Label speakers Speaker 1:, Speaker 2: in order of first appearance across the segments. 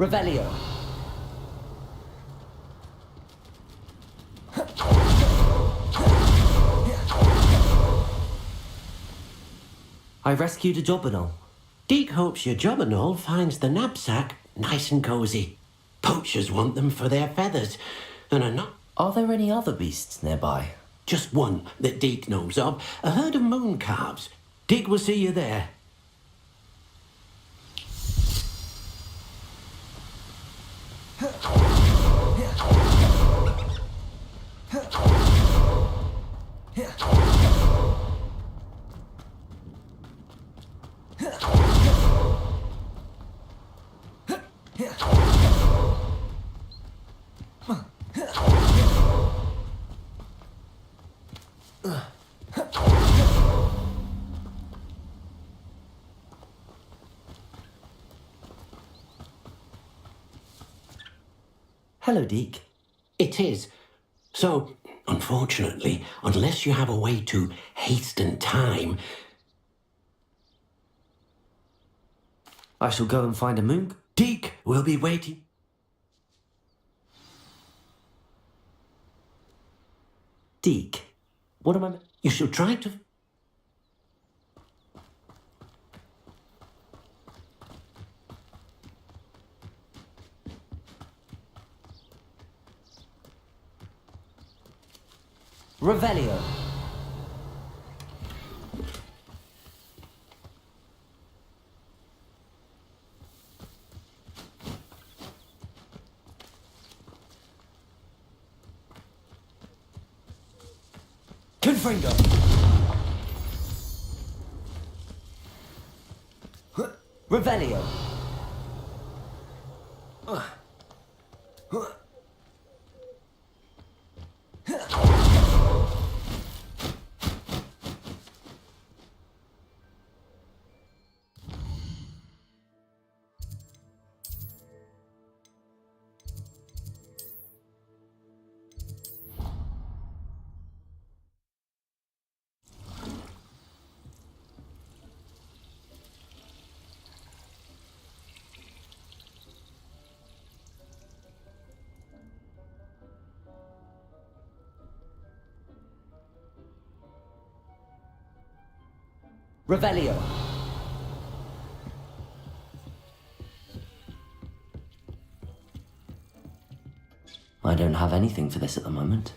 Speaker 1: Revelio. I rescued a Jobberknoll.
Speaker 2: Deke hopes your Jobberknoll finds the knapsack nice and cosy. Poachers want them for their feathers, and are not...
Speaker 1: Are there any other beasts nearby?
Speaker 2: Just one that Deke knows of, a herd of moon calves. Deke will see you there.
Speaker 1: Hello, Deke.
Speaker 2: It is. So, unfortunately, unless you have a way to hasten time...
Speaker 1: I shall go and find a moon.
Speaker 2: Deke will be waiting.
Speaker 1: Deke, what am I...
Speaker 2: You shall try to...
Speaker 1: Revelio. Confringo. Revelio. Revelio. I don't have anything for this at the moment.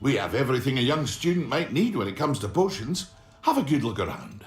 Speaker 3: We have everything a young student might need when it comes to potions. Have a good look around.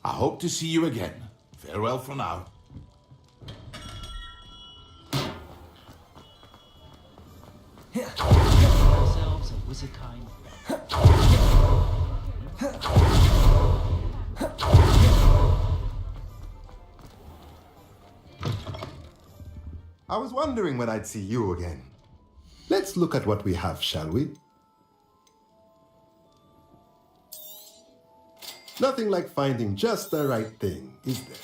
Speaker 3: I hope to see you again. Farewell for now.
Speaker 4: Ourselves a wizard time.
Speaker 5: I was wondering when I'd see you again. Let's look at what we have, shall we? Nothing like finding just the right thing, is there?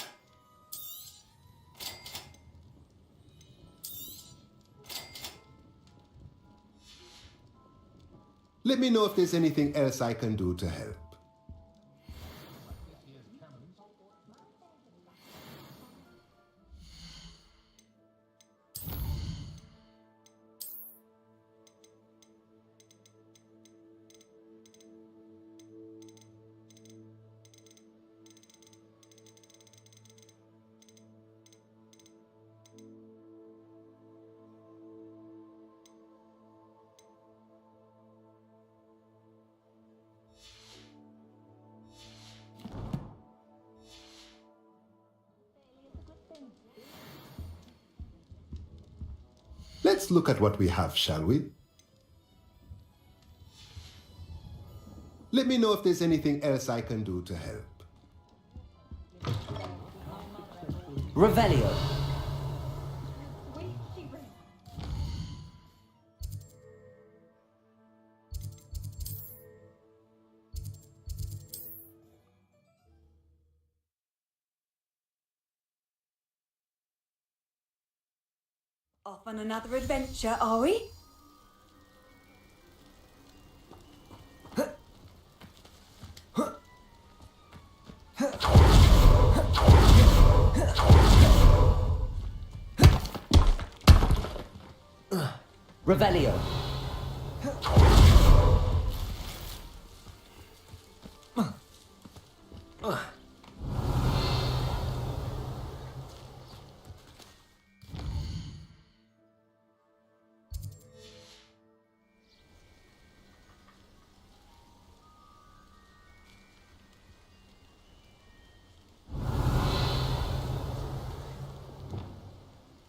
Speaker 5: Let me know if there's anything else I can do to help. Let's look at what we have, shall we? Let me know if there's anything else I can do to help.
Speaker 1: Revelio.
Speaker 6: Off on another adventure, are we?
Speaker 1: Revelio.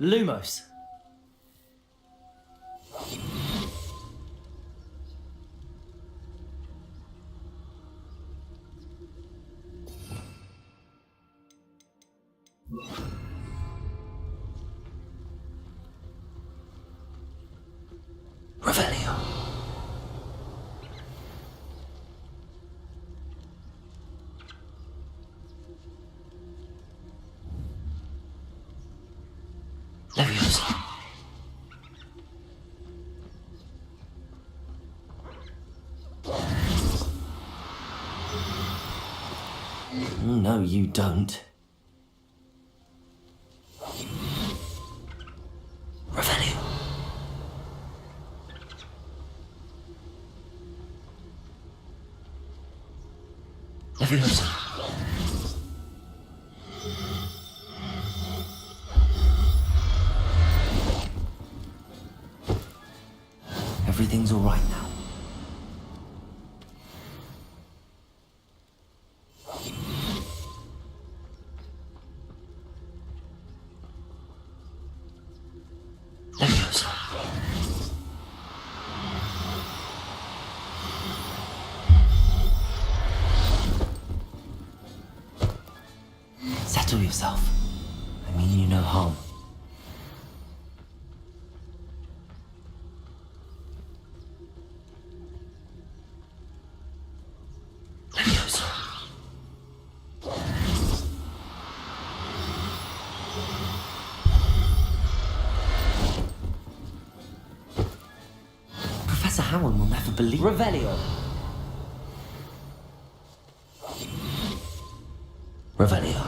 Speaker 1: Lumos. Revelio. Leviosa. No, you don't. Revelio. Leviosa. Everything's all right now. Leviosa. Settle yourself. I mean you no harm. Leviosa. Professor Howard will never believe. Revelio. Revelio.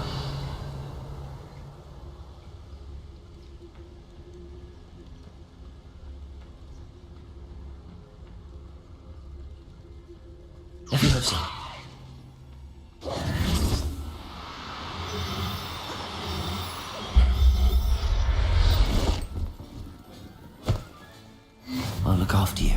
Speaker 1: Leviosa. I'll look after you.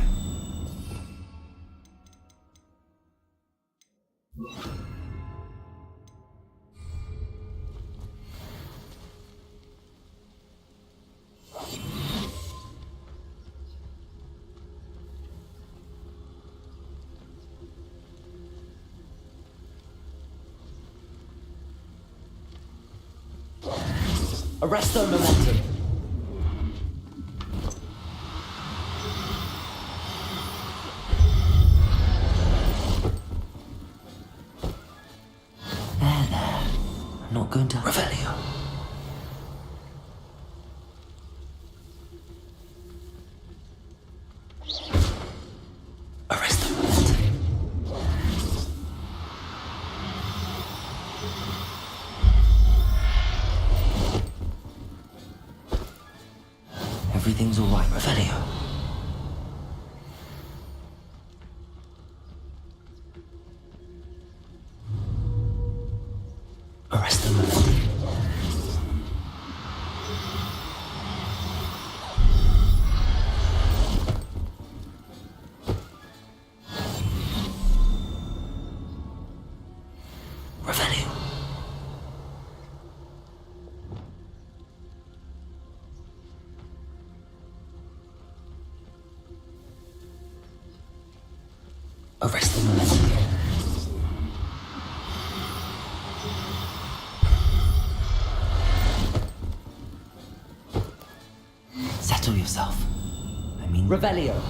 Speaker 1: Arrest their momentum. There. I'm not going to... Revelio. Arrest their momentum. Everything's all right, Revelio. Arrest the momentum. Revelio. Arrest the momentum. Settle yourself. I mean... Revelio.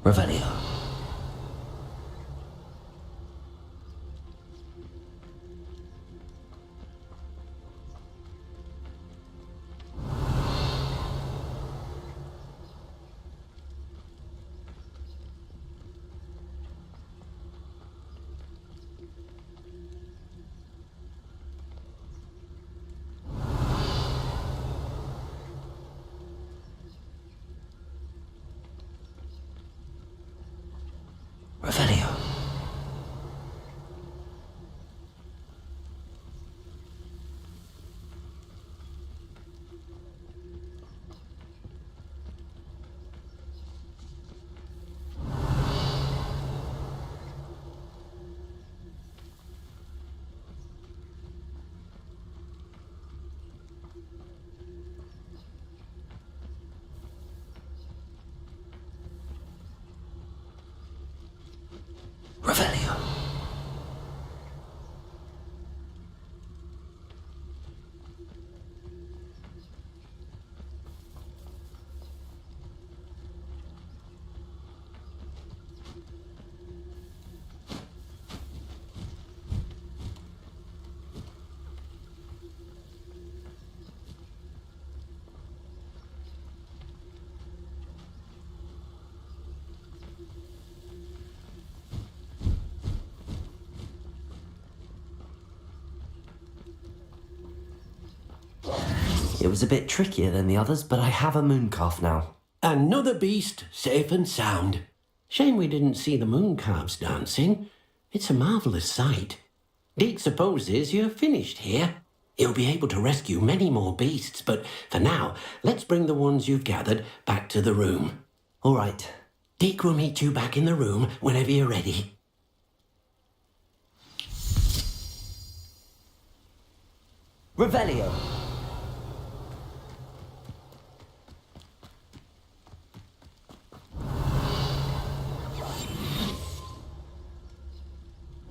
Speaker 1: Revelio. Revelio. Revelio. It was a bit trickier than the others, but I have a mooncalf now.
Speaker 2: Another beast, safe and sound. Shame we didn't see the mooncalves dancing. It's a marvellous sight. Deke supposes you're finished here. He'll be able to rescue many more beasts, but for now, let's bring the ones you've gathered back to the room.
Speaker 1: All right.
Speaker 2: Deke will meet you back in the room whenever you're ready.
Speaker 1: Revelio.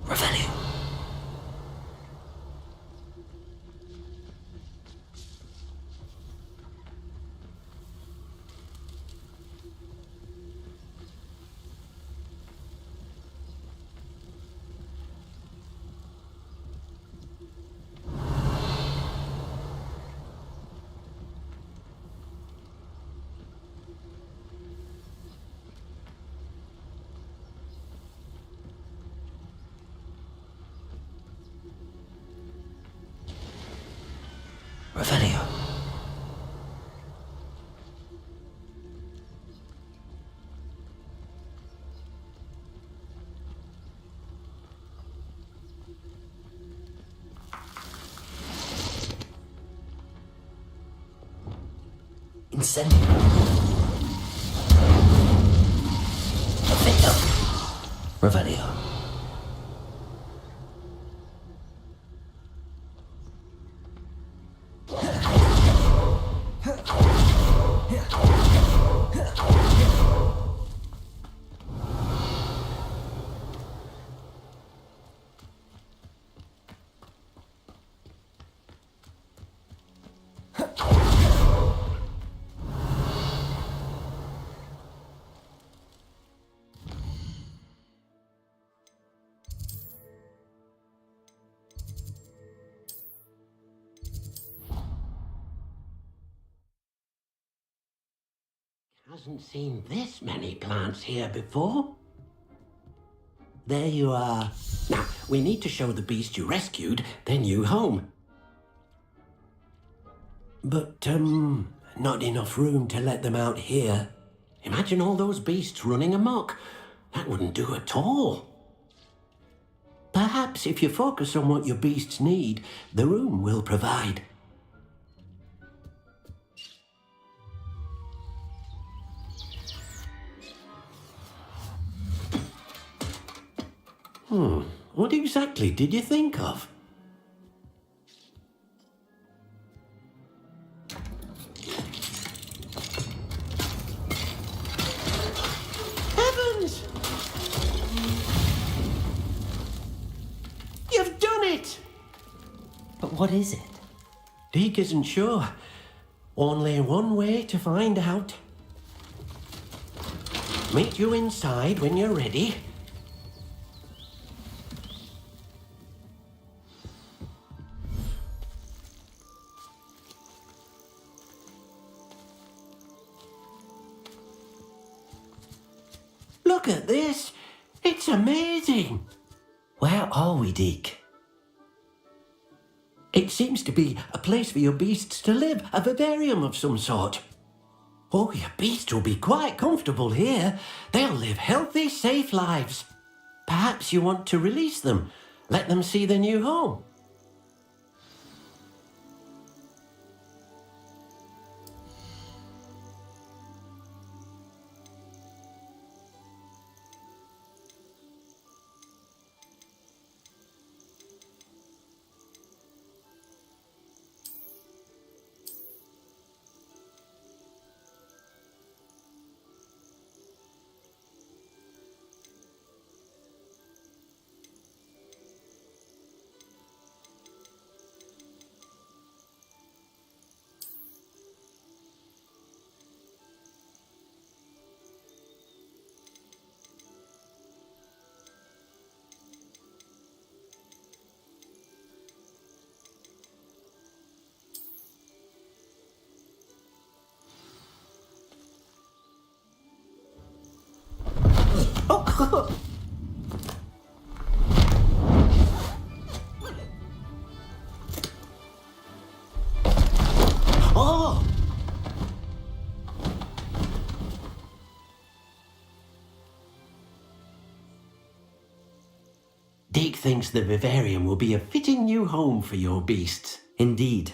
Speaker 1: Revelio. Revelio. Incendio. Perfecto. Revelio.
Speaker 2: hasn't seen this many plants here before. There you are. Now, we need to show the beast you rescued their new home. But, not enough room to let them out here. Imagine all those beasts running amok. That wouldn't do at all. Perhaps if you focus on what your beasts need, the room will provide. What exactly did you think of? Heavens! You've done it!
Speaker 1: But what is it?
Speaker 2: Deke isn't sure. Only one way to find out. Meet you inside when you're ready. Look at this! It's amazing!
Speaker 1: Where are we, Deke?
Speaker 2: It seems to be a place for your beasts to live, a vivarium of some sort. Oh, your beasts will be quite comfortable here. They'll live healthy, safe lives. Perhaps you want to release them, let them see their new home. Oh! Deke thinks the vivarium will be a fitting new home for your beasts.
Speaker 1: Indeed.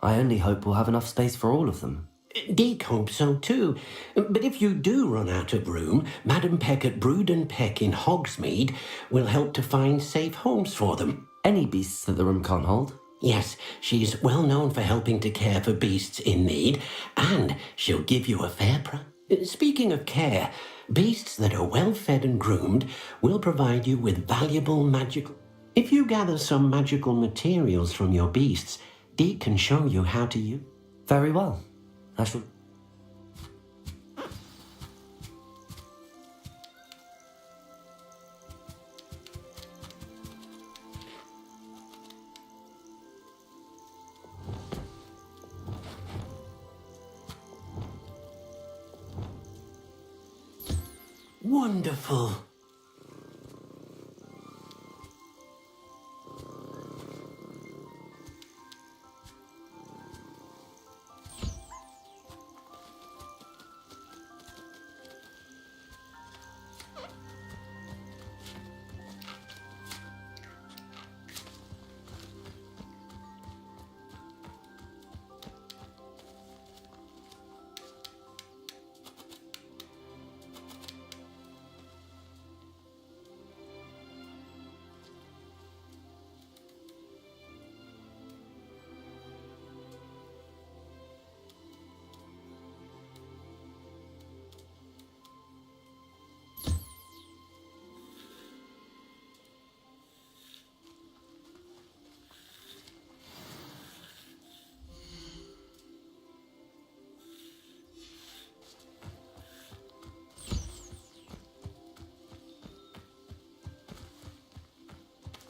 Speaker 1: I only hope we'll have enough space for all of them.
Speaker 2: Deke hopes so too. But if you do run out of room, Madam Peck at Brood and Peck in Hogsmeade will help to find safe homes for them.
Speaker 1: Any beasts that the room can't hold?
Speaker 2: Yes, she's well known for helping to care for beasts in need, and she'll give you a fair price. Speaking of care, beasts that are well fed and groomed will provide you with valuable magical... If you gather some magical materials from your beasts, Deke can show you how to use...
Speaker 1: Very well. I shall...
Speaker 2: Wonderful.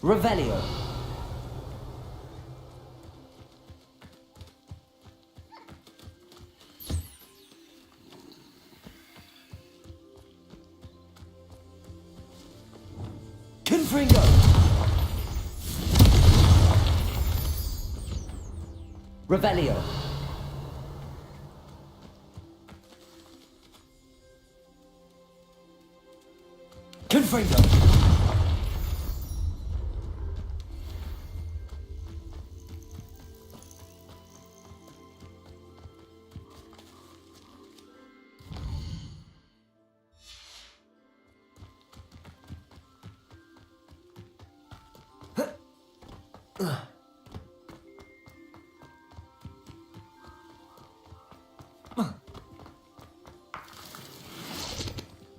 Speaker 1: Revelio. Confringo! Revelio. Confringo.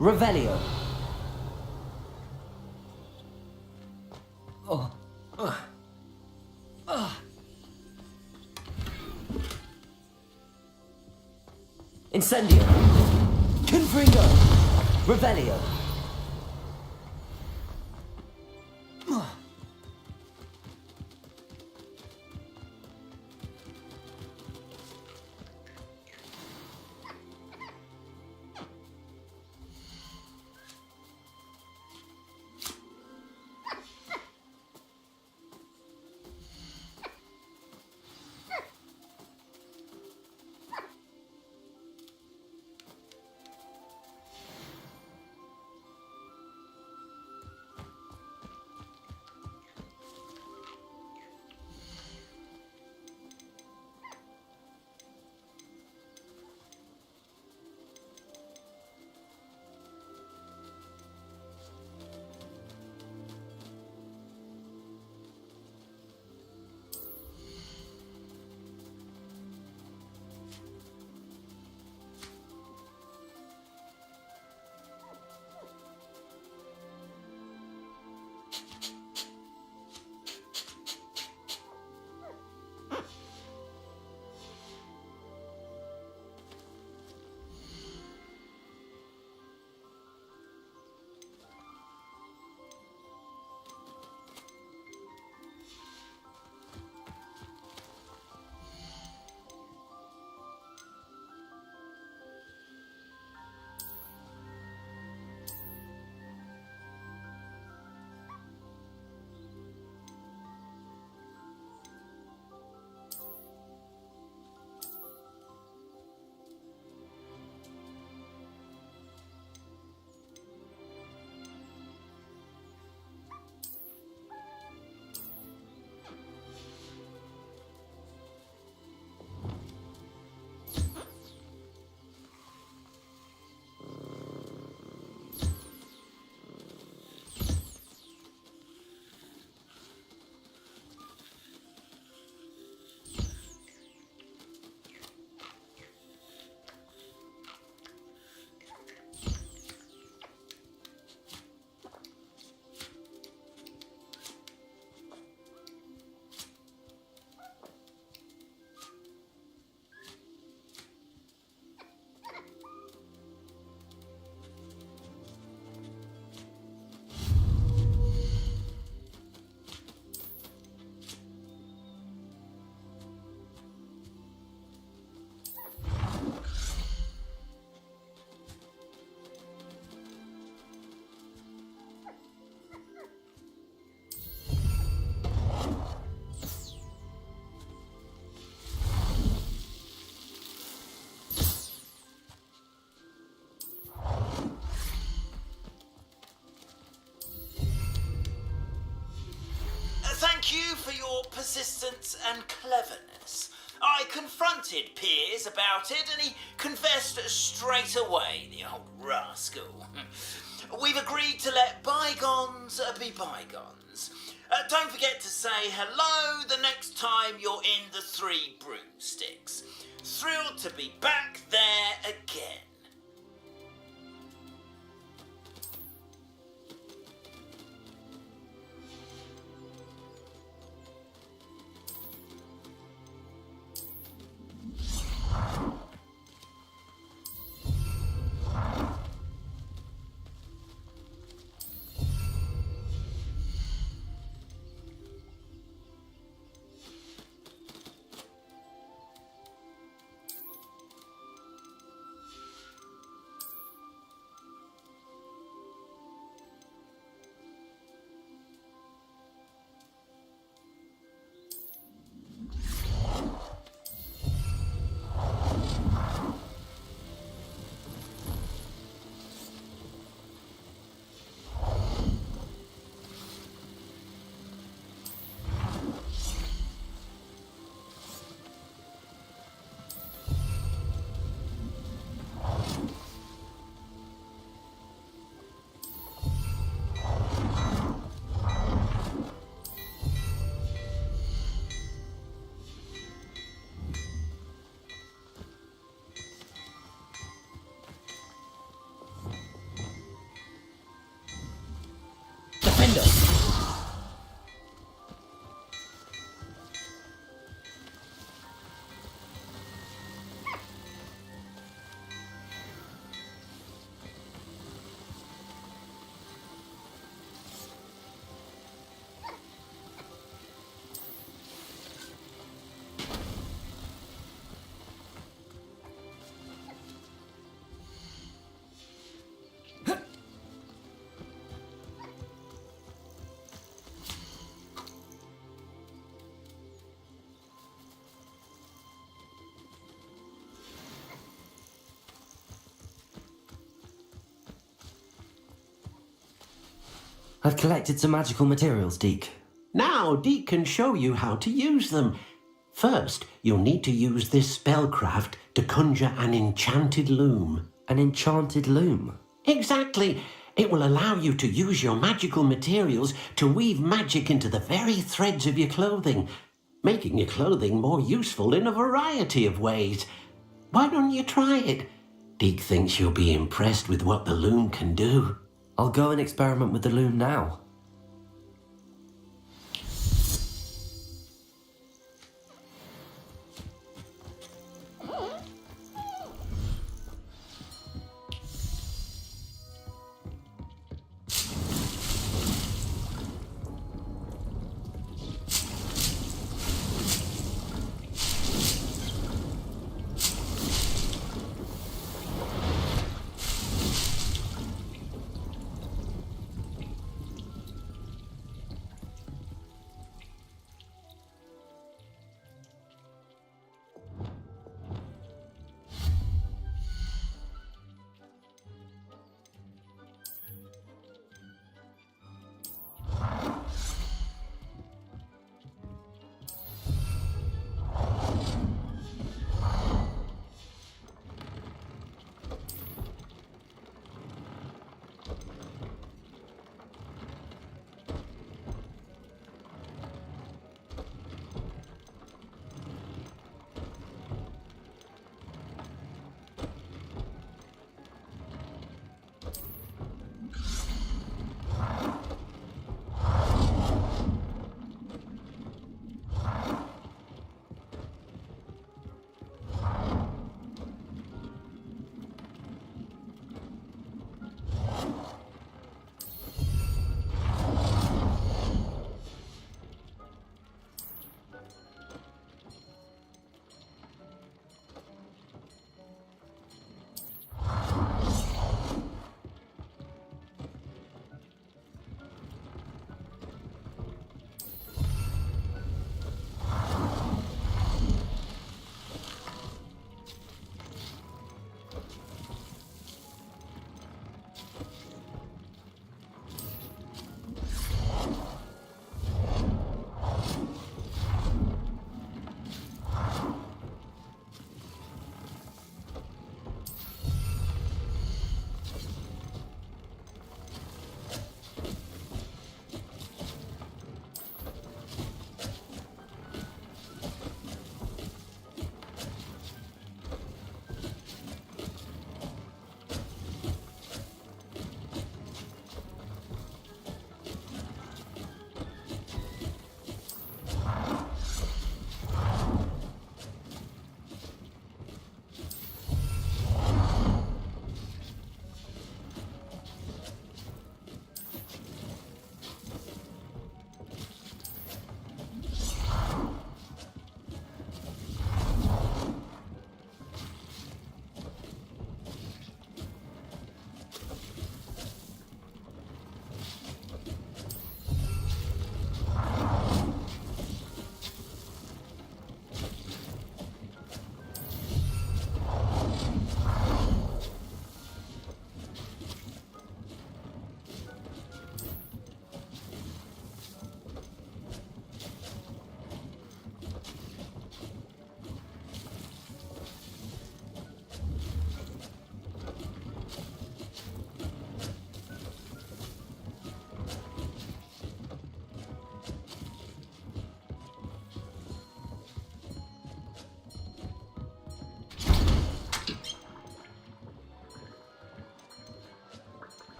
Speaker 1: Revelio. Incendio. Confringo. Revelio.
Speaker 7: Thank you for your persistence and cleverness. I confronted Piers about it and he confessed straight away, the old rascal. We've agreed to let bygones be bygones. Don't forget to say hello the next time you're in the Three Broomsticks. Thrilled to be back there again.
Speaker 4: Defender.
Speaker 1: I've collected some magical materials, Deke.
Speaker 2: Now, Deke can show you how to use them. First, you'll need to use this spellcraft to conjure an enchanted loom.
Speaker 1: An enchanted loom?
Speaker 2: Exactly. It will allow you to use your magical materials to weave magic into the very threads of your clothing, making your clothing more useful in a variety of ways. Why don't you try it? Deke thinks you'll be impressed with what the loom can do.
Speaker 1: I'll go and experiment with the loom now.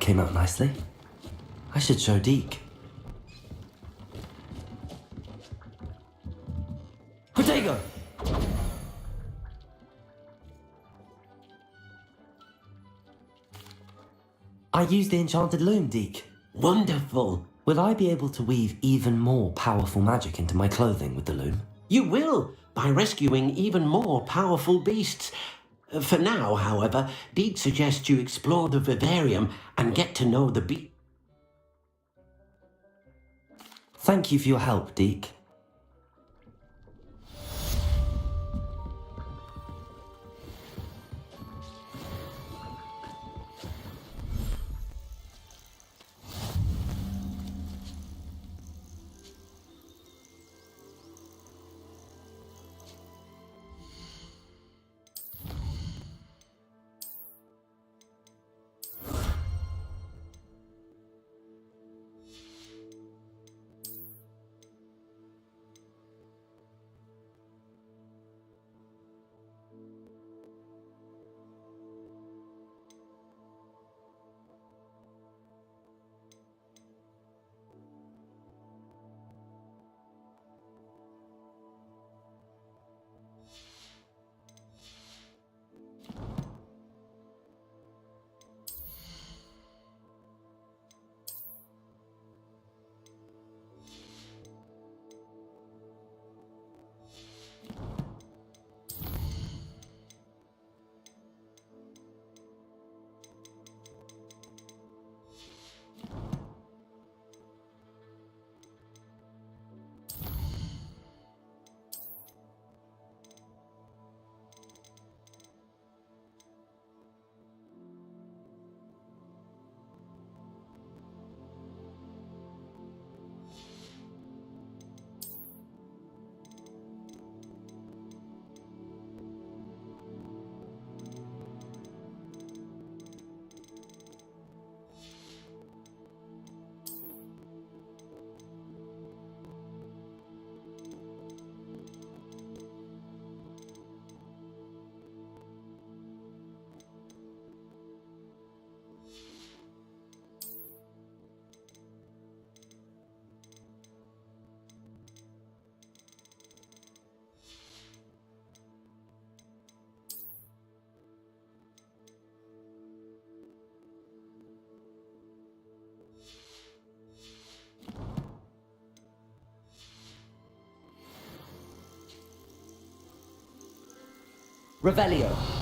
Speaker 1: came out nicely. I should show Deke. Protego! I used the enchanted loom, Deke.
Speaker 2: Wonderful.
Speaker 1: Will I be able to weave even more powerful magic into my clothing with the loom?
Speaker 2: You will, by rescuing even more powerful beasts. For now, however, Deke suggests you explore the vivarium and get to know the
Speaker 1: Thank you for your help, Deke. Revelio.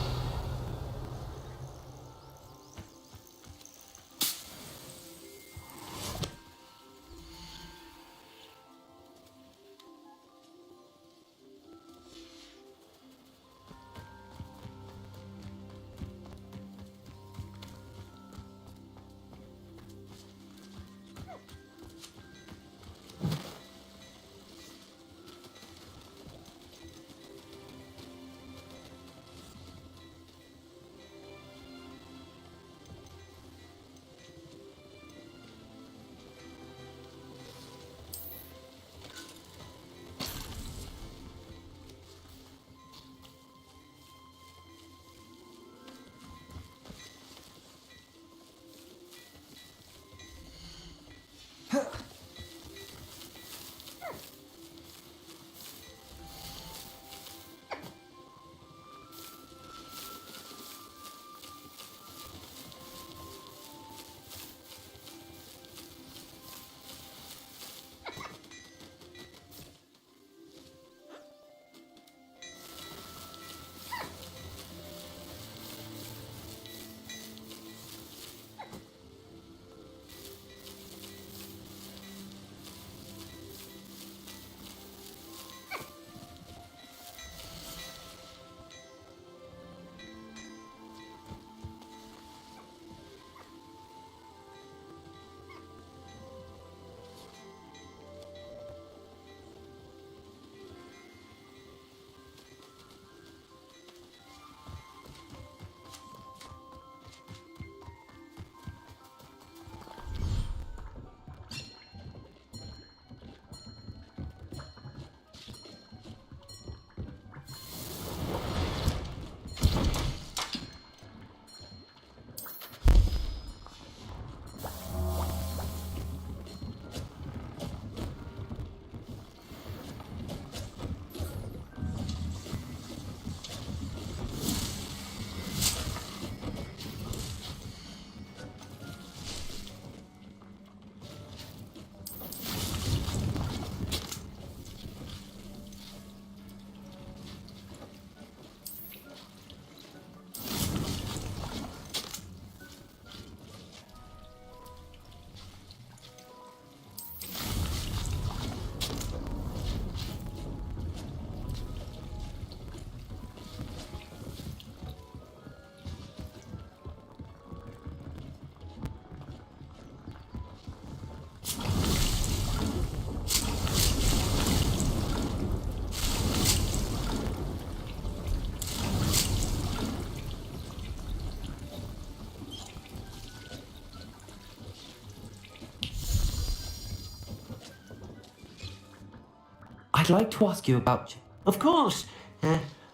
Speaker 1: I'd like to ask you about...
Speaker 2: Of course.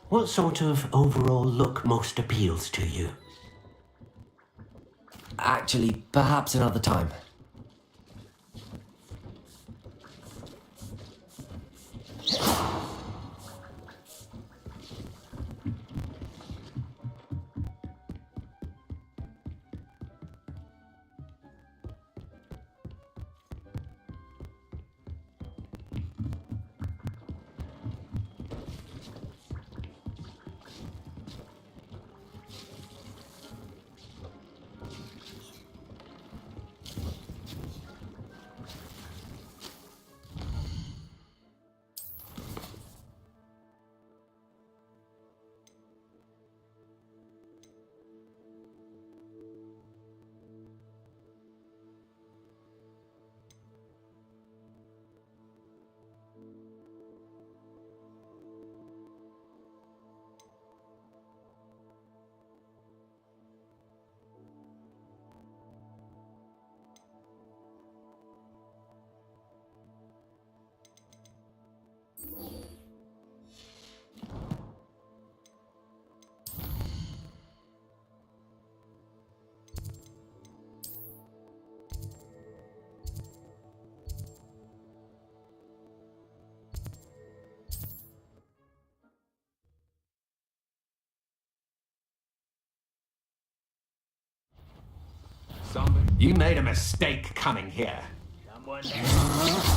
Speaker 2: What sort of overall look most appeals to you?
Speaker 1: Actually, perhaps another time.
Speaker 8: You made a mistake coming here.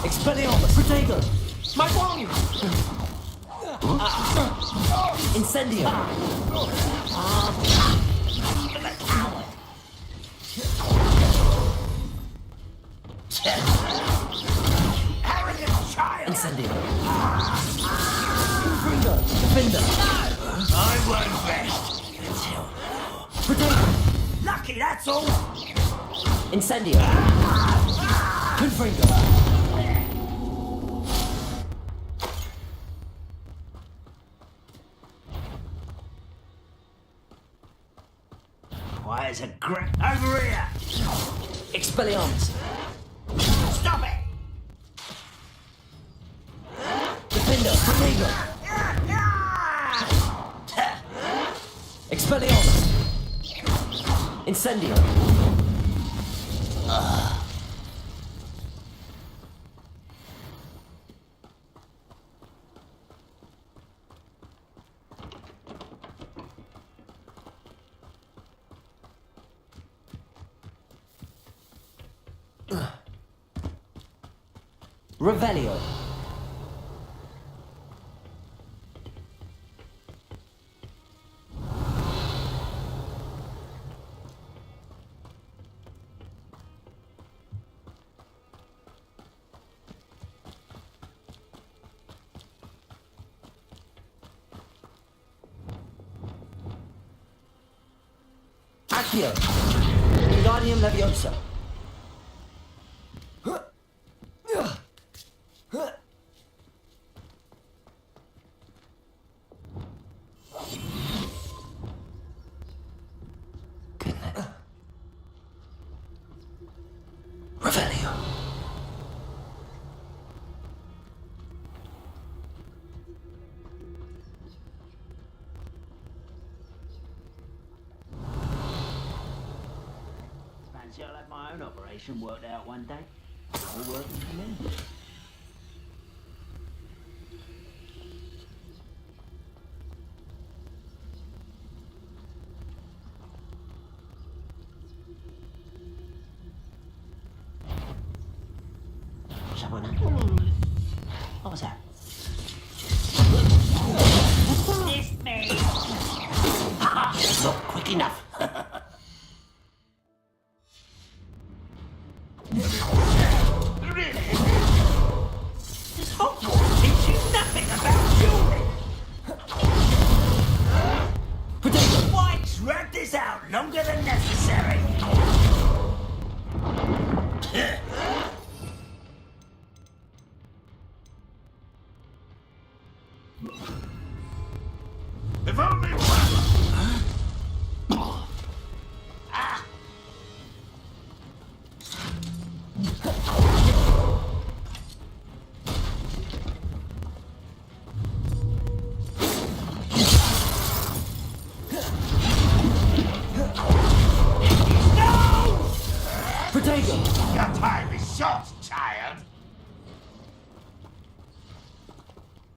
Speaker 1: Expelliarmus! Protego!
Speaker 8: My volume!
Speaker 1: Incendio!
Speaker 7: Arrogant child!
Speaker 1: Incendio! Confringo! Defender!
Speaker 7: I won't rest until...
Speaker 1: Protego!
Speaker 7: Lucky, that's all!
Speaker 1: Incendio! Confringo!
Speaker 7: Why is a great... Over here!
Speaker 1: Expelliarmus!
Speaker 7: Stop it!
Speaker 1: Defender! Protego! Expelliarmus! Incendio! Revelio. Accio. Wingardium Leviosa. Revelio.
Speaker 4: Fancy I'll have my own operation worked out one day. All working for me. Someone... What was that?
Speaker 7: This me!
Speaker 2: Not quick enough.
Speaker 7: Does Hogwarts teach you nothing about jewelry? Why drag this out longer than necessary?
Speaker 3: If only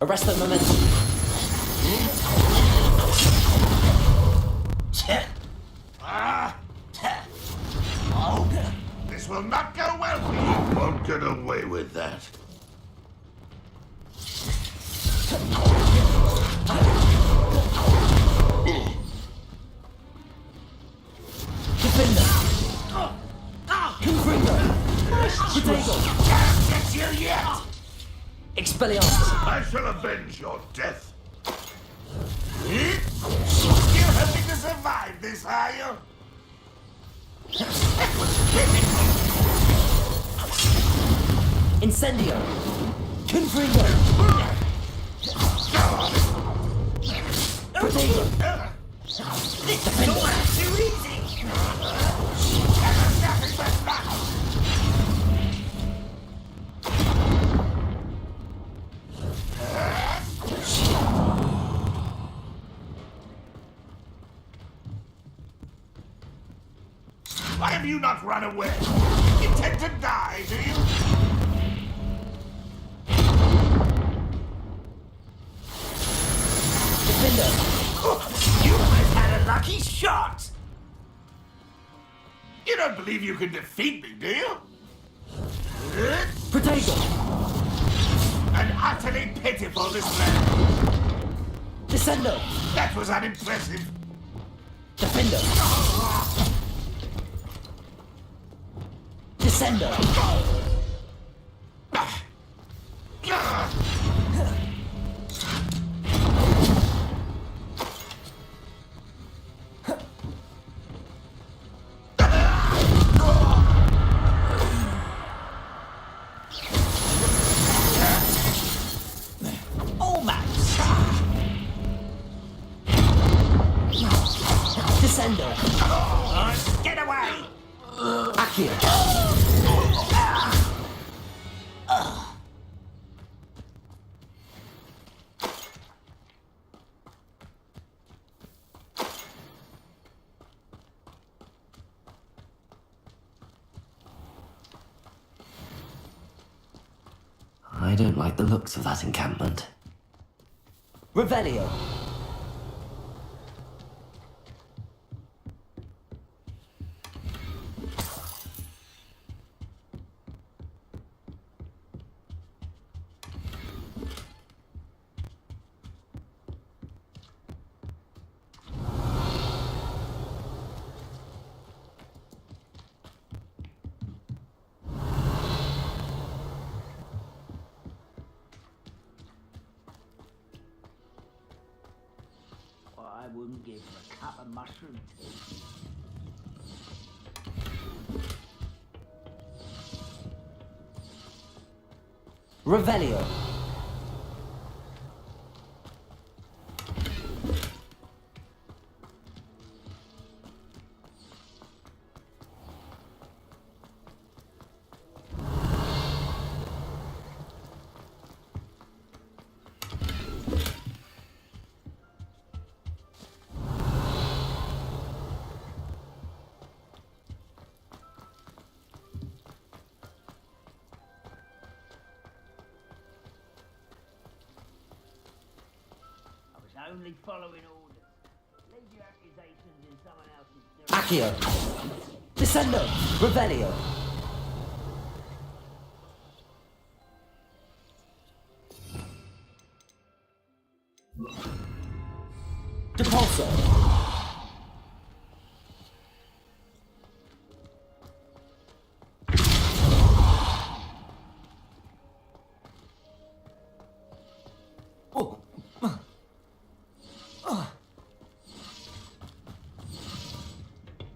Speaker 1: Arrest the momentum.
Speaker 3: Oh, this will not go well for you. Won't get away with that.
Speaker 1: Defender. Confringo. Potato.
Speaker 3: Can't get you yet!
Speaker 1: Expelliarmus.
Speaker 3: I shall avenge your death. You're hoping to survive this, are you?
Speaker 1: Incendio. Confringo. Potato. Defender.
Speaker 3: Too easy! Why have you not run away? Intend to die, do you?
Speaker 1: Defender.
Speaker 7: You almost had a lucky shot!
Speaker 3: You don't believe you can defeat me, do you?
Speaker 1: Potato.
Speaker 3: An utterly pitiful display.
Speaker 1: Descendo.
Speaker 3: That was unimpressive.
Speaker 1: Defender. Descendo.
Speaker 7: Almost.
Speaker 1: Descendo.
Speaker 7: Get away!
Speaker 1: Accio. I don't like the looks of that encampment. Revelio.
Speaker 4: Well, I wouldn't give a cup of mushroom tea.
Speaker 1: Revelio.
Speaker 4: I was only following orders. Leave your accusations in someone else's
Speaker 1: Accio. Descendo. Revelio. Depulso.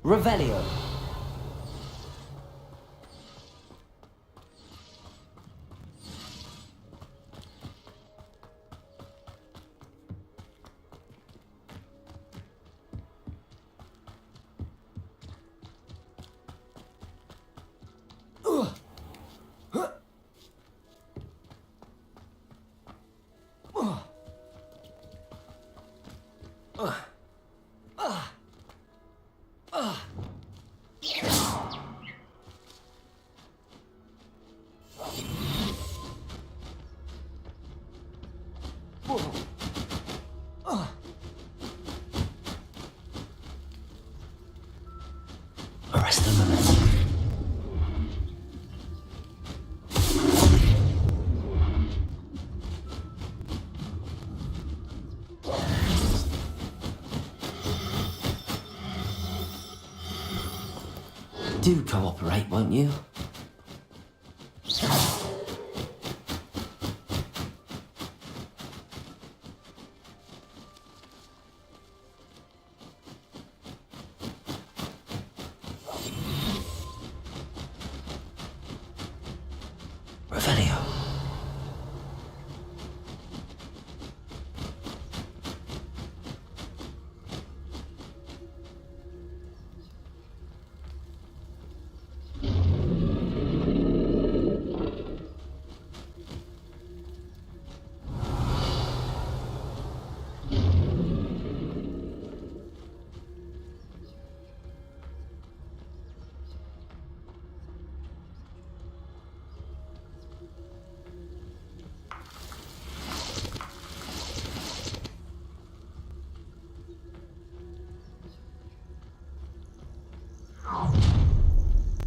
Speaker 1: Revelio. Do cooperate, won't you? Revelio.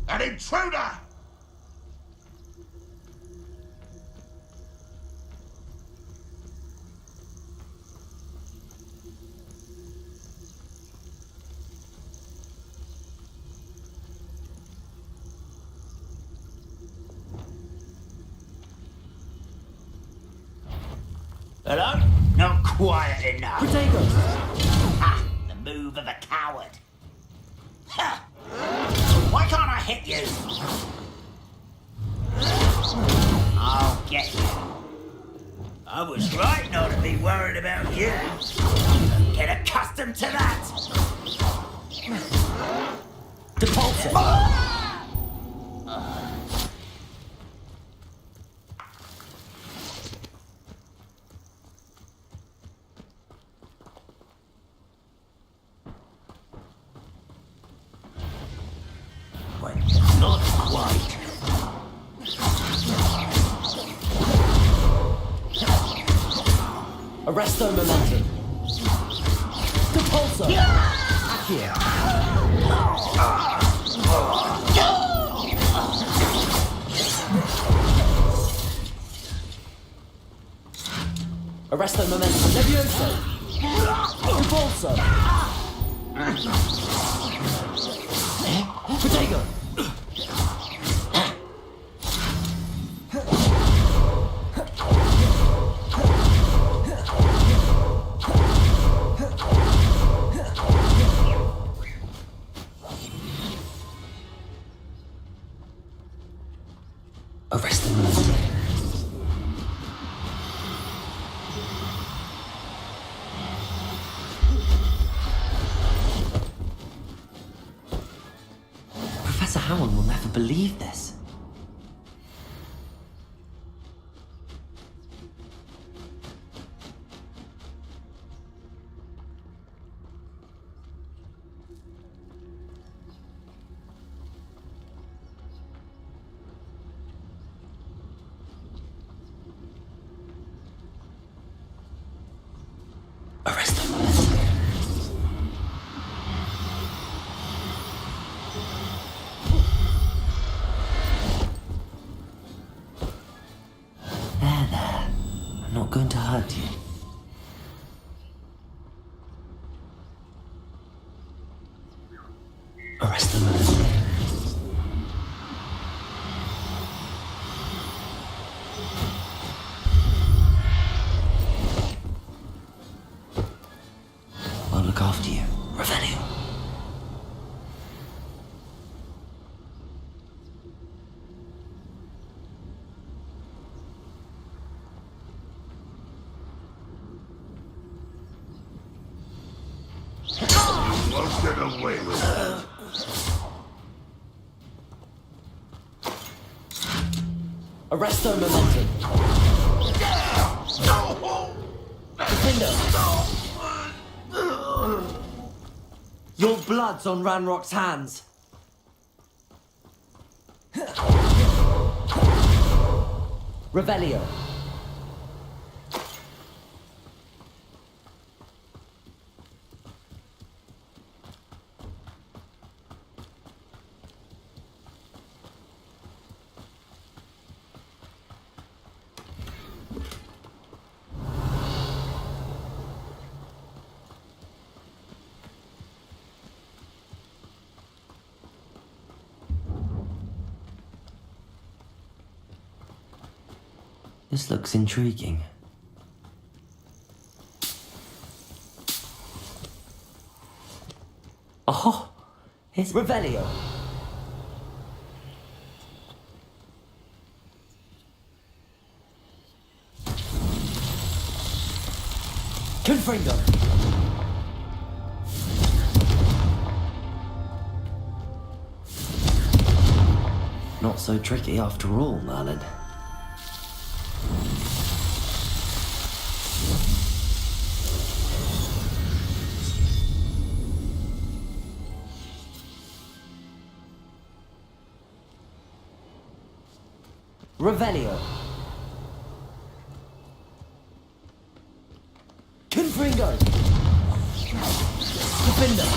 Speaker 3: An intruder!
Speaker 7: Hello? Not quiet enough.
Speaker 1: Potato!
Speaker 7: Ha! The move of a coward. Ha! Why can't I hit you? I'll get you. I was right not to be worried about you. Get accustomed to that.
Speaker 1: Deposit!
Speaker 7: Not quite.
Speaker 1: Arresto momentum. Depulso! Accio! Arresto momentum. Levioso! Depulso! Potato! Arresto momentum. Professor Howell will never believe this. Arresto momentum. There. I'm not going to hurt you. Arresto momentum. I'll look after you. Revelio.
Speaker 3: Won't get away with it.
Speaker 1: Arresto momentum. Defender. Your blood's on Ranrock's hands. Revelio. This looks intriguing. Oh, it's Revelio. Confringo. Not so tricky after all, Merlin. Revelio. Confringo. Defender.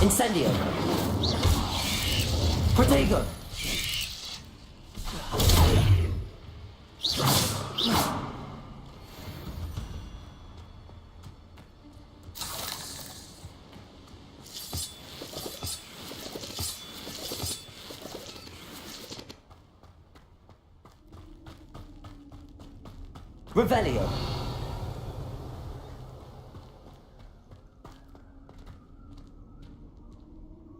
Speaker 1: Incendio. Protego. Revelio.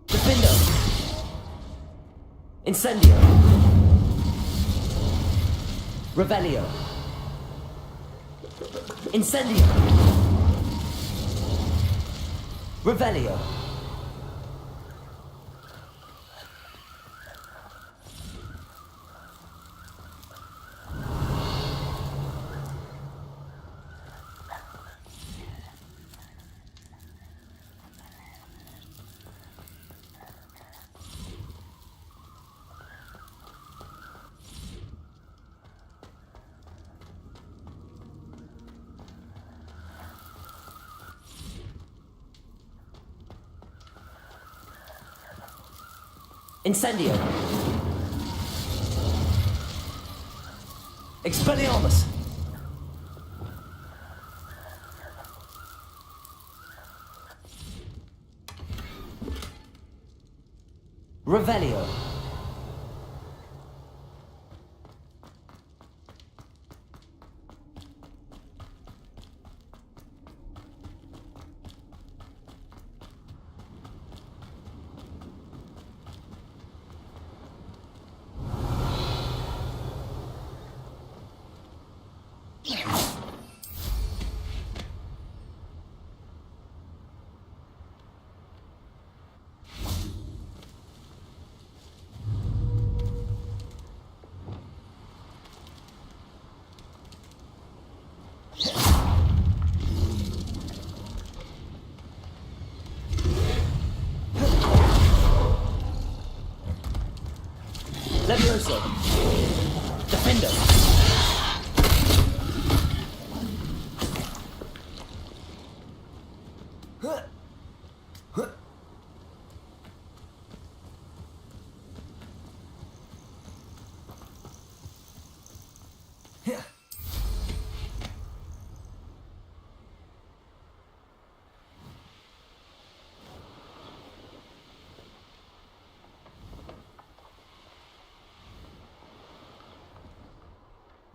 Speaker 1: Defendo. Incendio. Revelio. Incendio. Revelio. Incendio. Expelliarmus. Revelio. Levioso. Defender.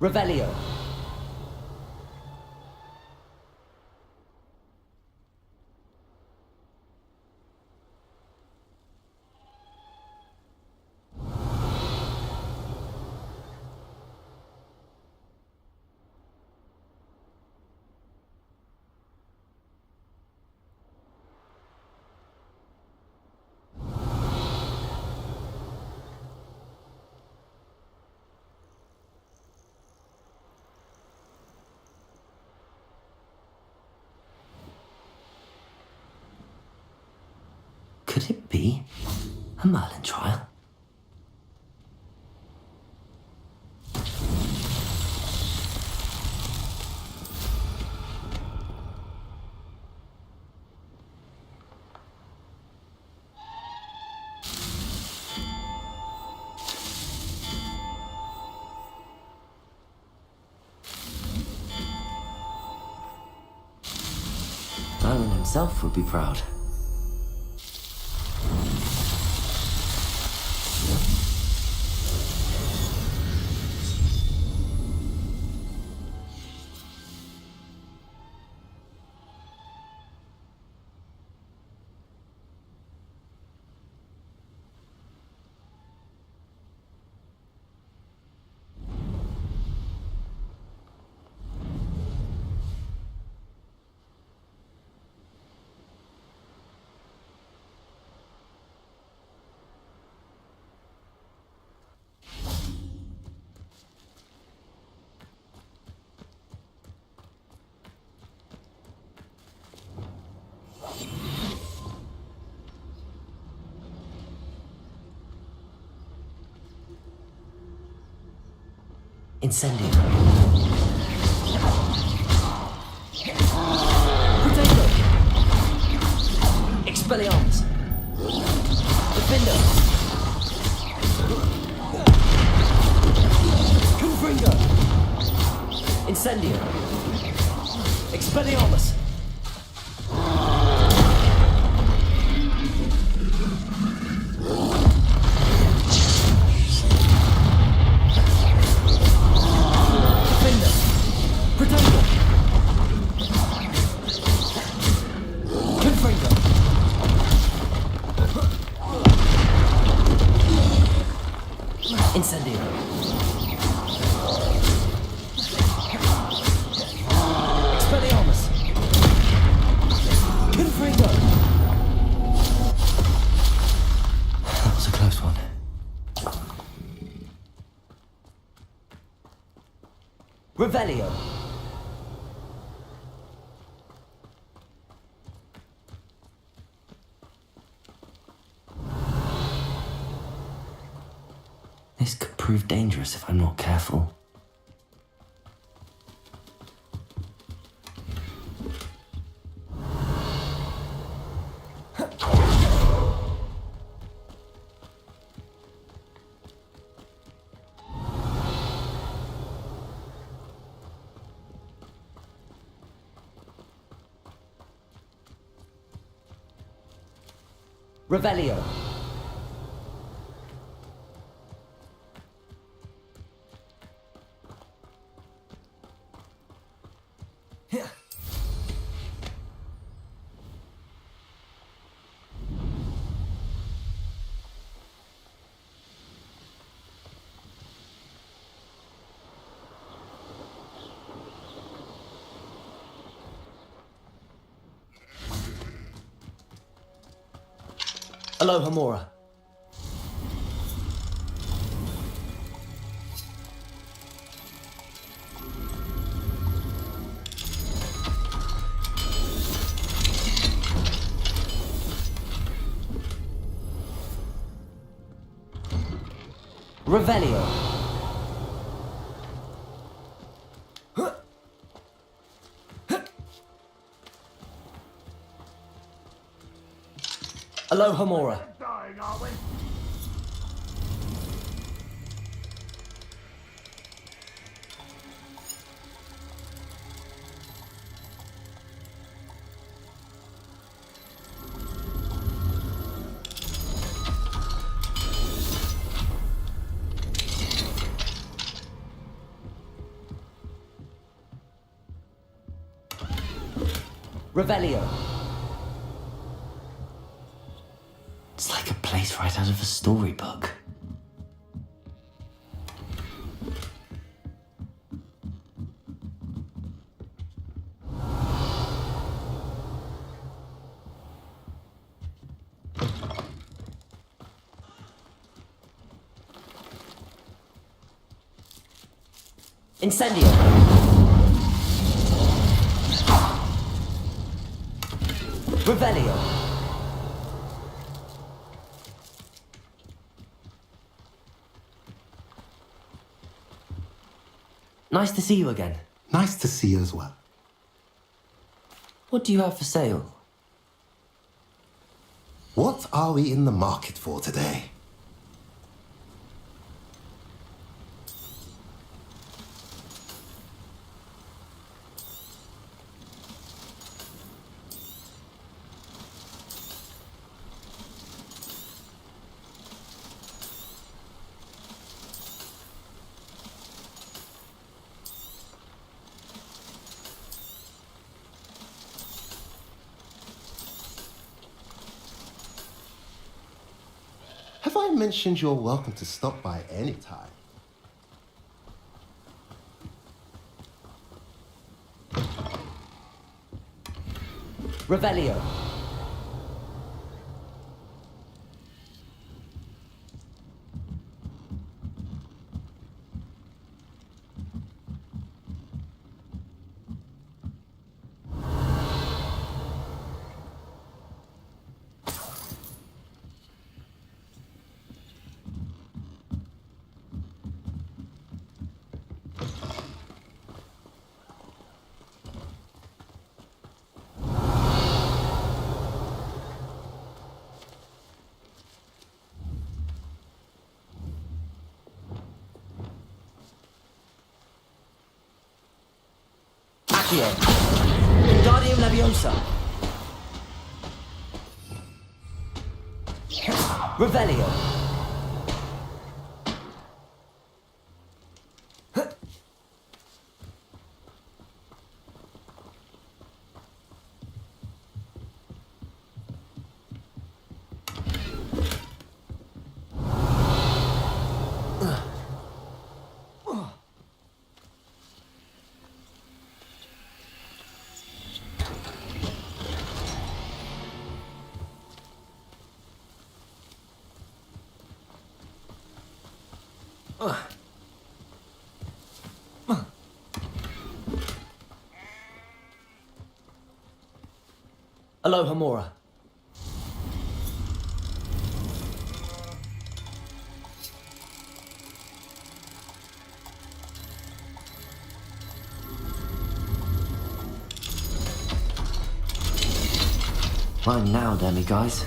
Speaker 1: Revelio. Could it be a Merlin trial? Merlin himself would be proud. Incendio.
Speaker 9: Potato. Expelliarmus. Defender. Confringo. Incendio. Expelliarmus. Defender. Protego. Confringo. Incendio. Expelliarmus. Confringo.
Speaker 1: That was a close one.
Speaker 9: Revelio.
Speaker 1: This could prove dangerous if I'm not careful.
Speaker 9: Revelio. Aloha Mora. Revelio. Aloha Mora.
Speaker 4: Dying, are we?
Speaker 9: Revelio.
Speaker 1: It's like a place right out of a storybook.
Speaker 9: Incendio. Revelio.
Speaker 1: Nice to see you again.
Speaker 5: Nice to see you as well.
Speaker 1: What do you have for sale?
Speaker 5: What are we in the market for today? Have I mentioned you're welcome to stop by any time?
Speaker 9: Revelio. Accio. Wingardium Leviosa. Revelio. Aloha Mora.
Speaker 1: Mine now, demi guys.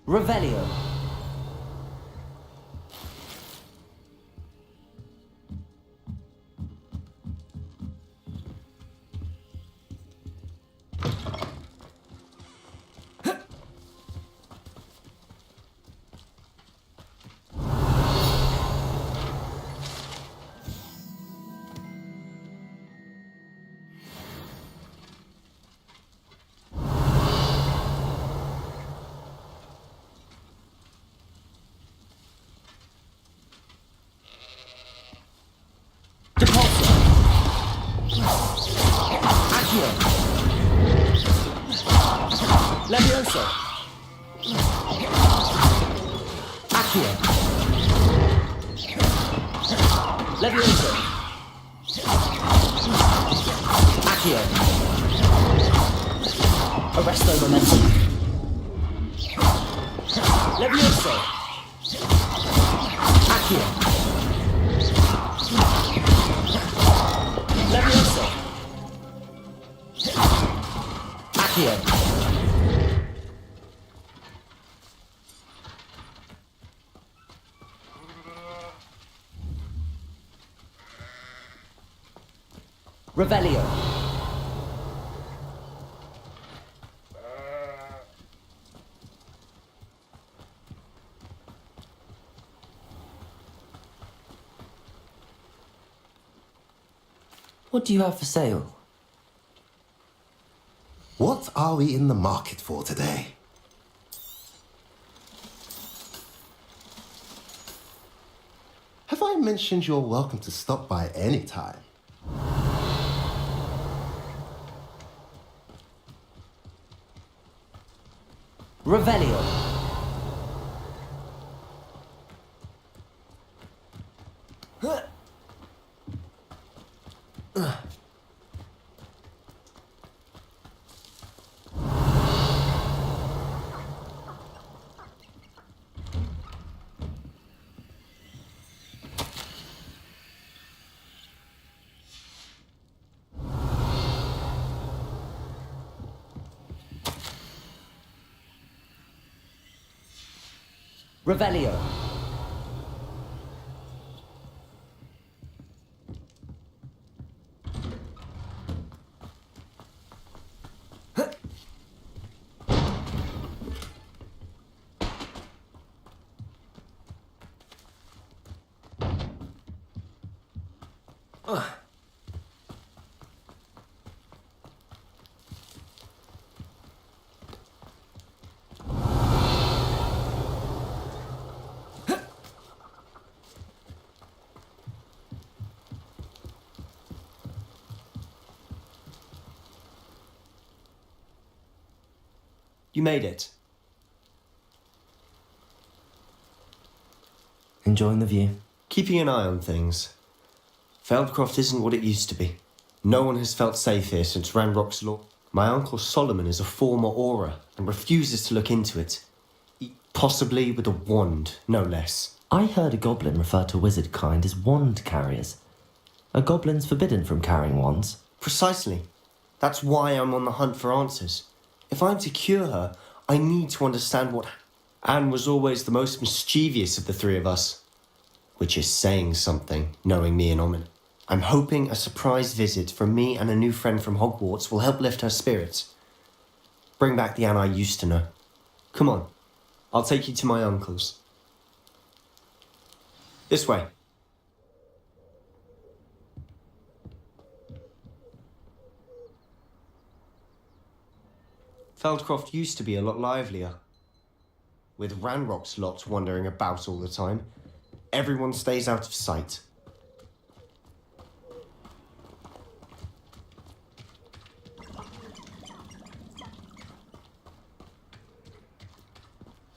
Speaker 9: Revelio. Levioso. Accio. Levioso. Accio. Arresto momentum. Levioso. Accio. Levioso. Accio. Revelio.
Speaker 1: What do you have for sale?
Speaker 5: What are we in the market for today? Have I mentioned you're welcome to stop by any time?
Speaker 9: Revelio. Revelio.
Speaker 10: You made it.
Speaker 1: Enjoying the view?
Speaker 10: Keeping an eye on things. Feldcroft isn't what it used to be. No one has felt safe here since Ranrock's law. My uncle Solomon is a former Aura and refuses to look into it. Possibly with a wand, no less.
Speaker 1: I heard a goblin refer to wizard kind as wand carriers. Are goblins forbidden from carrying wands?
Speaker 10: Precisely. That's why I'm on the hunt for answers. If I'm to cure her, I need to understand what... Anne was always the most mischievous of the three of us. Which is saying something, knowing me and Omin. I'm hoping a surprise visit from me and a new friend from Hogwarts will help lift her spirits. Bring back the Anne I used to know. Come on, I'll take you to my uncle's. This way. Feldcroft used to be a lot livelier. With Ranrock's lot wandering about all the time, everyone stays out of sight.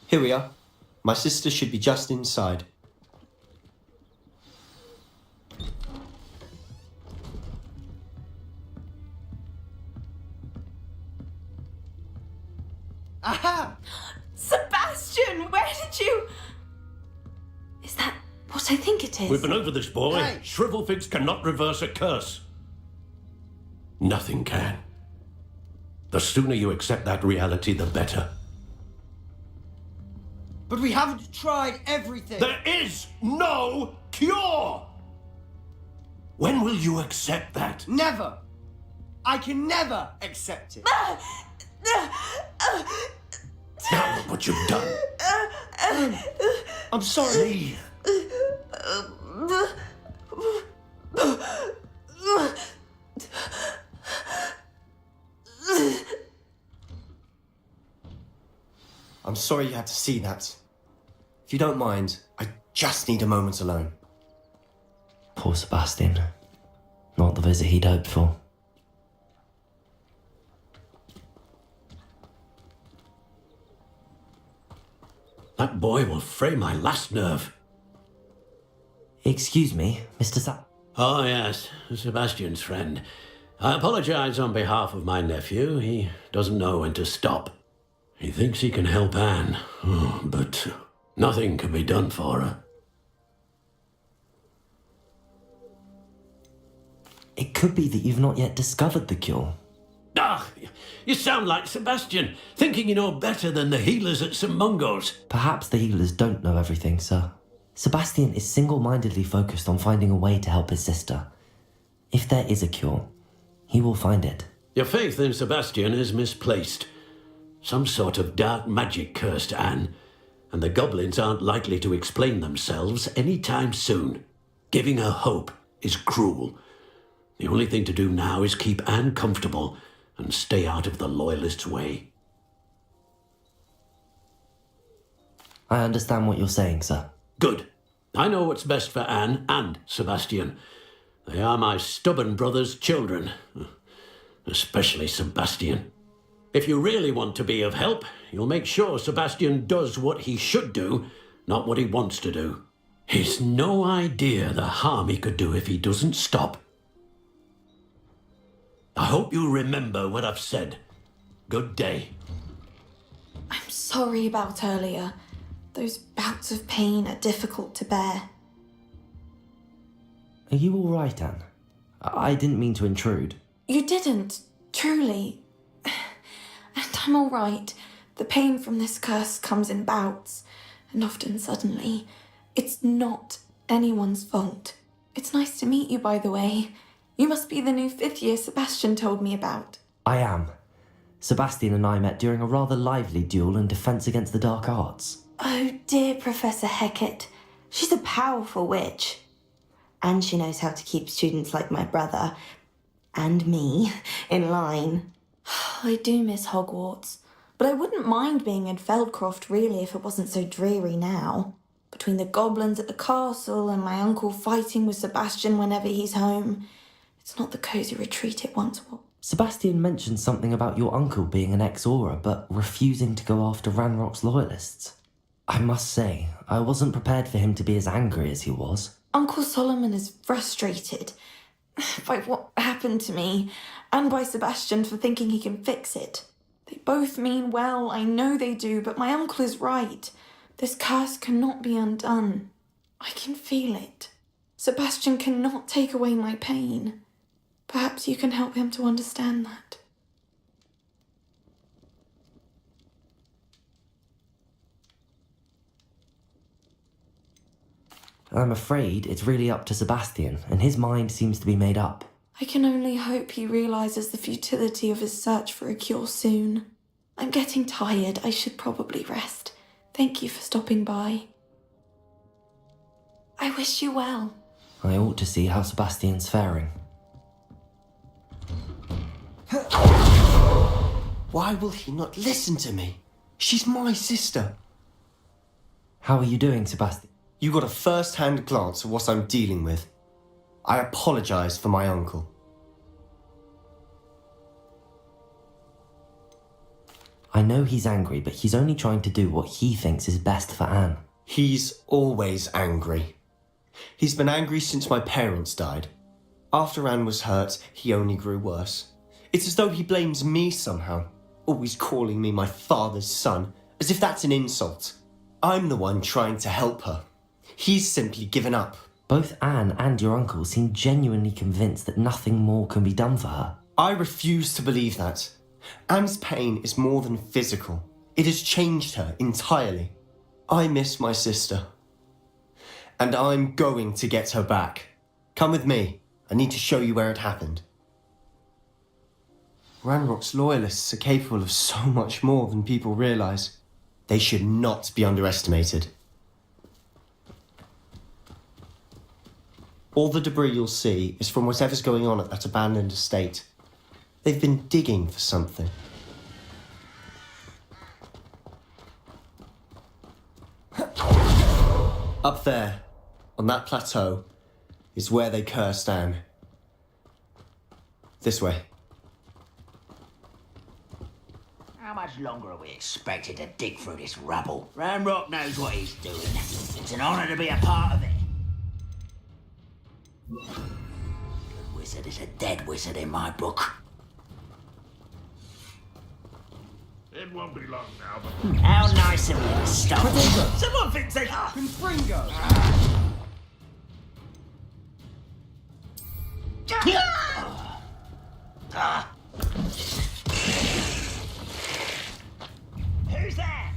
Speaker 10: Here we are. My sister should be just inside.
Speaker 6: Aha! Sebastian, where did you... Is that what I think it is?
Speaker 2: We've been over this, boy.
Speaker 5: Hey.
Speaker 2: Shrivelfigs cannot reverse a curse. Nothing can. The sooner you accept that reality, the better.
Speaker 9: But we haven't tried everything.
Speaker 2: There is no cure! When will you accept that?
Speaker 9: Never. I can never accept it.
Speaker 2: Now look what you've done.
Speaker 10: I'm sorry. I'm sorry you had to see that. If you don't mind, I just need a moment alone.
Speaker 1: Poor Sebastian. Not the visit he'd hoped for.
Speaker 2: That boy will fray my last nerve.
Speaker 1: Excuse me, Mr.
Speaker 2: Oh, yes, Sebastian's friend. I apologize on behalf of my nephew. He doesn't know when to stop. He thinks he can help Anne, but nothing can be done for her.
Speaker 1: It could be that you've not yet discovered the cure.
Speaker 2: Ah, you sound like Sebastian, thinking you know better than the healers at St. Mungo's.
Speaker 1: Perhaps the healers don't know everything, sir. Sebastian is single-mindedly focused on finding a way to help his sister. If there is a cure, he will find it.
Speaker 2: Your faith in Sebastian is misplaced. Some sort of dark magic cursed Anne, and the goblins aren't likely to explain themselves any time soon. Giving her hope is cruel. The only thing to do now is keep Anne comfortable and stay out of the Loyalists' way.
Speaker 1: I understand what you're saying, sir.
Speaker 2: Good. I know what's best for Anne and Sebastian. They are my stubborn brother's children. Especially Sebastian. If you really want to be of help, you'll make sure Sebastian does what he should do, not what he wants to do. He's no idea the harm he could do if he doesn't stop. I hope you remember what I've said. Good day.
Speaker 6: I'm sorry about earlier. Those bouts of pain are difficult to bear.
Speaker 1: Are you all right, Anne? I didn't mean to intrude.
Speaker 6: You didn't, truly. And I'm all right. The pain from this curse comes in bouts, and often suddenly. It's not anyone's fault. It's nice to meet you, by the way. You must be the new 5th year Sebastian told me about.
Speaker 1: I am. Sebastian and I met during a rather lively duel in defense against the dark arts.
Speaker 6: Oh, dear Professor Hecat. She's a powerful witch.
Speaker 11: And she knows how to keep students like my brother, and me, in line.
Speaker 6: I do miss Hogwarts, but I wouldn't mind being in Feldcroft really if it wasn't so dreary now. Between the goblins at the castle and my uncle fighting with Sebastian whenever he's home, it's not the cosy retreat it once was.
Speaker 1: Sebastian mentioned something about your uncle being an ex-Aura, but refusing to go after Ranrock's loyalists. I must say, I wasn't prepared for him to be as angry as he was.
Speaker 6: Uncle Solomon is frustrated by what happened to me, and by Sebastian for thinking he can fix it. They both mean well, I know they do, but my uncle is right. This curse cannot be undone. I can feel it. Sebastian cannot take away my pain. Perhaps you can help him to understand that.
Speaker 1: I'm afraid it's really up to Sebastian, and his mind seems to be made up.
Speaker 6: I can only hope he realises the futility of his search for a cure soon. I'm getting tired. I should probably rest. Thank you for stopping by. I wish you well.
Speaker 1: I ought to see how Sebastian's faring.
Speaker 10: Why will he not listen to me? She's my sister.
Speaker 1: How are you doing, Sebastian?
Speaker 10: You got a first-hand glance of what I'm dealing with. I apologise for my uncle.
Speaker 1: I know he's angry, but he's only trying to do what he thinks is best for Anne.
Speaker 10: He's always angry. He's been angry since my parents died. After Anne was hurt, he only grew worse. It's as though he blames me somehow, always calling me my father's son, as if that's an insult. I'm the one trying to help her. He's simply given up.
Speaker 1: Both Anne and your uncle seem genuinely convinced that nothing more can be done for her.
Speaker 10: I refuse to believe that. Anne's pain is more than physical. It has changed her entirely. I miss my sister. And I'm going to get her back. Come with me. I need to show you where it happened. Ranrock's loyalists are capable of so much more than people realise. They should not be underestimated. All the debris you'll see is from whatever's going on at that abandoned estate. They've been digging for something. Up there, on that plateau, is where they cursed Anne. This way.
Speaker 4: How much longer are we expected to dig through this rubble? Ranrock knows what he's doing. It's an honour to be a part of it. A wizard is a dead wizard in my book.
Speaker 3: It won't be long now, but...
Speaker 4: How nice of you to stop. Someone thinks they...
Speaker 9: Confringo!
Speaker 4: Who's that?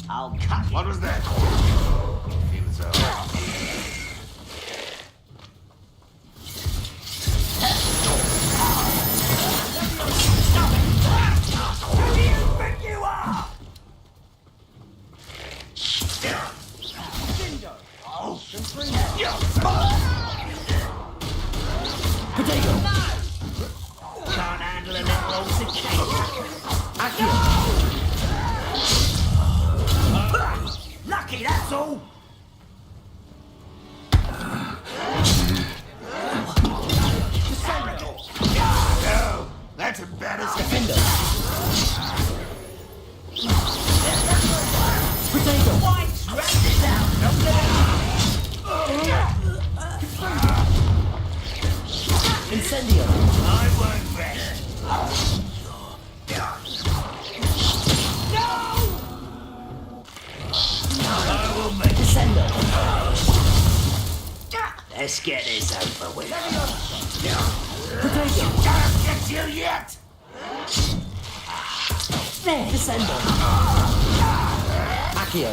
Speaker 4: I'll cut you.
Speaker 3: What was that? Feel so.
Speaker 4: Who do you think you are?
Speaker 10: Potato!
Speaker 4: Can't handle a little old cicada. Lucky, that's all.
Speaker 3: No, that's embarrassing.
Speaker 10: Defender!
Speaker 4: White's wrapped it down.
Speaker 10: Incendio!
Speaker 4: I won't rest. No! I will make
Speaker 10: Descendo!
Speaker 4: Let's get this over with.
Speaker 10: Potato!
Speaker 4: Don't get you yet!
Speaker 10: There! Descendo! Accio!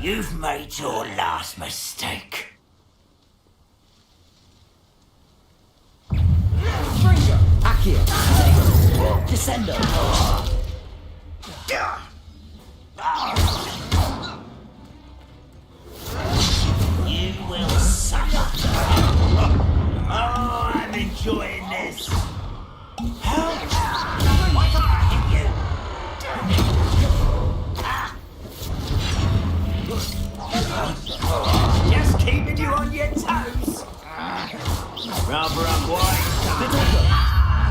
Speaker 4: You've made your last mistake.
Speaker 10: Accio! Descendo!
Speaker 4: You will suffer. Oh, I'm enjoying this. Help! Why can't I hit you? Just keeping you on your toes. Rather unwise.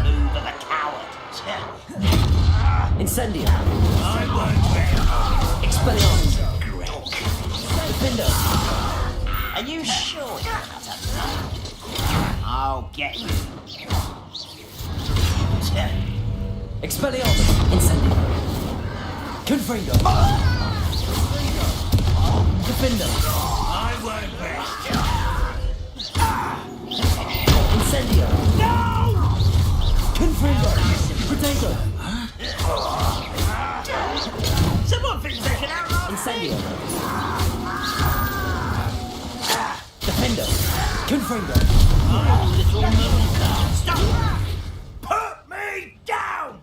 Speaker 4: Move of a coward.
Speaker 10: Incendio!
Speaker 4: I won't bear.
Speaker 10: Expelliarmus!
Speaker 4: Greg.
Speaker 10: Defender!
Speaker 4: Are you sure you're not a man? I'll get you.
Speaker 10: Expelliarmus! Incendio! Confringo!
Speaker 9: Defender.
Speaker 4: I won't rest.
Speaker 9: Incendio.
Speaker 4: No!
Speaker 9: Confringo. Potato.
Speaker 4: Someone thinks they can outrun
Speaker 9: Incendio.
Speaker 4: me!
Speaker 9: Defender. Confringo.
Speaker 4: Oh, little moon cow. Stop! Put me down!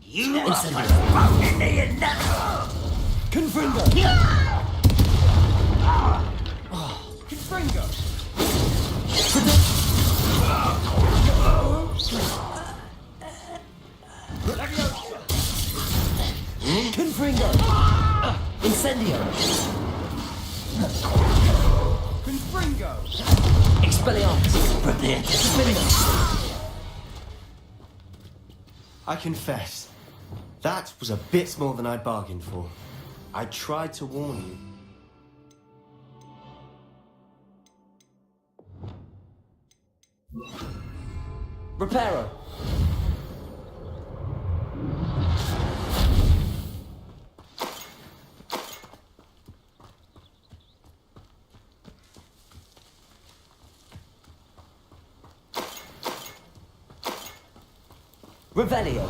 Speaker 4: You are postponing the inevitable!
Speaker 9: Confringo. Confringo. Confringo. Incendio. Confringo. Expelliarmus.
Speaker 4: Prepare to
Speaker 9: Defender.
Speaker 10: I confess, that was a bit more than I bargained for. I tried to warn you.
Speaker 9: Reparo. Revelio.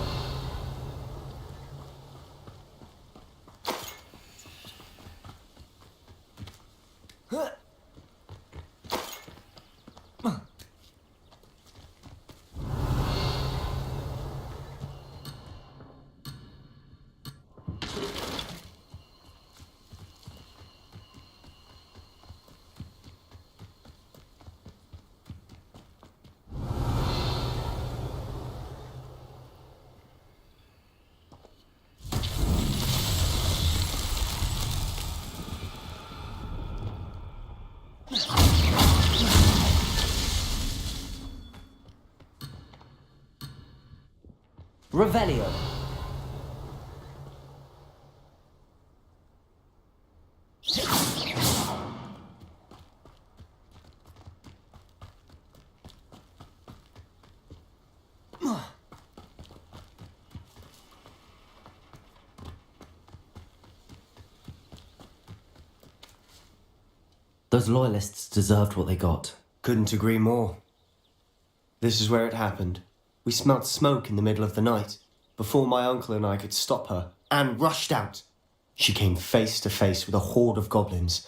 Speaker 9: Revelio.
Speaker 1: Those loyalists deserved what they got.
Speaker 10: Couldn't agree more. This is where it happened. We smelt smoke in the middle of the night. Before my uncle and I could stop her, Anne rushed out. She came face to face with a horde of goblins.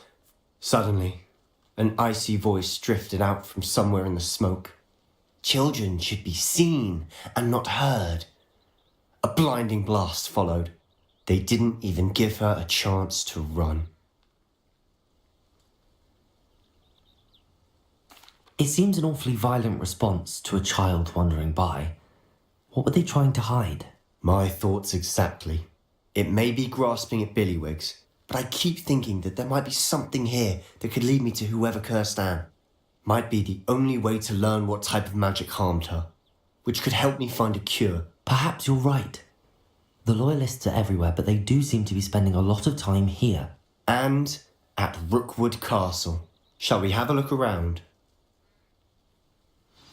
Speaker 10: Suddenly, an icy voice drifted out from somewhere in the smoke. Children should be seen and not heard. A blinding blast followed. They didn't even give her a chance to run.
Speaker 1: It seems an awfully violent response to a child wandering by. What were they trying to hide?
Speaker 10: My thoughts exactly. It may be grasping at billywhigs, but I keep thinking that there might be something here that could lead me to whoever cursed Anne. Might be the only way to learn what type of magic harmed her, which could help me find a cure.
Speaker 1: Perhaps you're right. The loyalists are everywhere, but they do seem to be spending a lot of time here.
Speaker 10: And at Rookwood Castle. Shall we have a look around?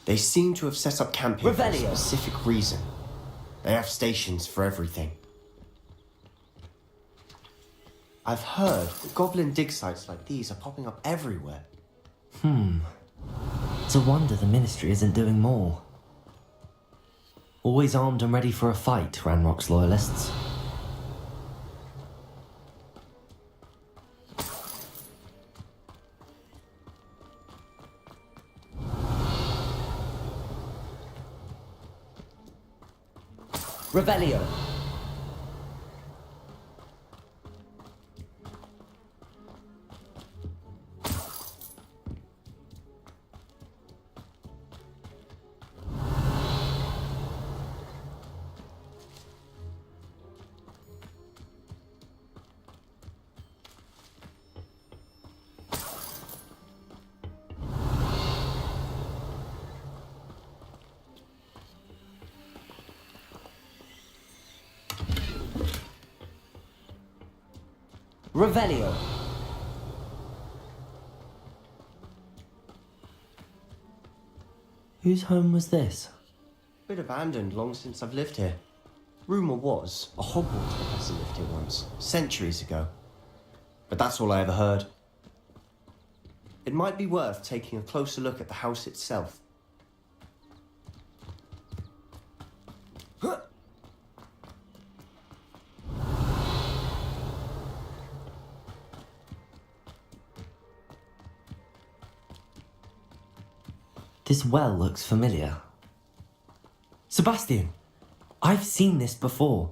Speaker 10: They seem to have set up camp here for a specific reason. They have stations for everything. I've heard that goblin dig sites like these are popping up everywhere.
Speaker 1: It's a wonder the Ministry isn't doing more. Always armed and ready for a fight, Ranrock's loyalists.
Speaker 9: Revelio. Revelio.
Speaker 1: Whose home was this?
Speaker 10: Bit abandoned long since I've lived here. Rumour was a Hogwarts professor lived here once, centuries ago. but that's all I ever heard. It might be worth taking a closer look at the house itself.
Speaker 1: This well looks familiar. Sebastian! I've seen this before.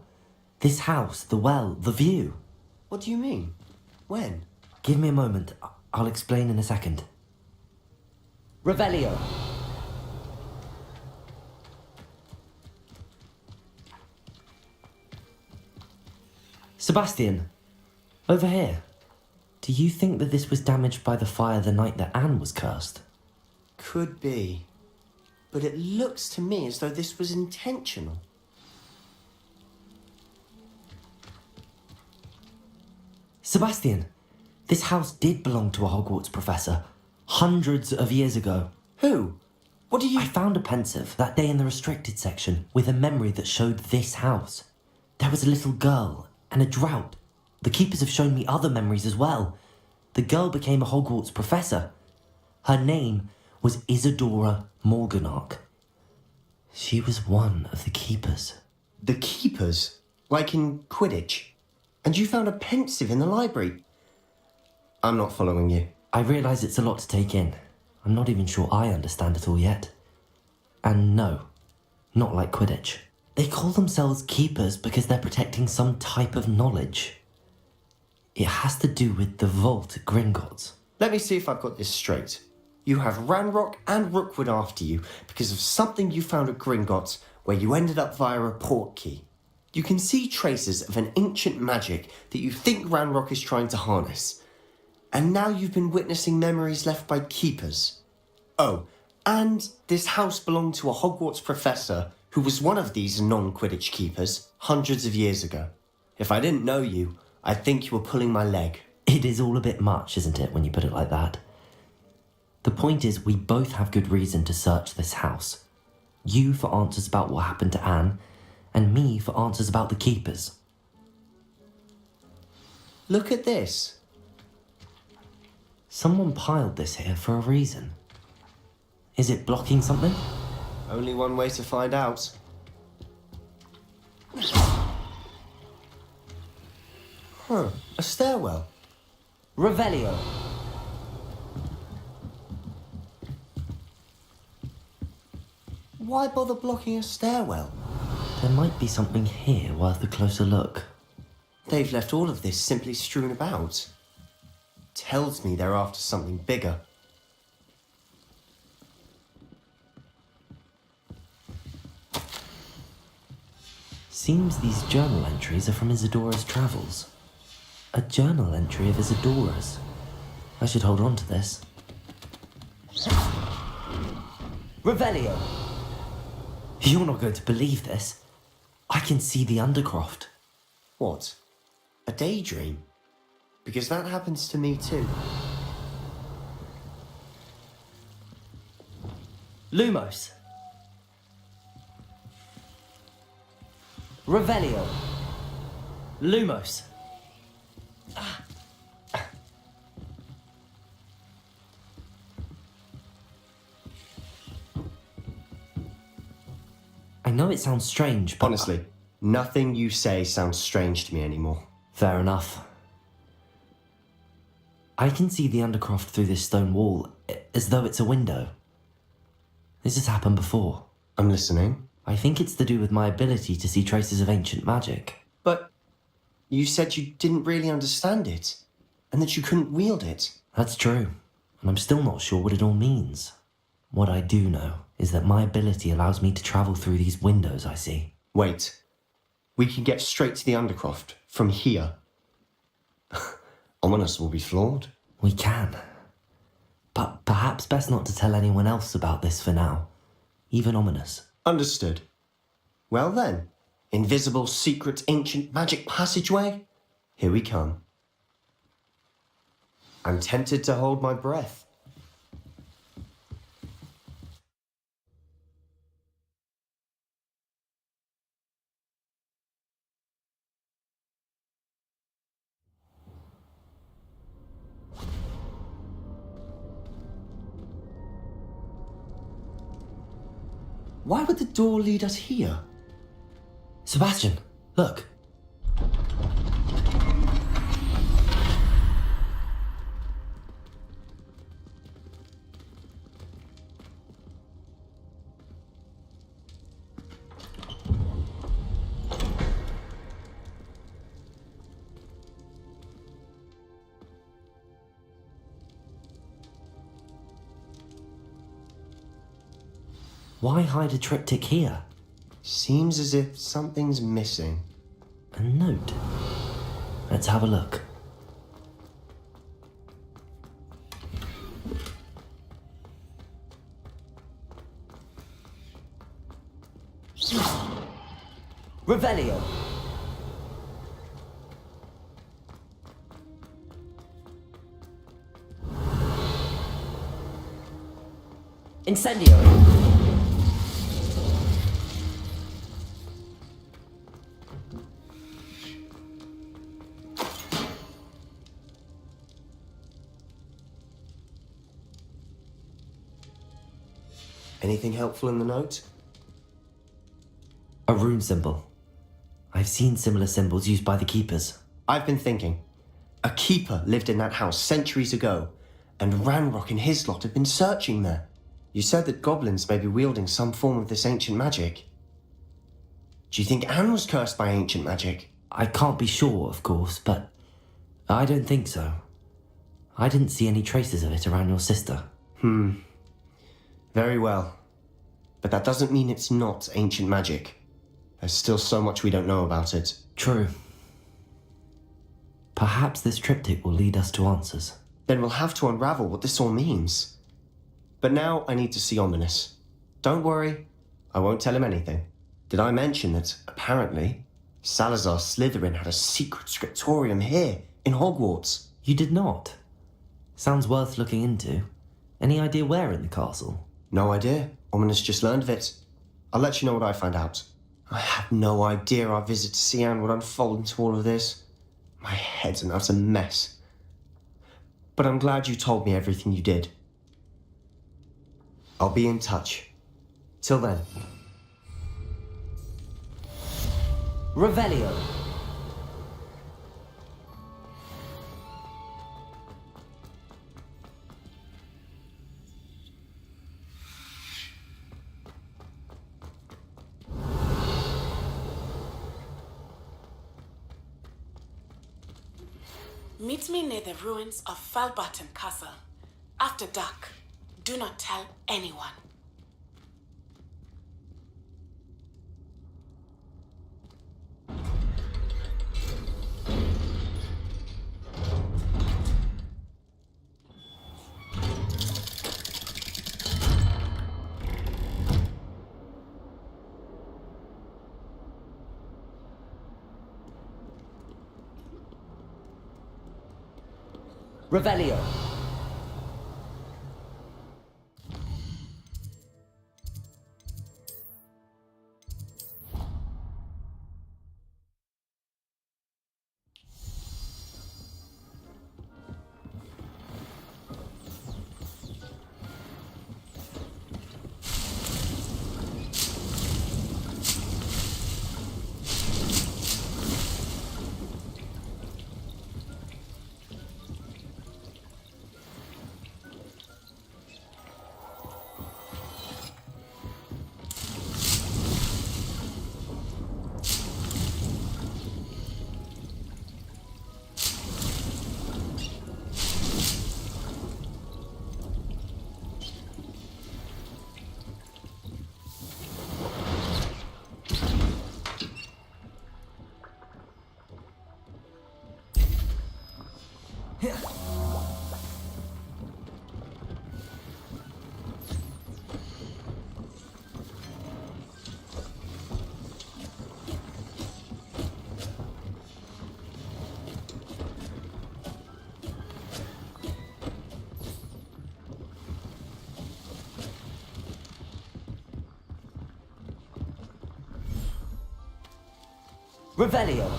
Speaker 1: This house, the well, the view.
Speaker 10: What do you mean? When?
Speaker 1: Give me a moment. I'll explain in a second.
Speaker 10: Revelio.
Speaker 1: Sebastian, over here. Do you think that this was damaged by the fire the night that Anne was cursed?
Speaker 10: Could be. But it looks to me as though this was intentional.
Speaker 1: Sebastian, this house did belong to a Hogwarts professor, hundreds of years ago.
Speaker 10: Who? What do you...
Speaker 1: I found a pensive that day in the restricted section with a memory that showed this house. There was a little girl and a drought. The keepers have shown me other memories as well. The girl became a Hogwarts professor. Her name was Isadora Morganach. She was one of the keepers.
Speaker 10: The keepers? Like in Quidditch? And you found a pensive in the library? I'm not following you.
Speaker 1: I realise it's a lot to take in. I'm not even sure I understand it all yet. And no, not like Quidditch. They call themselves keepers because they're protecting some type of knowledge. It has to do with the vault at Gringotts.
Speaker 10: Let me see if I've got this straight. You have Ranrock and Rookwood after you because of something you found at Gringotts where you ended up via a port key. You can see traces of an ancient magic that you think Ranrock is trying to harness. And now you've been witnessing memories left by keepers. Oh, and this house belonged to a Hogwarts professor who was one of these non-Quidditch keepers hundreds of years ago. If I didn't know you, I'd think you were pulling my leg.
Speaker 1: It is all a bit much, isn't it, when you put it like that? The point is, we both have good reason to search this house. You for answers about what happened to Anne, and me for answers about the keepers.
Speaker 10: Look at this.
Speaker 1: Someone piled this here for a reason. Is it blocking something?
Speaker 10: Only one way to find out. Huh, a stairwell. Revelio. Why bother blocking a stairwell?
Speaker 1: There might be something here worth a closer look.
Speaker 10: They've left all of this simply strewn about. Tells me they're after something bigger.
Speaker 1: Seems these journal entries are from Isadora's travels. A journal entry of Isadora's. I should hold on to this.
Speaker 10: Revelio.
Speaker 1: You're not going to believe this. I can see the Undercroft.
Speaker 10: What? A daydream? Because that happens to me too.
Speaker 1: Lumos.
Speaker 10: Revelio.
Speaker 1: Lumos. I know it sounds strange, but...
Speaker 10: Honestly, nothing you say sounds strange to me anymore.
Speaker 1: Fair enough. I can see the Undercroft through this stone wall, as though it's a window. This has happened before.
Speaker 10: I'm listening.
Speaker 1: I think it's to do with my ability to see traces of ancient magic.
Speaker 10: But you said you didn't really understand it, and that you couldn't wield it.
Speaker 1: That's true, and I'm still not sure what it all means. What I do know is that my ability allows me to travel through these windows I see.
Speaker 10: Wait. We can get straight to the Undercroft from here. Ominous will be flawed.
Speaker 1: We can. But perhaps best not to tell anyone else about this for now. Even Ominous.
Speaker 10: Understood. Well then, invisible, secret, ancient magic passageway? Here we come. I'm tempted to hold my breath. Why would the door lead us here?
Speaker 1: Sebastian, look. Why hide a triptych here?
Speaker 10: Seems as if something's missing.
Speaker 1: A note. Let's have a look. Revelio. Incendio.
Speaker 10: Anything helpful in the note?
Speaker 1: A rune symbol. I've seen similar symbols used by the keepers.
Speaker 10: I've been thinking. A keeper lived in that house centuries ago, and Ranrock and his lot have been searching there. You said that goblins may be wielding some form of this ancient magic. Do you think Anne was cursed by ancient magic?
Speaker 1: I can't be sure, of course, but I don't think so. I didn't see any traces of it around your sister.
Speaker 10: Very well. But that doesn't mean it's not ancient magic. There's still so much we don't know about it.
Speaker 1: True. Perhaps this triptych will lead us to answers.
Speaker 10: Then we'll have to unravel what this all means. But now I need to see Ominous. Don't worry, I won't tell him anything. Did I mention that, apparently, Salazar Slytherin had a secret scriptorium here, in Hogwarts?
Speaker 1: You did not. Sounds worth looking into. Any idea where in the castle?
Speaker 10: No idea. Ominous just learned of it. I'll let you know what I find out. I had no idea our visit to Sian would unfold into all of this. My head's an utter mess. But I'm glad you told me everything you did. I'll be in touch. Till then.
Speaker 1: Revelio.
Speaker 12: Meet me near the ruins of Falbarton Castle. After dark. Do not tell anyone.
Speaker 1: Revelio. Revelio.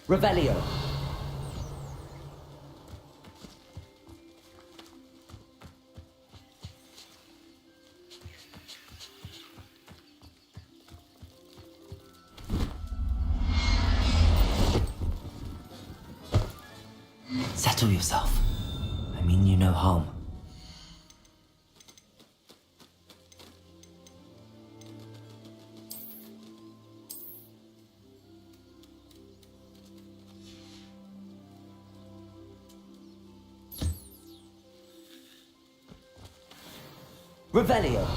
Speaker 1: Revelio. Settle yourself. I mean you no harm. Revelio.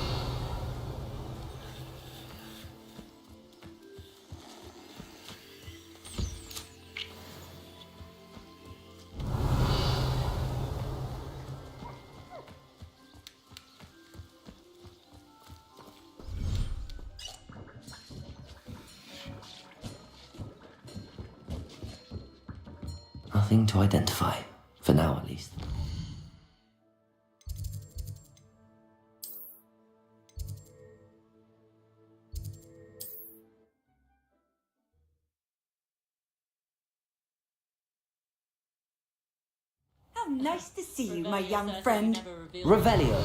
Speaker 1: Nothing to identify, for now at least.
Speaker 13: How nice to see you, my young friend.
Speaker 1: Revelio.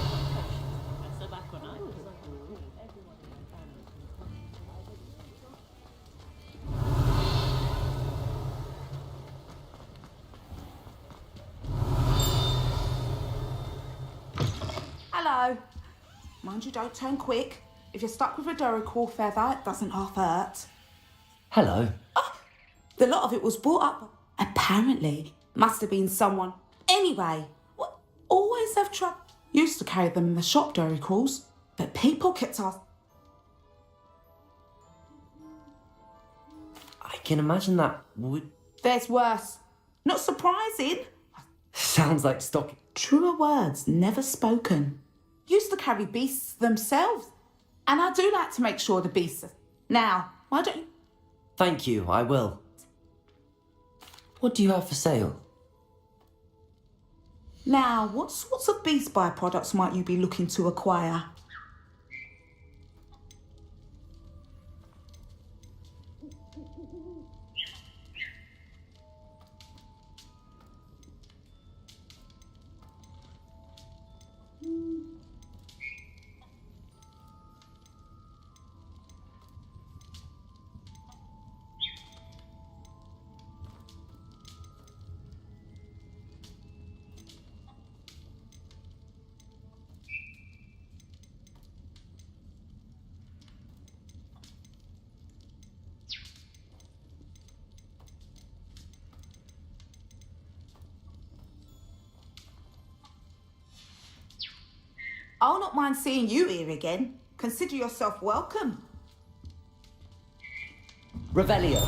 Speaker 14: Hello. Mind you, don't turn quick. If you're stuck with a Duracell feather, it doesn't half hurt.
Speaker 1: Hello.
Speaker 14: The lot of it was brought up. Apparently, must have been someone. Anyway, what? Always have trouble. Used to carry them in the shop, Durecells, but people kept asking.
Speaker 1: I can imagine that would...
Speaker 14: There's worse. Not surprising.
Speaker 1: Sounds like stock...
Speaker 14: Truer words never spoken. Used to carry beasts themselves. And I do like to make sure the beasts... Now, why don't you...
Speaker 1: Thank you, I will. What do you have for sale?
Speaker 14: Now, what sorts of beast byproducts might you be looking to acquire? I'll not mind seeing you here again. Consider yourself welcome.
Speaker 1: Revelio.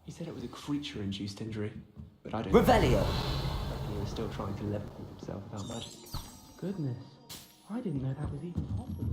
Speaker 15: He said it was a creature-induced injury, but I don't...
Speaker 1: Revelio!
Speaker 15: He was still trying to level himself without magic. Goodness, I didn't know that was even possible.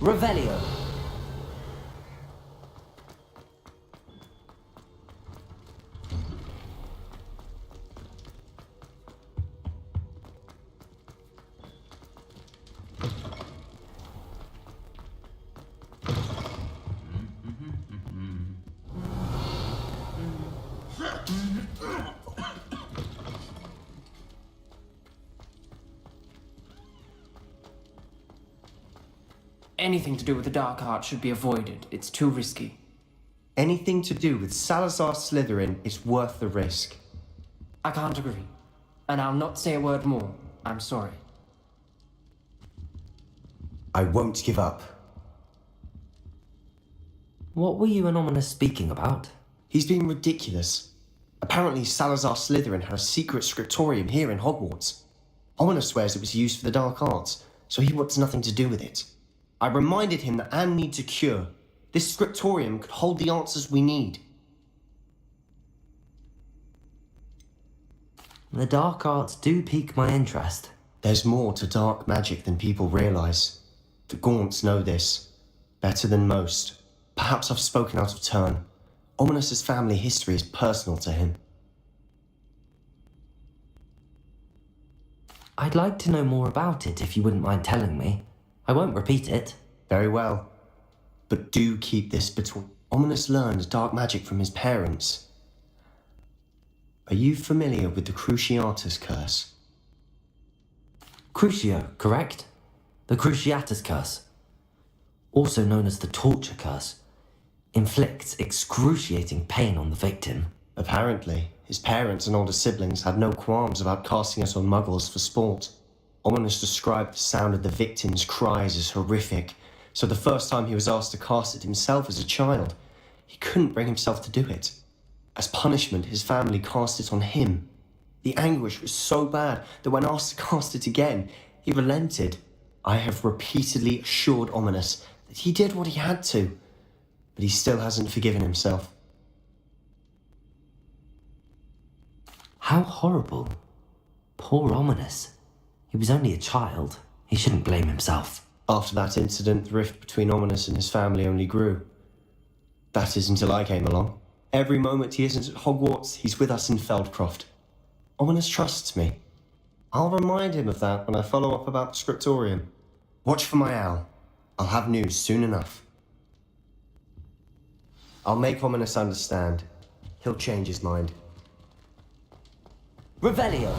Speaker 1: Revelio!
Speaker 16: Anything to do with the dark art should be avoided. It's too risky.
Speaker 10: Anything to do with Salazar Slytherin is worth the risk.
Speaker 16: I can't agree. And I'll not say a word more. I'm sorry.
Speaker 10: I won't give up.
Speaker 1: What were you and Ominous speaking about?
Speaker 10: He's being ridiculous. Apparently Salazar Slytherin had a secret scriptorium here in Hogwarts. Ominous swears it was used for the dark arts, so he wants nothing to do with it. I reminded him that Anne needs a cure. This scriptorium could hold the answers we need.
Speaker 1: The dark arts do pique my interest.
Speaker 10: There's more to dark magic than people realise. The Gaunts know this. Better than most. Perhaps I've spoken out of turn. Ominous's family history is personal to him.
Speaker 1: I'd like to know more about it if you wouldn't mind telling me. I won't repeat it.
Speaker 10: Very well. But do keep this between... Ominous learned dark magic from his parents. Are you familiar with the Cruciatus Curse?
Speaker 1: Crucio, correct? The Cruciatus Curse. Also known as the Torture Curse. Inflicts excruciating pain on the victim.
Speaker 10: Apparently, his parents and older siblings had no qualms about casting it on muggles for sport. Ominous described the sound of the victim's cries as horrific, so the first time he was asked to cast it himself as a child, he couldn't bring himself to do it. As punishment, his family cast it on him. The anguish was so bad that when asked to cast it again, he relented. I have repeatedly assured Ominous that he did what he had to, but he still hasn't forgiven himself.
Speaker 1: How horrible. Poor Ominous. He was only a child. He shouldn't blame himself.
Speaker 10: After that incident, the rift between Ominous and his family only grew. That is until I came along. Every moment he isn't at Hogwarts, he's with us in Feldcroft. Ominous trusts me. I'll remind him of that when I follow up about the scriptorium. Watch for my owl. I'll have news soon enough. I'll make Ominous understand. He'll change his mind.
Speaker 1: Revelio!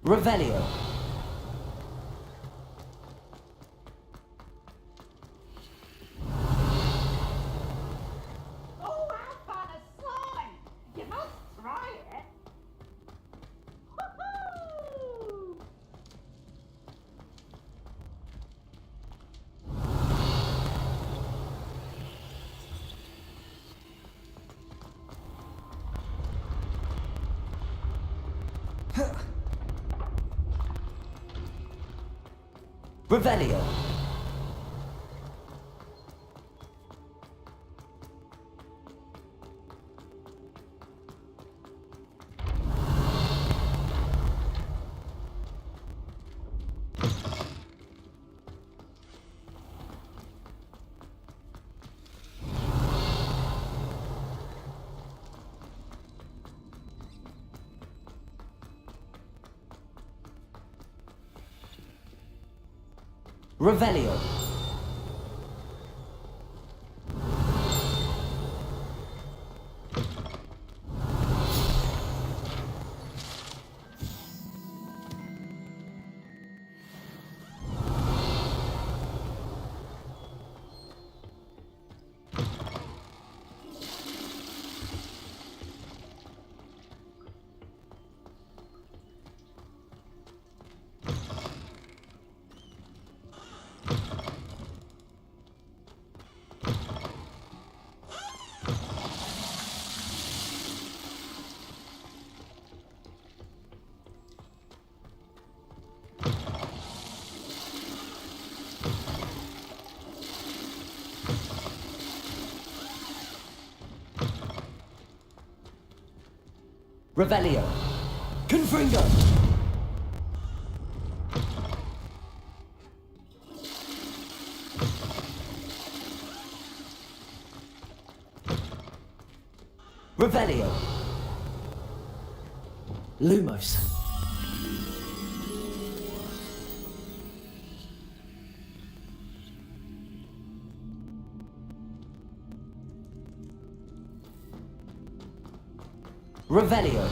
Speaker 1: Revelio.
Speaker 13: Oh, how fun a slime! You must try it. Woohoo!
Speaker 1: Revelio. Revelio. Revelio. Confringo. Revelio. Lumos. Revelio.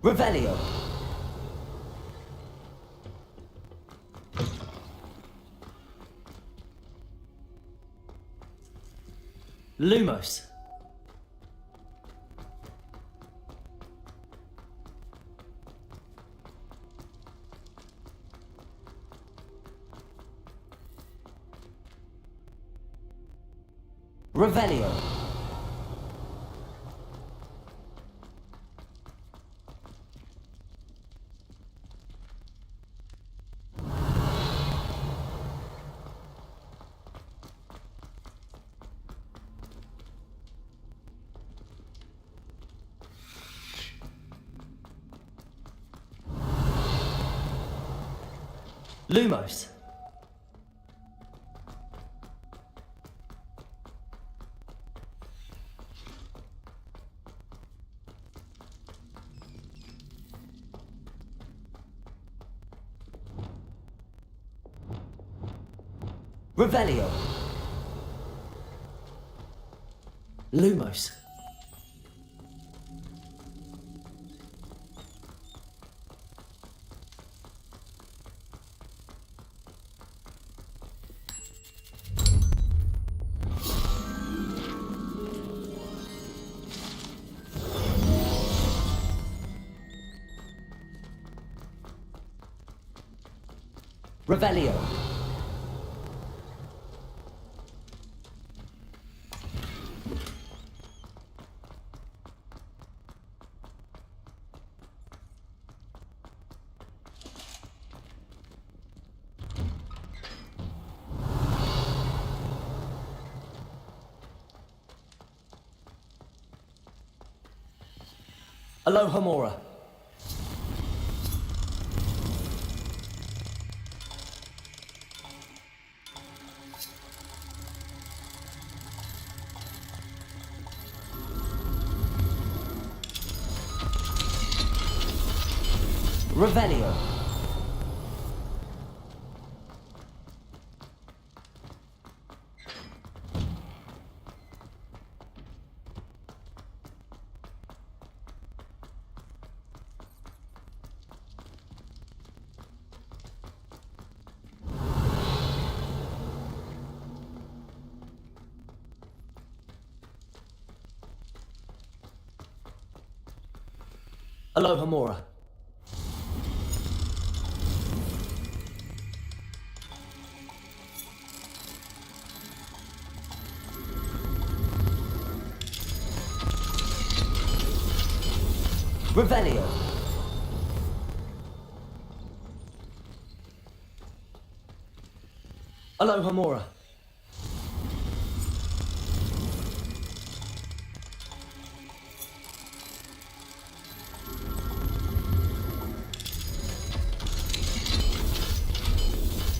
Speaker 1: Revelio. Lumos. Revelio. Lumos. Revelio. Lumos. Revelio. Alohomora. Revelio. Aloha Mora. Revelio. Aloha Mora.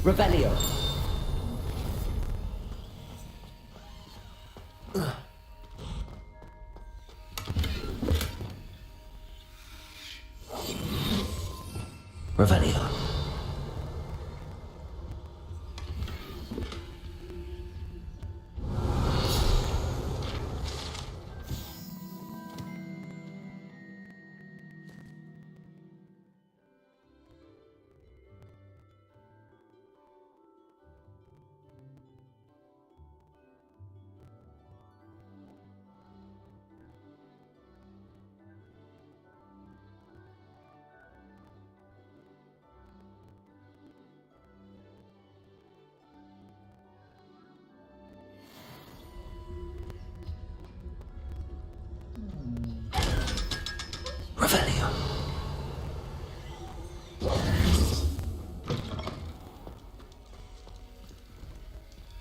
Speaker 1: Revelio. Revelio. Revelio.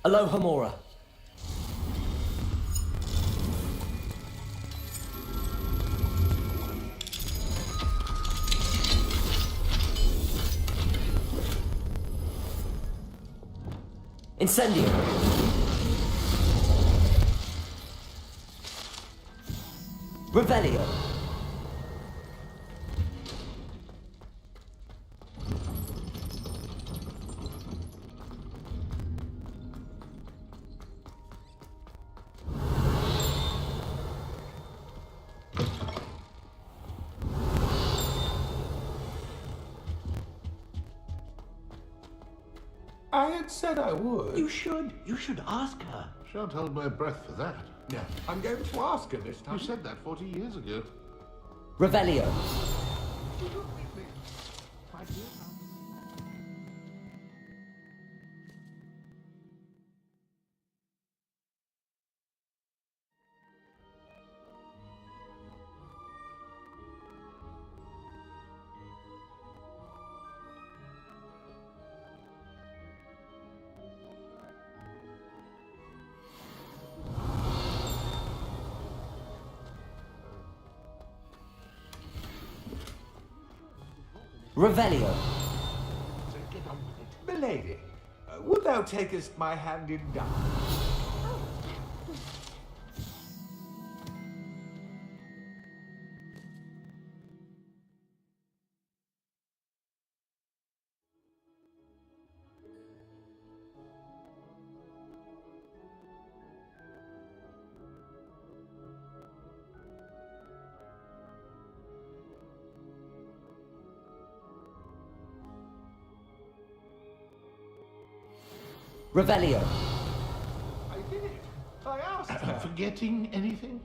Speaker 1: Aloha Mora. Incendio. Revelio.
Speaker 3: I had said I would.
Speaker 2: You should. You should ask her.
Speaker 3: Shan't hold my breath for that.
Speaker 8: No, I'm going to ask her this time.
Speaker 3: You said that 40 years ago.
Speaker 1: Revelio. Revelio.
Speaker 8: So get on with it. Milady, wilt thou takest my hand in dust?
Speaker 1: Revelio.
Speaker 8: I did it. I asked her.
Speaker 3: Forgetting anything?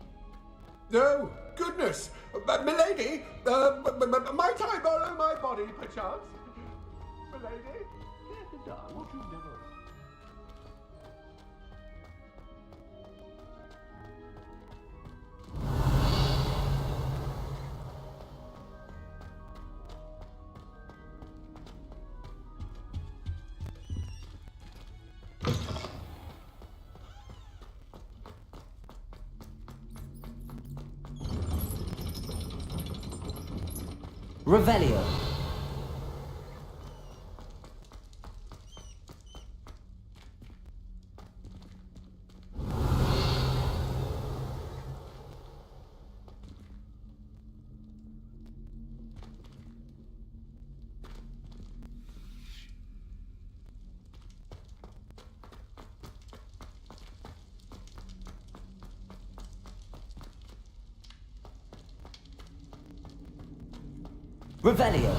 Speaker 8: No, goodness. Milady, might I borrow my body, perchance? Milady?
Speaker 2: What you never...
Speaker 1: Revelio. Revelio.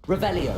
Speaker 1: Revelio.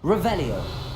Speaker 1: Revelio.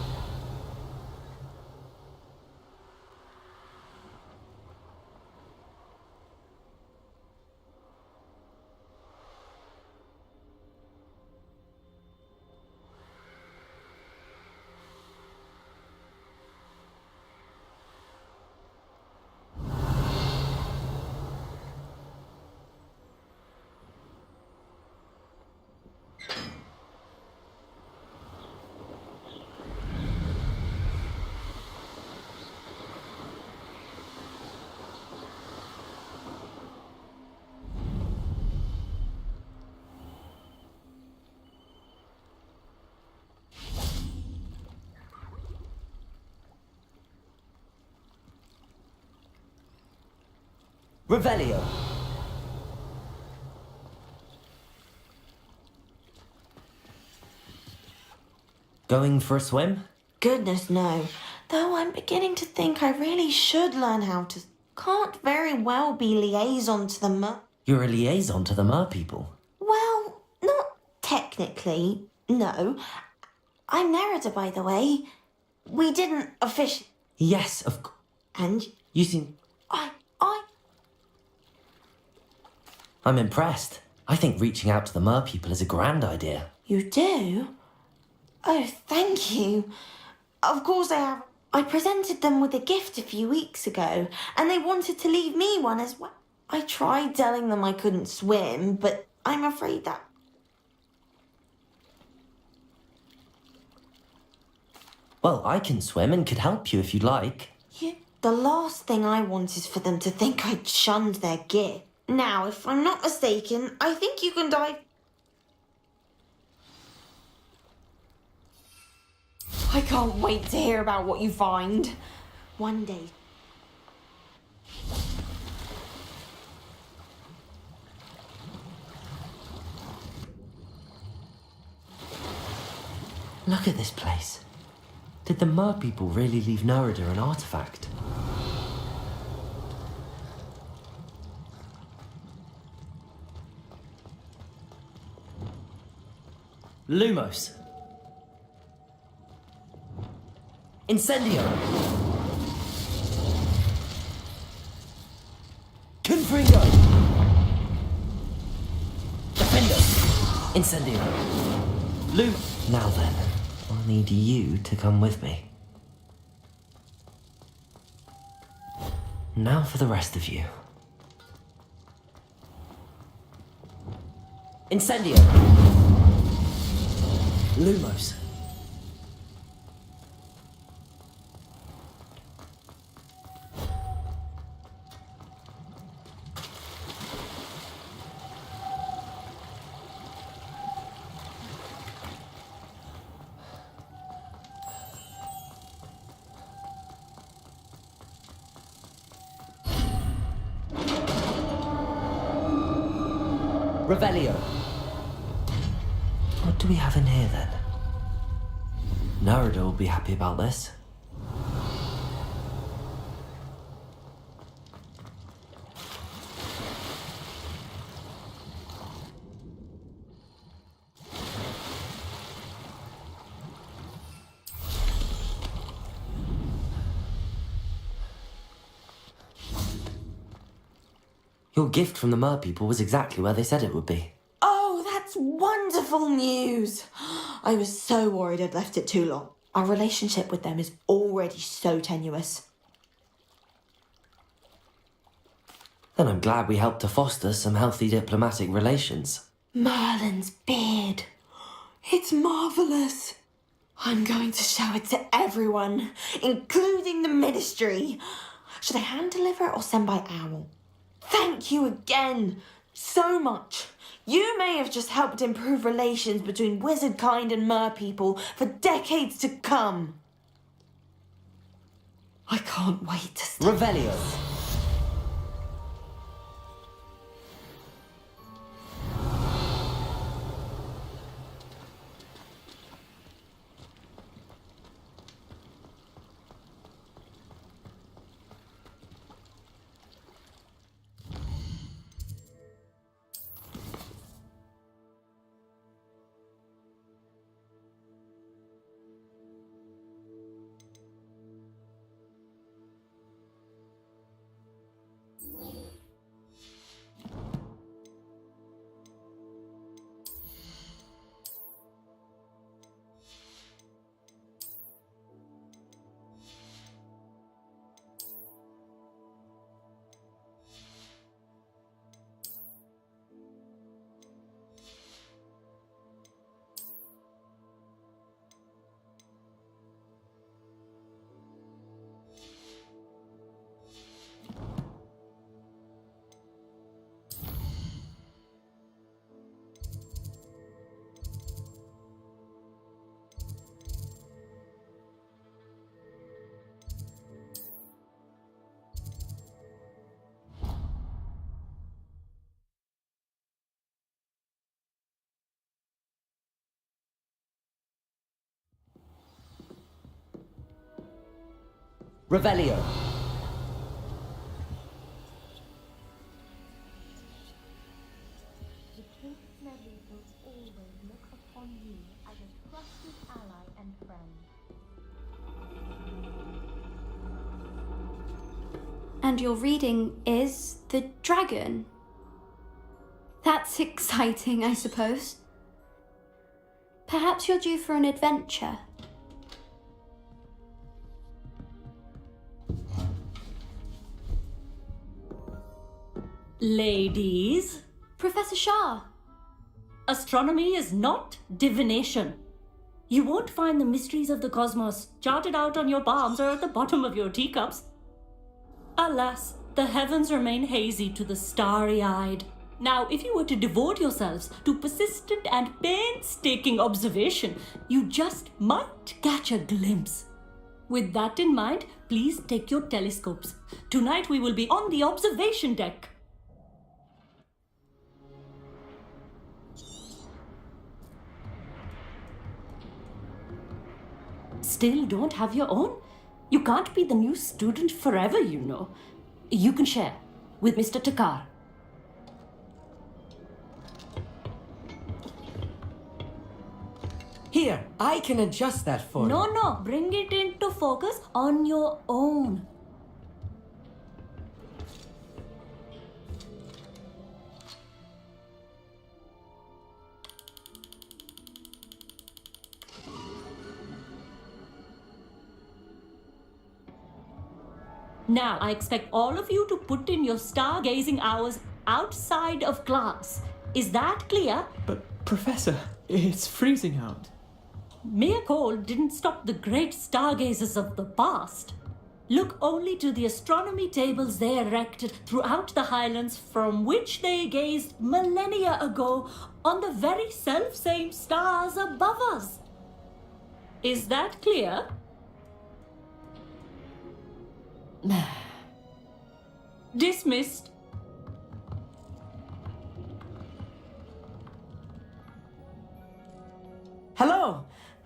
Speaker 1: Revelio. Going for a swim?
Speaker 11: Goodness, no. Though I'm beginning to think I really should learn how to. Can't very well be liaison to the
Speaker 1: You're a liaison to the mer people.
Speaker 11: Well, not technically, no. I'm Nerida, by the way. We didn't officially.
Speaker 1: Yes, of course.
Speaker 11: And?
Speaker 1: You seem... I'm impressed. I think reaching out to the mer people is a grand idea.
Speaker 11: You do? Oh, thank you. Of course I have. I presented them with a gift a few weeks ago, and they wanted to leave me one as well. I tried telling them I couldn't swim, but I'm afraid that...
Speaker 1: Well, I can swim and could help you if you'd like.
Speaker 11: The last thing I want is for them to think I'd shunned their gift. Now, if I'm not mistaken, I think you can dive... I can't wait to hear about what you find. One day.
Speaker 1: Look at this place. Did the mer people really leave Nerida an artifact? Lumos. Incendio. Confringo. Defendo. Incendio. Lum. Now then, I'll need you to come with me. Now for the rest of you. Incendio. Lumos.
Speaker 16: Revelio.
Speaker 1: What do we have in here then? Narada will be happy about this. Your gift from the Mer people was exactly where they said it would be.
Speaker 11: Oh, that's wonderful news! I was so worried I'd left it too long. Our relationship with them is already so tenuous.
Speaker 1: Then I'm glad we helped to foster some healthy diplomatic relations.
Speaker 11: Merlin's beard. It's marvellous. I'm going to show it to everyone, including the Ministry. Should I hand deliver it or send by owl? Thank you again so much. You may have just helped improve relations between wizard kind and mer people for decades to come. I can't wait to start.
Speaker 16: Revelio. Revelio.
Speaker 17: The Prince Medley will always look upon you as a trusted ally and friend.
Speaker 18: And your reading is The Dragon. That's exciting, I suppose. Perhaps you're due for an adventure.
Speaker 19: Ladies,
Speaker 18: Professor Shah.
Speaker 19: astronomy is not divination. You won't find the mysteries of the cosmos charted out on your palms or at the bottom of your teacups. Alas, the heavens remain hazy to the starry-eyed. Now, if you were to devote yourselves to persistent and painstaking observation, you just might catch a glimpse. With that in mind, please take your telescopes. Tonight we will be on the observation deck. Still don't have your own? You can't be the new student forever, you know. You can share with Mr. Takar.
Speaker 16: Here, I can adjust that for you.
Speaker 19: No, bring it into focus on your own. Now, I expect all of you to put in your stargazing hours outside of class. Is that clear?
Speaker 15: But, Professor, it's freezing out.
Speaker 19: Mere cold didn't stop the great stargazers of the past. Look only to the astronomy tables they erected throughout the highlands from which they gazed millennia ago on the very self-same stars above us. Is that clear? Dismissed.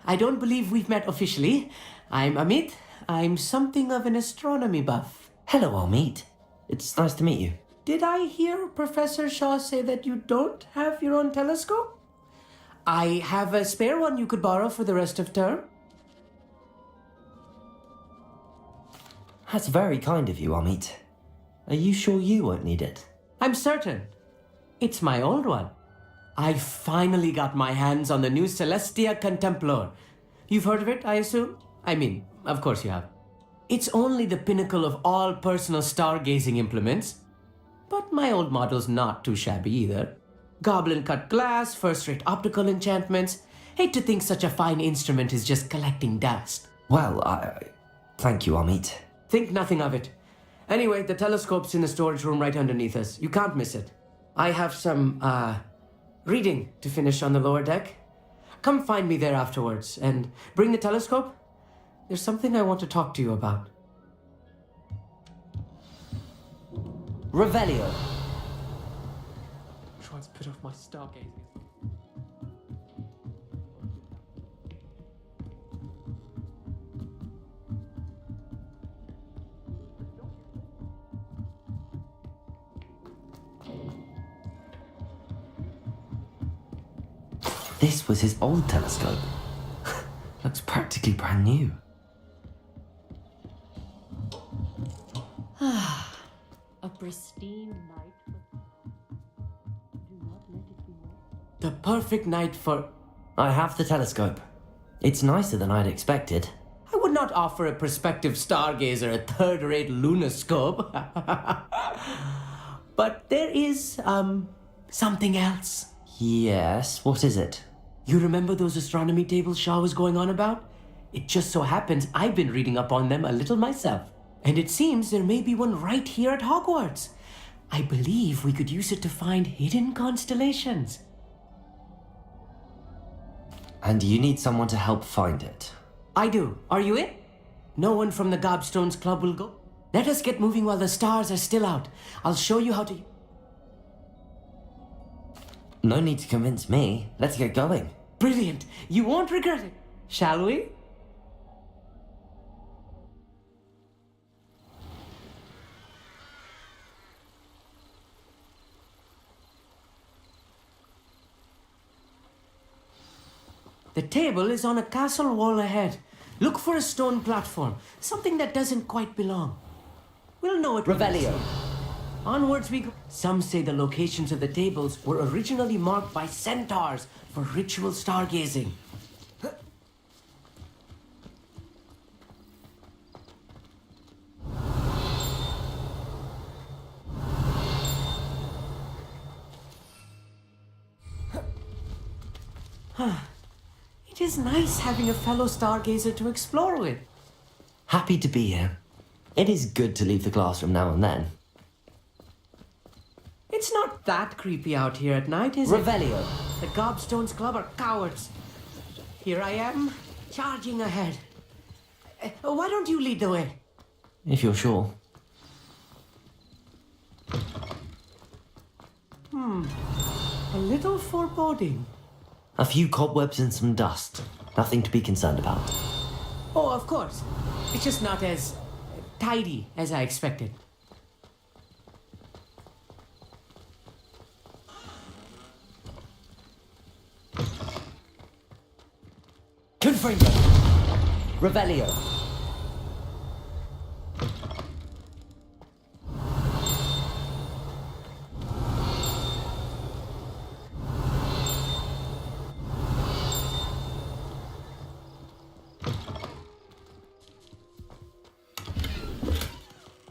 Speaker 2: I don't believe we've met officially. I'm Amit. I'm something of an astronomy buff.
Speaker 1: Hello, Amit. It's nice to meet you.
Speaker 2: Did I hear Professor Shaw say that you don't have your own telescope? I have a spare one you could borrow for the rest of term.
Speaker 1: That's very kind of you, Amit. Are you sure you won't need it?
Speaker 2: I'm certain. It's my old one. I finally got my hands on the new Celestia Contemplor. You've heard of it, I assume? I mean, of course you have. It's only the pinnacle of all personal stargazing implements. But my old model's not too shabby either. Goblin-cut glass, first-rate optical enchantments. Hate to think such a fine instrument is just collecting dust.
Speaker 1: Well, thank you, Amit.
Speaker 2: Think nothing of it. Anyway, the telescope's in the storage room right underneath us. You can't miss it. I have some, reading to finish on the lower deck. Come find me there afterwards, and bring the telescope. There's something I want to talk to you about.
Speaker 1: Revelio.
Speaker 16: Try to put off my stargazing.
Speaker 1: This was his old telescope. Looks practically brand new.
Speaker 19: A pristine night. Do not let it be more.
Speaker 2: The perfect night for...
Speaker 1: I have the telescope. It's nicer than I'd expected.
Speaker 2: I would not offer a prospective stargazer a third-rate lunoscope. But there is, something else.
Speaker 1: Yes, what is it?
Speaker 2: You remember those astronomy tables Shaw was going on about? It just so happens I've been reading up on them a little myself. And it seems there may be one right here at Hogwarts. I believe we could use it to find hidden constellations.
Speaker 1: And you need someone to help find it.
Speaker 2: I do. Are you in? No one from the Gobstones Club will go. Let us get moving while the stars are still out. I'll show you how to...
Speaker 1: No need to convince me. Let's get going.
Speaker 2: Brilliant. You won't regret it. Shall we? The table is on a castle wall ahead. Look for a stone platform, something that doesn't quite belong. We'll know it.
Speaker 1: Revelio.
Speaker 2: Onwards we go. Some say the locations of the tables were originally marked by centaurs for ritual stargazing. It is nice having a fellow stargazer to explore with.
Speaker 1: Happy to be here. It is good to leave the classroom now and then.
Speaker 2: It's not that creepy out here at night, is
Speaker 1: Revelio.
Speaker 2: it? The Gobstones Club are cowards. Here I am, charging ahead. Why don't you lead the way?
Speaker 1: If you're sure.
Speaker 2: A little foreboding.
Speaker 1: A few cobwebs and some dust. Nothing to be concerned about.
Speaker 2: Oh, of course. It's just not as tidy as I expected.
Speaker 1: Confringo. Revelio.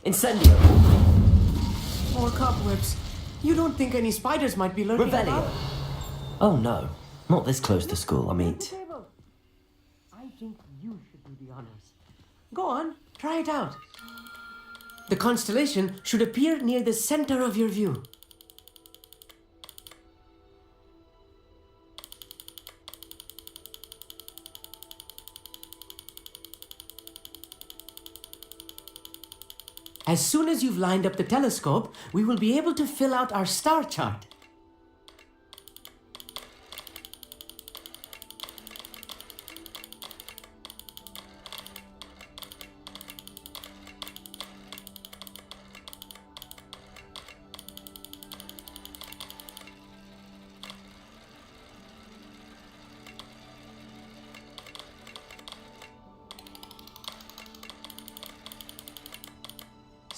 Speaker 1: Incendio.
Speaker 2: More cobwebs. You don't think any spiders might be lurking
Speaker 1: Revelio.
Speaker 2: about?
Speaker 1: Oh no, not this close to school, Amit.
Speaker 2: I think you should do the honors. Go on, try it out. The constellation should appear near the center of your view. As soon as you've lined up the telescope, we will be able to fill out our star chart.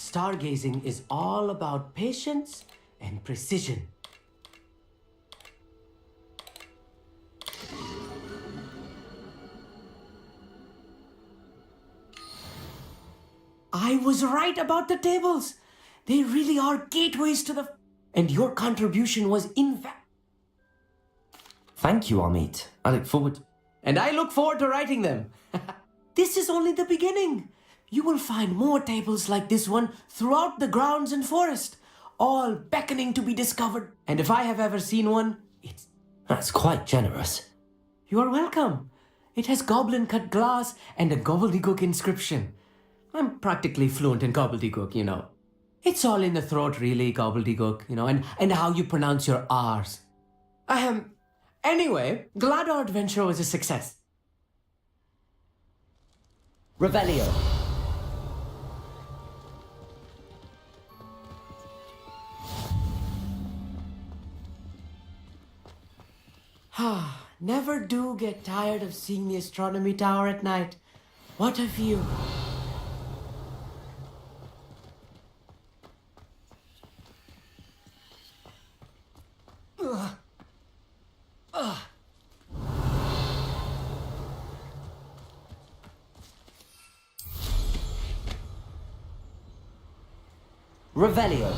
Speaker 20: Stargazing is all about patience and precision. I was right about the tables. They really are gateways to the... And your contribution was invaluable.
Speaker 1: Thank you, Amit. I look forward...
Speaker 20: And I look forward to writing them. This is only the beginning. You will find more tables like this one throughout the grounds and forest, all beckoning to be discovered. And if I have ever seen one, it's...
Speaker 1: That's quite generous.
Speaker 20: You are welcome. It has goblin-cut glass and a gobbledygook inscription. I'm practically fluent in gobbledygook, you know. It's all in the throat, really, gobbledygook, you know, and how you pronounce your R's. Anyway, glad our adventure was a success.
Speaker 1: Revelio.
Speaker 20: Never do get tired of seeing the astronomy tower at night. What a view.
Speaker 1: Revelio.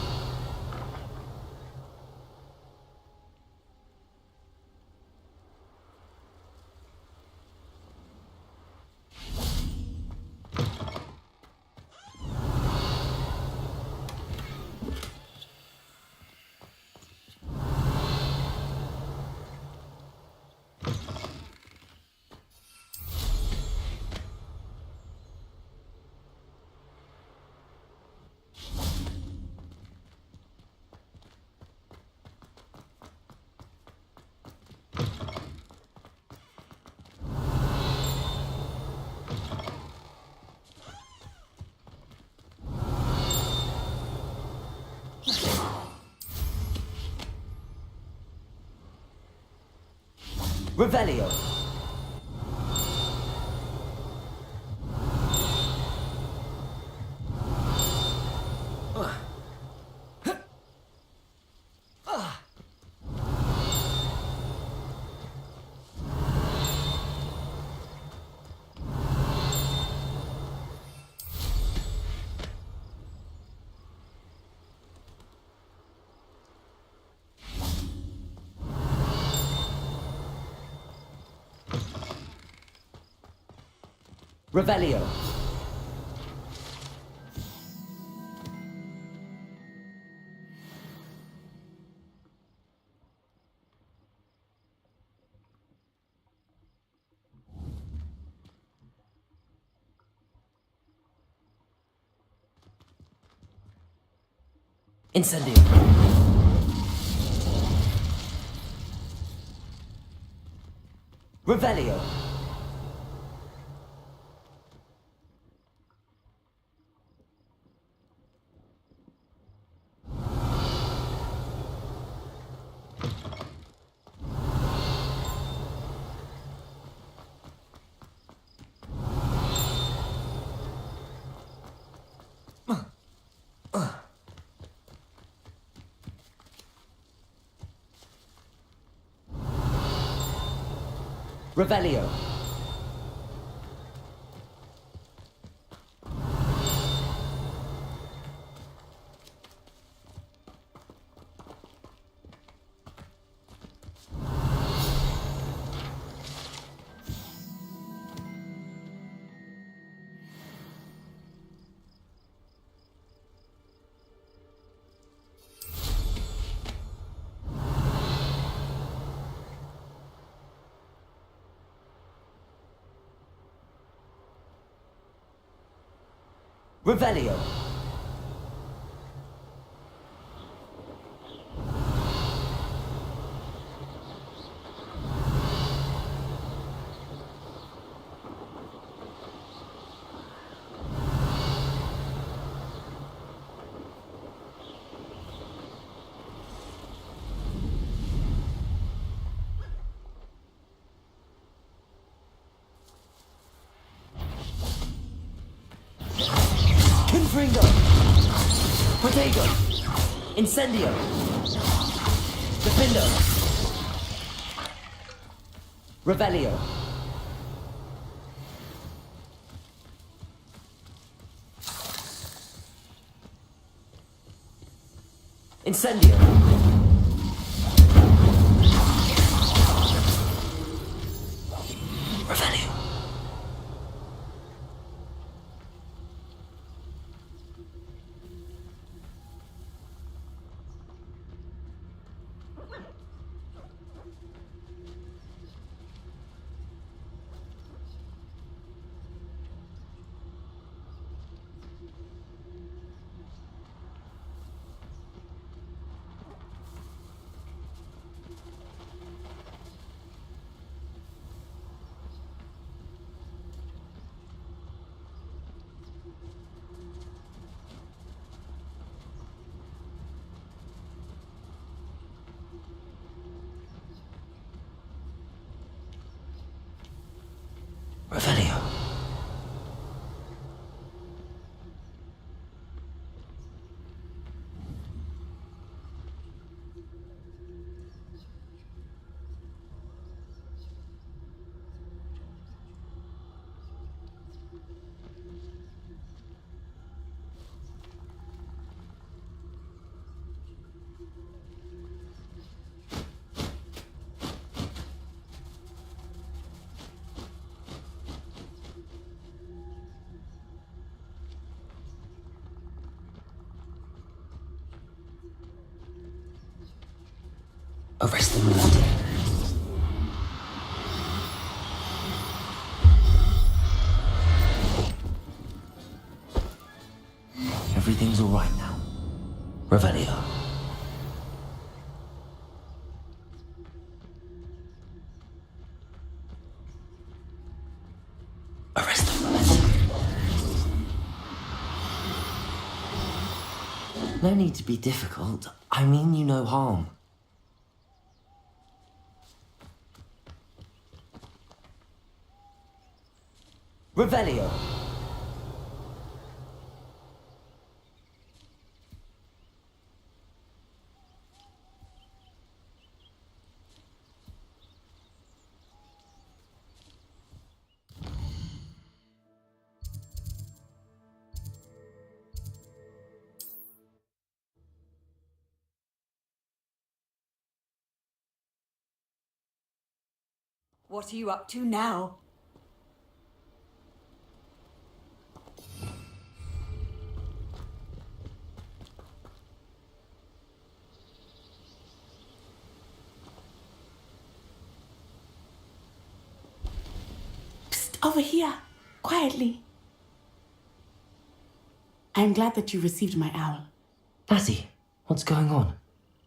Speaker 1: Revelio. Revelio. Incendio. Revelio. Revelio. Revelio. Confringo. Protego! Incendio! Defindo! Revelio! Incendio! Revelio! Revelio. Arrest them London. Everything's all right now. Revelio. Arrest them. No need to be difficult. I mean you no harm. Revelio.
Speaker 14: What are you up to now? Over here, quietly. I am glad that you received my owl.
Speaker 1: Natty, what's going on?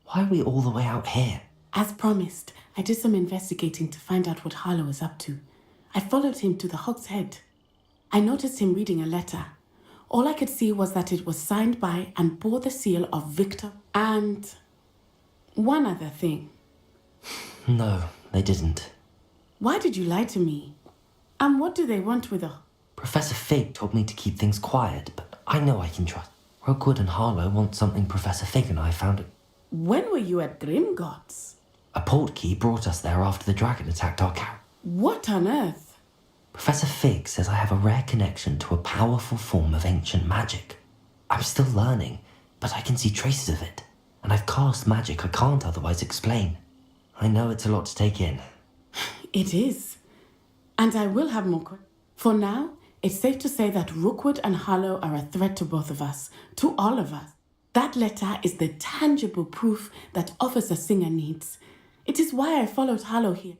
Speaker 1: Why are we all the way out here?
Speaker 14: As promised, I did some investigating to find out what Harlow was up to. I followed him to the Hog's Head. I noticed him reading a letter. All I could see was that it was signed by and bore the seal of Victor and one other thing.
Speaker 1: No, they didn't.
Speaker 14: Why did you lie to me? And what do they want with her?
Speaker 1: Professor Fig told me to keep things quiet, but I know I can trust. Rookwood and Harlow want something Professor Fig and I found it.
Speaker 14: When were you at Grimgott's?
Speaker 1: A portkey brought us there after the dragon attacked our cow.
Speaker 14: What on earth?
Speaker 1: Professor Fig says I have a rare connection to a powerful form of ancient magic. I'm still learning, but I can see traces of it. And I've cast magic I can't otherwise explain. I know it's a lot to take in.
Speaker 14: It is. And I will have more. For now, it's safe to say that Rookwood and Harlow are a threat to both of us, to all of us. That letter is the tangible proof that Officer Singer needs. It is why I followed Harlow here.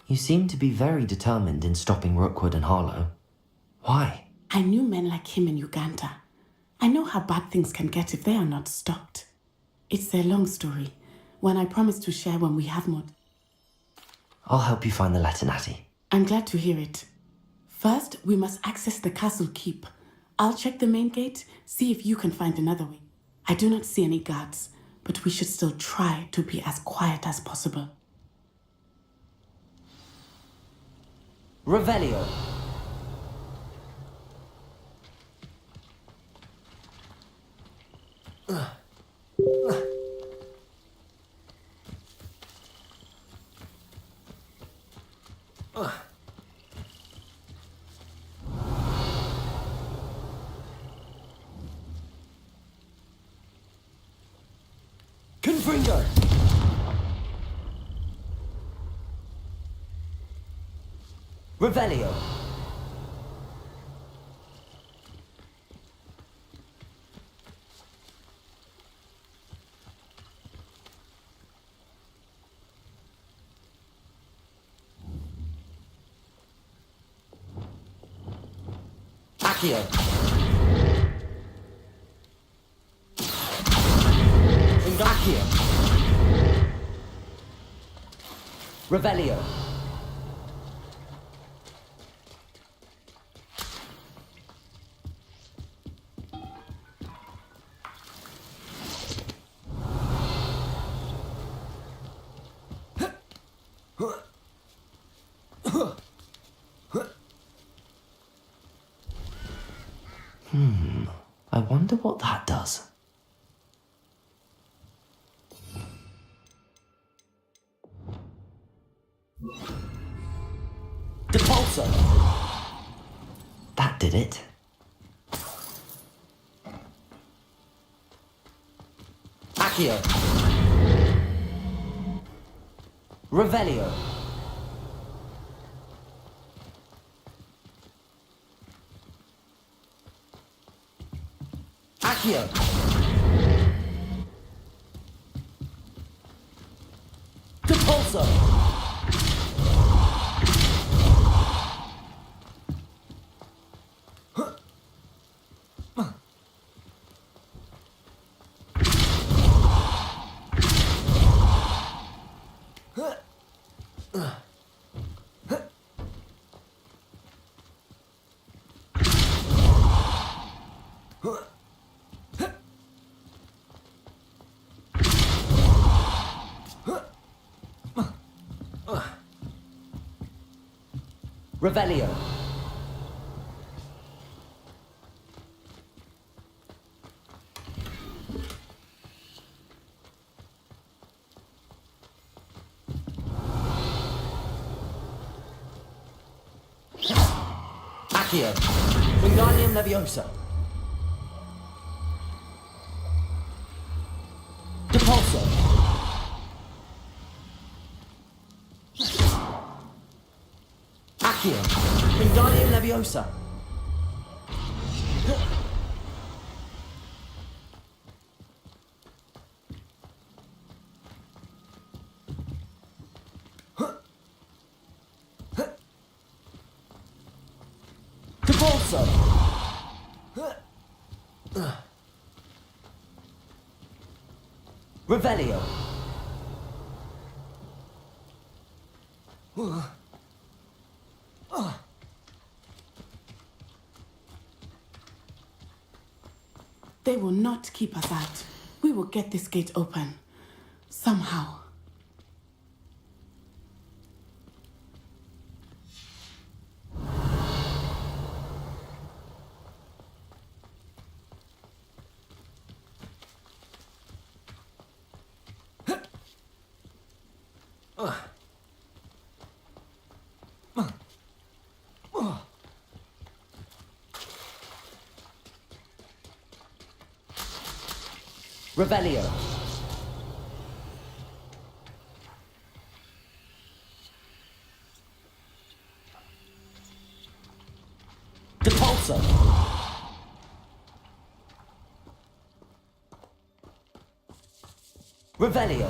Speaker 1: You seem to be very determined in stopping Rookwood and Harlow. Why?
Speaker 14: I knew men like him in Uganda. I know how bad things can get if they are not stopped. It's a long story, one I promise to share when we have more.
Speaker 1: I'll help you find the letter, Natty.
Speaker 14: I'm glad to hear it. First, we must access the castle keep. I'll check the main gate, see if you can find another way. I do not see any guards, but we should still try to be as quiet as possible.
Speaker 1: Revelio. Confringo! Revelio! Accio! Accio! Revelio! I wonder what that does. Depulso! That did it. Accio! Revelio! Accio! Depulso! Revelio. Accio. Wingardium Leviosa. Depulso. Accio. Wingardium Leviosa. Depulso. Revelio.
Speaker 14: They will not keep us out. We will get this gate open. Somehow.
Speaker 1: Revelio. Depulso. Revelio.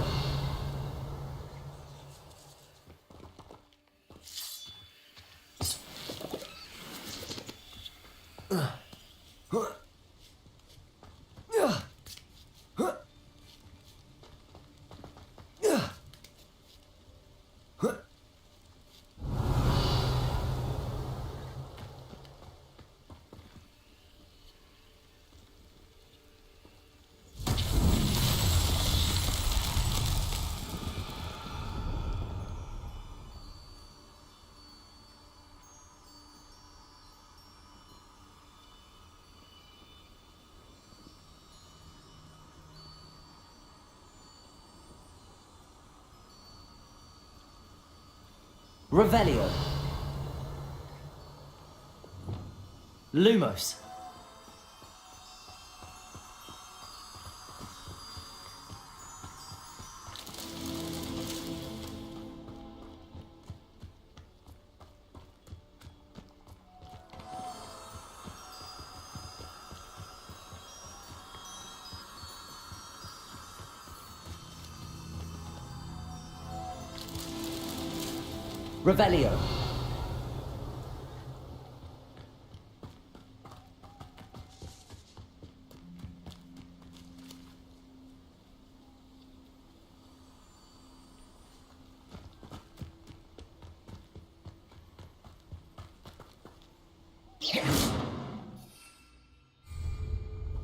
Speaker 1: Revelio. Lumos. Revelio.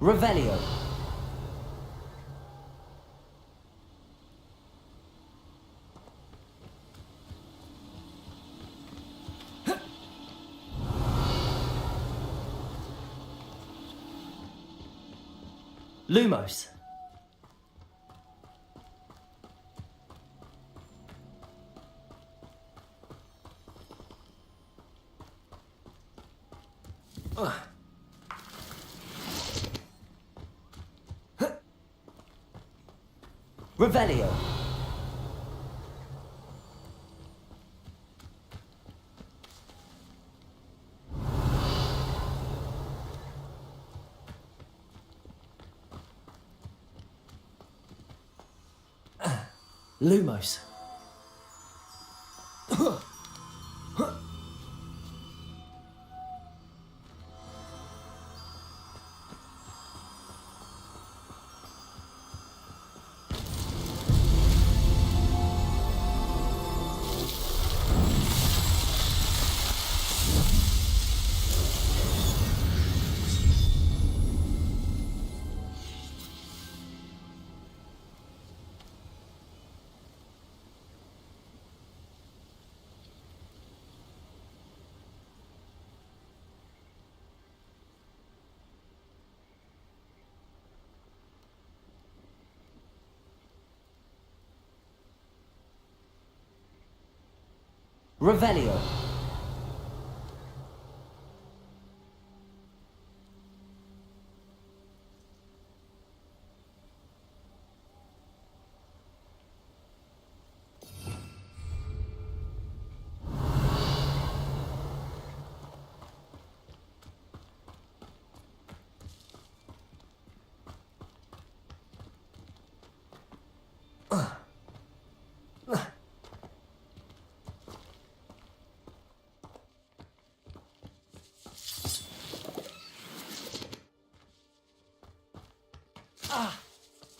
Speaker 1: Revelio. Lumos. Revelio. Lumos. Revelio.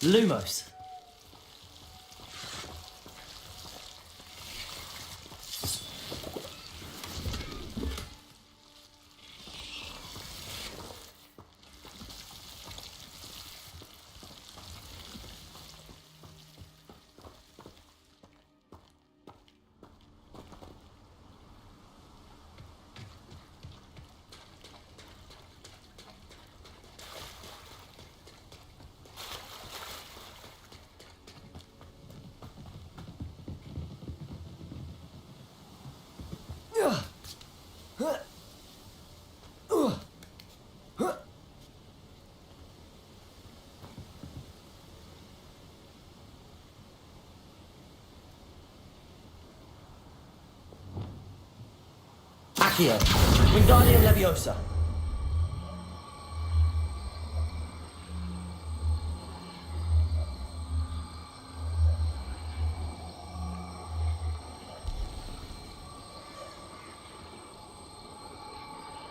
Speaker 1: Lumos. Accio. Wingardium Leviosa.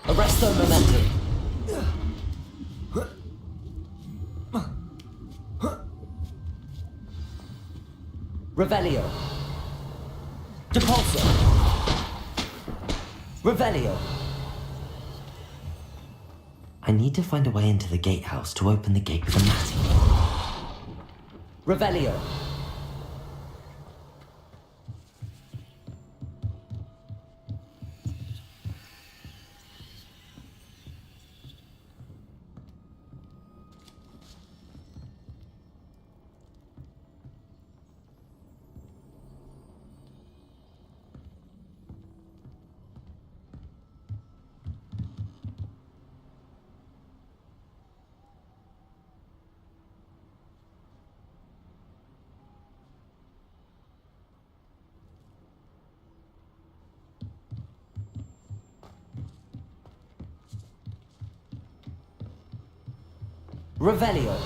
Speaker 1: Arresto Momentum. Revelio. Depulso. Revelio. I need to find a way into the gatehouse to open the gate with a matting. Revelio. Revelio.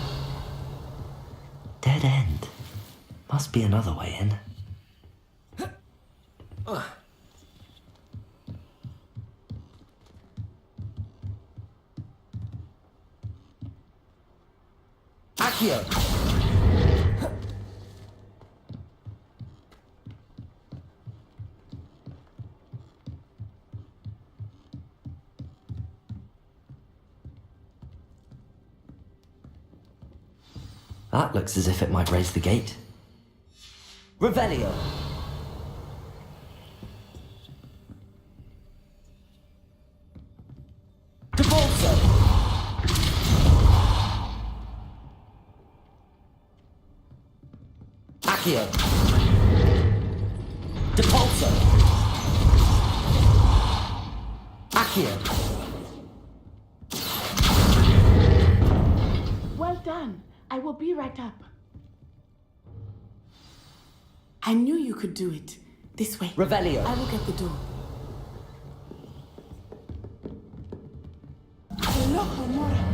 Speaker 1: Dead end. Must be another way in. Accio. That looks as if it might raise the gate. Revelio. Devolso. Accio. Depulso. Accio.
Speaker 12: Well done. I will be right up.
Speaker 14: I knew you could do it. This way.
Speaker 1: Revelio.
Speaker 14: I will get the door. Loco, Mora.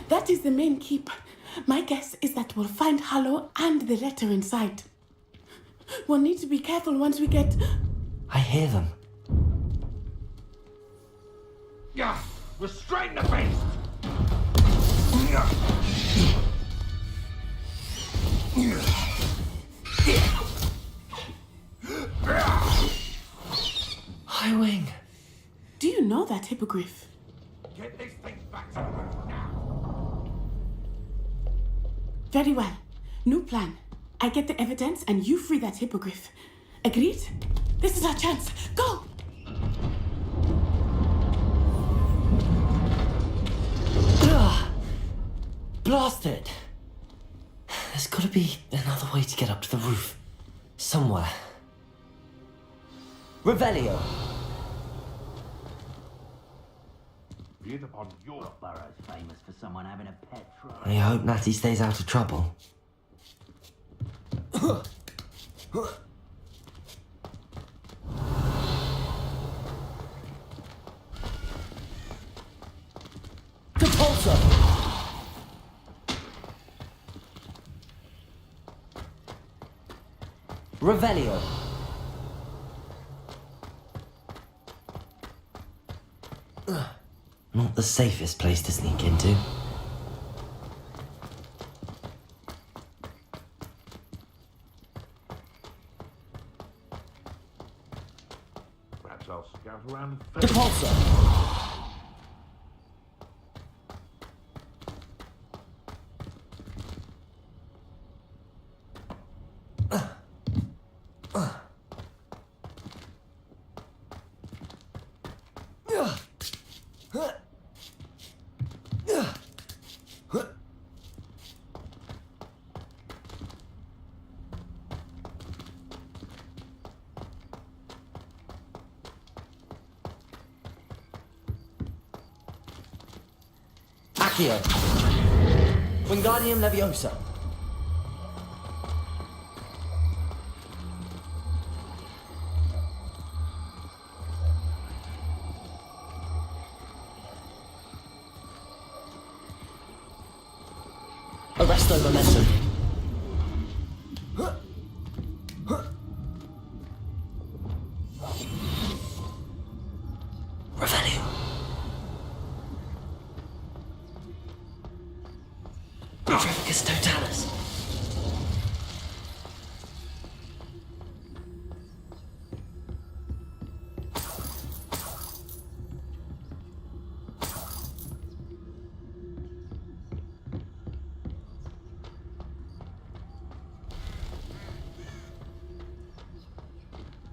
Speaker 14: That is the main keep. My guess is that we'll find Hallow and the letter inside. We'll need to be careful once we get...
Speaker 1: I hear them.
Speaker 8: Yeah, restrain the beast!
Speaker 1: High wing.
Speaker 14: Do you know that hippogriff?
Speaker 8: Get this thing back to the roof now!
Speaker 14: Very well. New plan. I get the evidence and you free that hippogriff. Agreed? This is our chance. Go!
Speaker 1: Blast it! There's gotta be another way to get up to the roof. Somewhere. Revelio.
Speaker 4: Be it upon your borough's famous for someone having a pet troll.
Speaker 1: I hope Natty stays out of trouble. Depulso. Revelio. Not the safest place to sneak into.
Speaker 8: Perhaps I'll scout around and...
Speaker 1: Depulso. Accio. Wingardium Leviosa. Arresto Momentum. Revelio. Petrificus Totalis.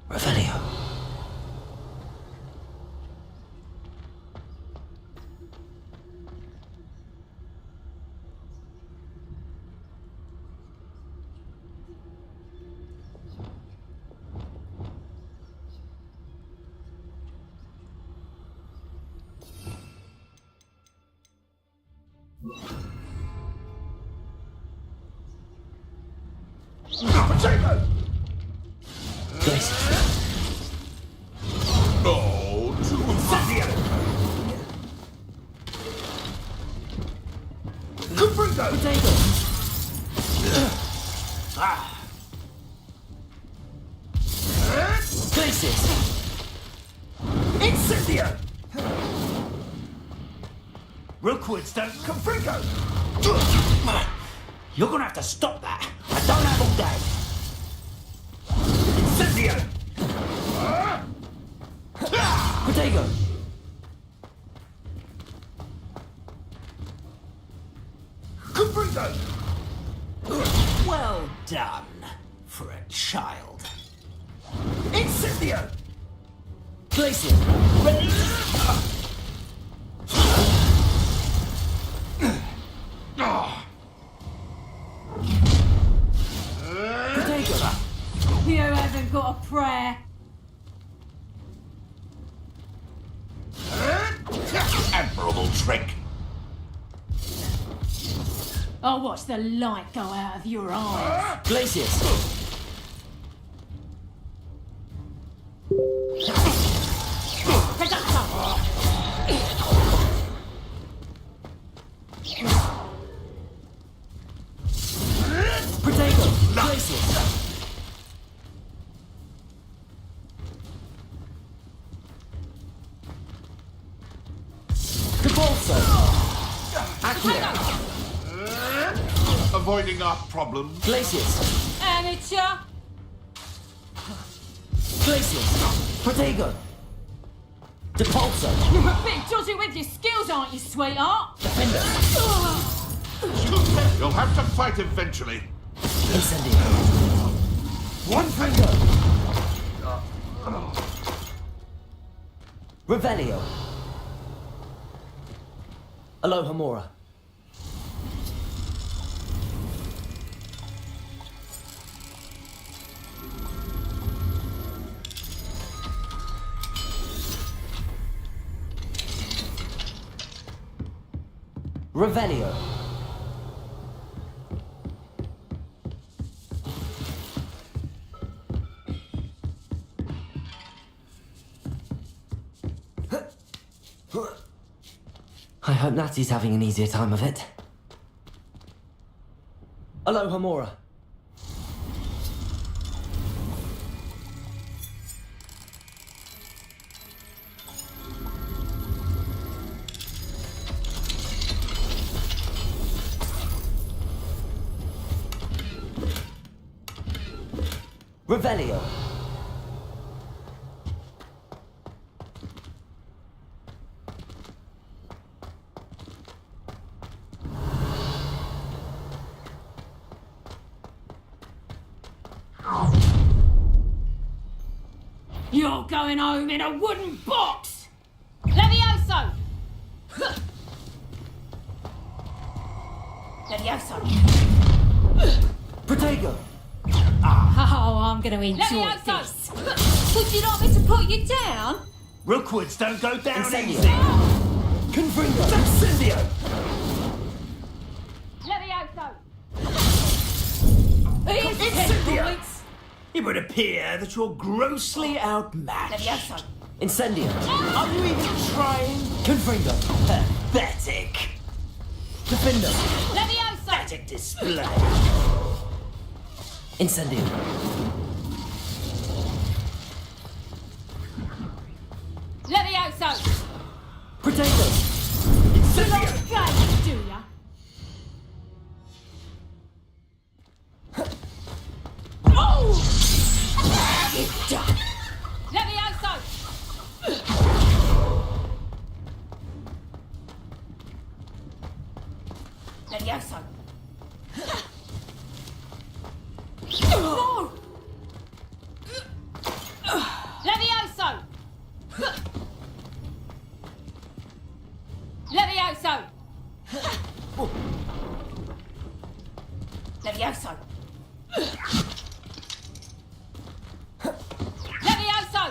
Speaker 1: Revelio.
Speaker 7: Potato! Places!
Speaker 4: Incendio! Rookwood's don't Confringo! You're gonna have to stop that. I don't have all day. Incendio!
Speaker 7: Potato!
Speaker 4: Confringo! Well done for a child. Incendio!
Speaker 7: Place it!
Speaker 4: Ready?
Speaker 7: Potato!
Speaker 13: You haven't got a prayer.
Speaker 3: Admirable trick.
Speaker 13: I'll watch the light go out of your eyes.
Speaker 7: Glacius! Potato! Glacius! Capulso! Accio!
Speaker 3: Avoiding our problems.
Speaker 7: Glacius!
Speaker 13: Amateur.
Speaker 7: Glacius! Protego! Depulso!
Speaker 13: You're a bit dodgy with your skills, aren't you, sweetheart?
Speaker 7: Defender!
Speaker 3: You'll have to fight eventually.
Speaker 7: Incendio!
Speaker 3: One finger!
Speaker 7: Revelio! Alohomora! Revelio! I hope Natty's having an easier time of it. Alohomora! Revelio!
Speaker 13: You're going home in a wooden box! Levioso! Levioso!
Speaker 7: Protego!
Speaker 13: Oh, I'm going to enjoy this. Would you like me to put you down?
Speaker 4: Rookwoods don't go down
Speaker 7: Incendio!
Speaker 4: easy.
Speaker 7: Confringo!
Speaker 4: Incendio!
Speaker 13: Levioso!
Speaker 4: Incendio! It would appear that you're grossly outmatched.
Speaker 13: Levioso!
Speaker 7: Incendio!
Speaker 4: Are you even trying?
Speaker 7: Confringo!
Speaker 4: Pathetic.
Speaker 7: Defender!
Speaker 13: Levioso!
Speaker 4: Pathetic display.
Speaker 7: Incendio!
Speaker 13: Levioso!
Speaker 7: Protego!
Speaker 13: You like games, do ya? Oh! You're done. Levioso! Levioso! No! Levioso! Levioso! Levioso! Levioso!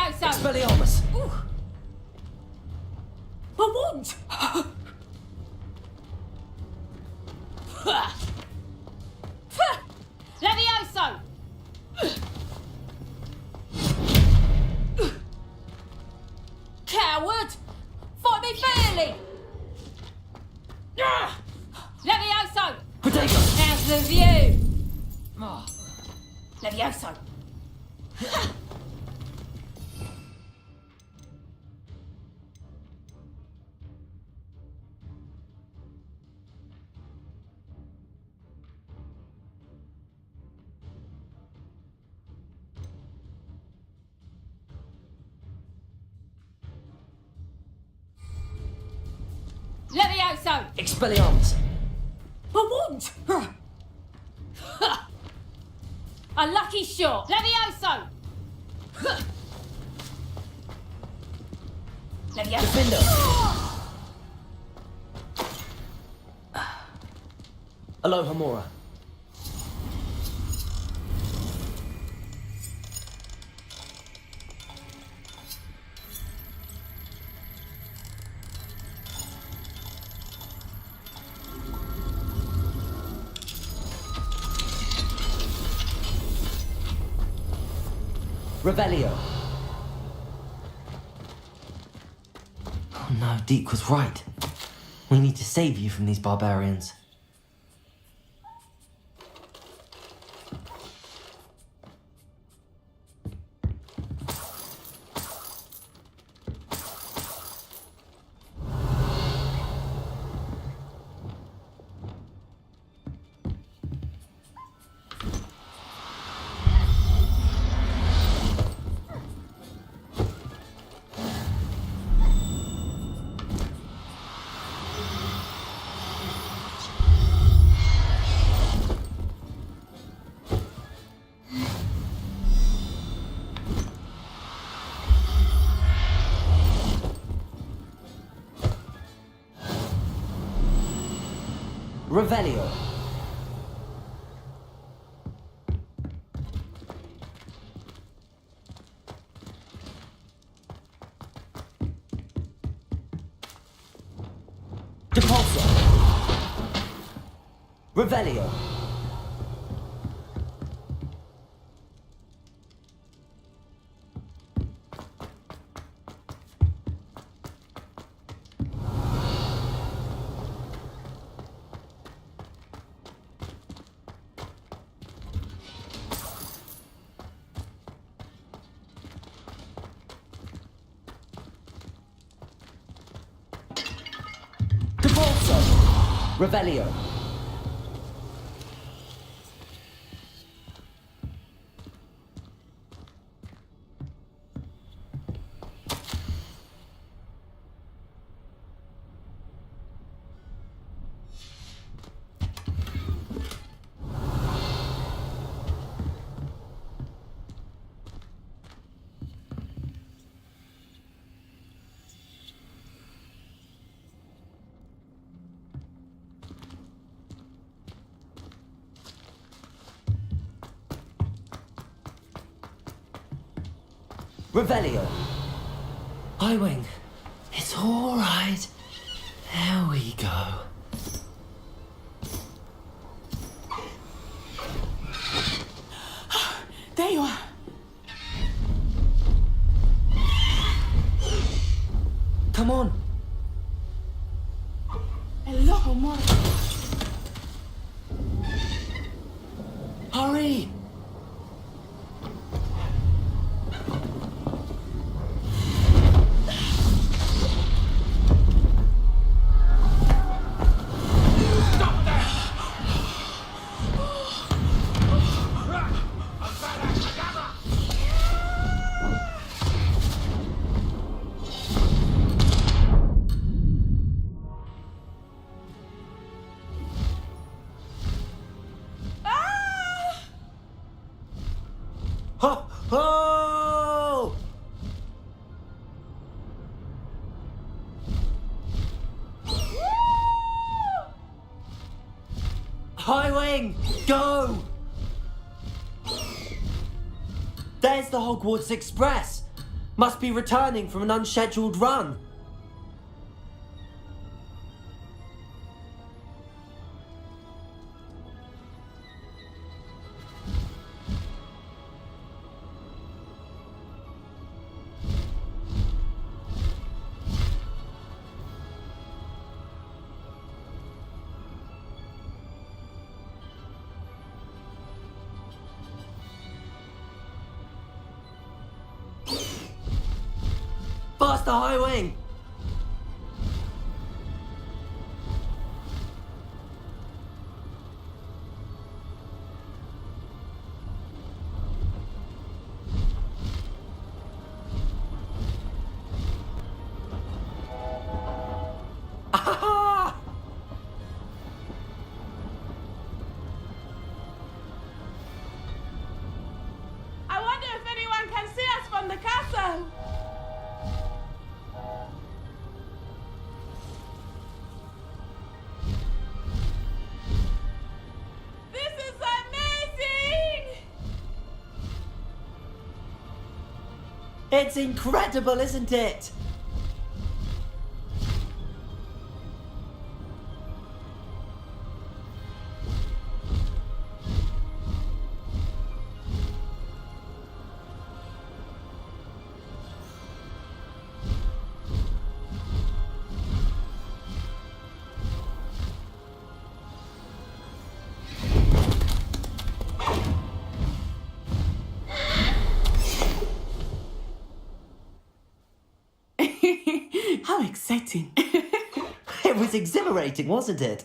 Speaker 13: Levioso!
Speaker 20: Expelliarmus!
Speaker 13: A wand! Levioso! Coward! Fight me fairly! Levioso!
Speaker 20: Protego!
Speaker 13: How's the view? Oh. Levioso! Levioso!
Speaker 20: Expelliarmus!
Speaker 13: A wand! A lucky shot! Levioso! Levioso!
Speaker 20: Defender! Aloha Mora. Revelio.
Speaker 1: Oh no, Deke was right. We need to save you from these barbarians.
Speaker 20: Revelio. Depulso. Revelio. Revelio. Revelio.
Speaker 1: Highwing, it's all right. There we go.
Speaker 14: There you are.
Speaker 1: Come on.
Speaker 14: Hello, Mora.
Speaker 1: Hurry.
Speaker 20: Oh!
Speaker 1: Highwing, go! There's the Hogwarts Express. Must be returning from an unscheduled run. Faster, high wing!
Speaker 14: I wonder if anyone can see us from the castle. This is amazing!
Speaker 1: It's incredible, isn't it?
Speaker 14: How exciting.
Speaker 1: It was exhilarating, wasn't it?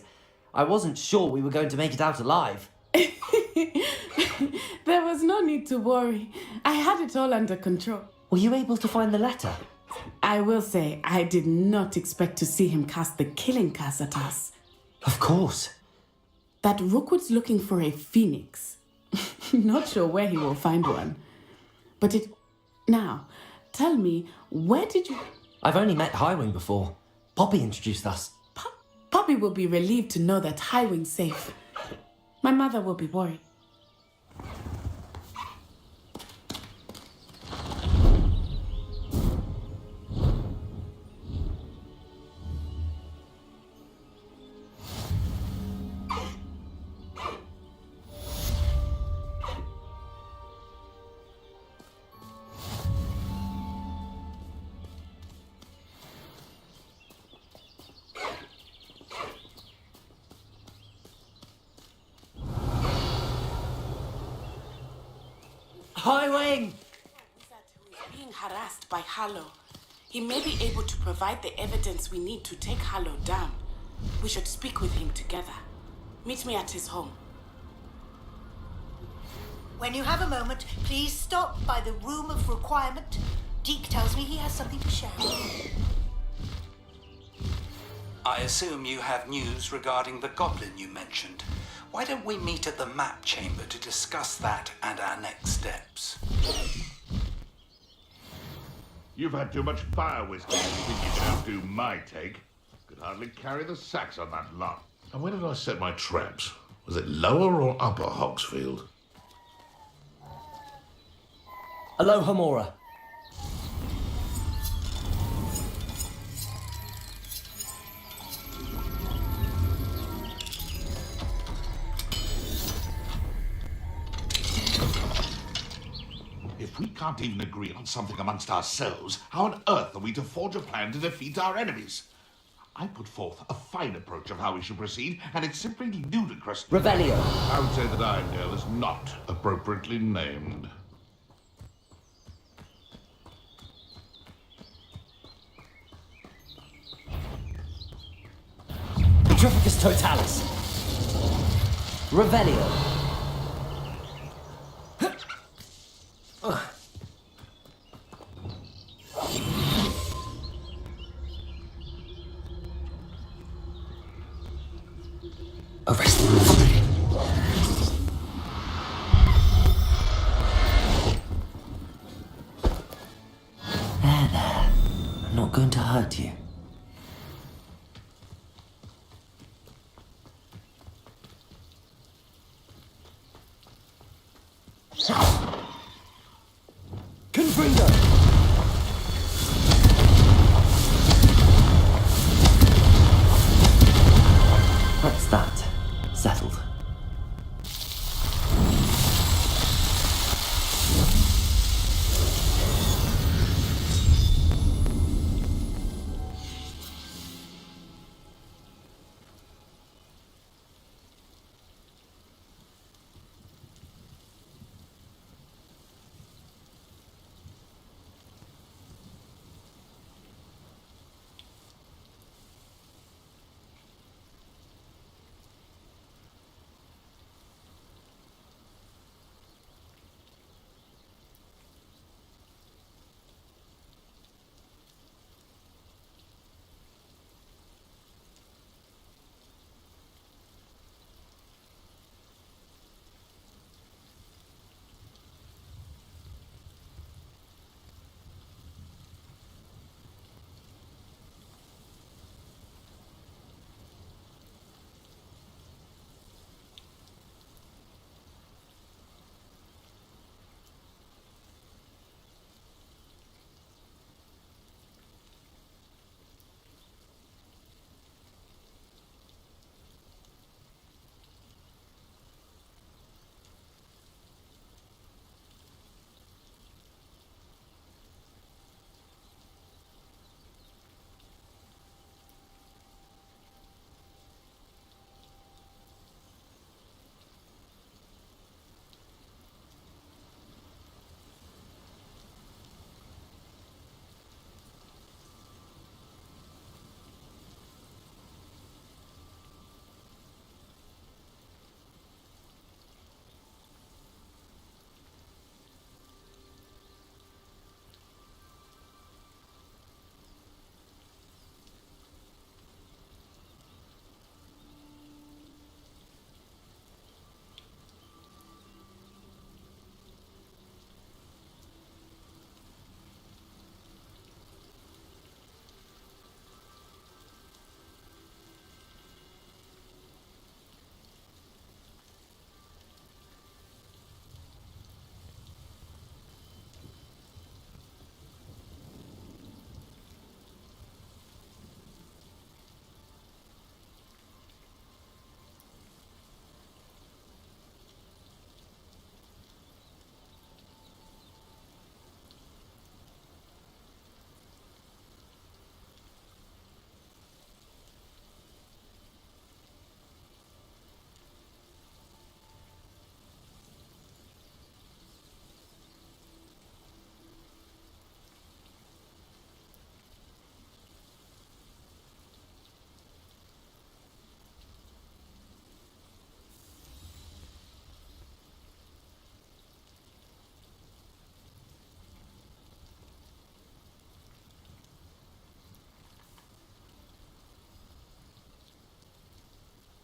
Speaker 1: I wasn't sure we were going to make it out alive.
Speaker 14: There was no need to worry. I had it all under control.
Speaker 1: Were you able to find the letter?
Speaker 14: I will say, I did not expect to see him cast the killing curse at us.
Speaker 1: Of course.
Speaker 14: That Rookwood's looking for a phoenix. Not sure where he will find one. But it... Now, tell me, where did you...
Speaker 1: I've only met Highwing before. Poppy introduced us.
Speaker 14: Poppy will be relieved to know that Highwing's safe. My mother will be worried.
Speaker 1: Highwing!
Speaker 12: Being harassed by Harlow. He may be able to provide the evidence we need to take Harlow down. We should speak with him together. Meet me at his home.
Speaker 4: When you have a moment, please stop by the room of requirement. Deke tells me he has something to share.
Speaker 21: I assume you have news regarding the goblin you mentioned. Why don't we meet at the map chamber to discuss that and our next steps?
Speaker 3: You've had too much fire whiskey to think you can outdo my take. Could hardly carry the sacks on that lot. And where did I set my traps? Was it lower or upper Hogsfield?
Speaker 1: Aloha, Mora.
Speaker 3: If we can't even agree on something amongst ourselves, how on earth are we to forge a plan to defeat our enemies? I put forth a fine approach of how we should proceed, and it's simply ludicrous.
Speaker 1: Revelio.
Speaker 3: I would say that Irondale is not appropriately named.
Speaker 1: Petrificus Totalis. Revelio. Arrest them. There. I'm not going to hurt you. Confringo!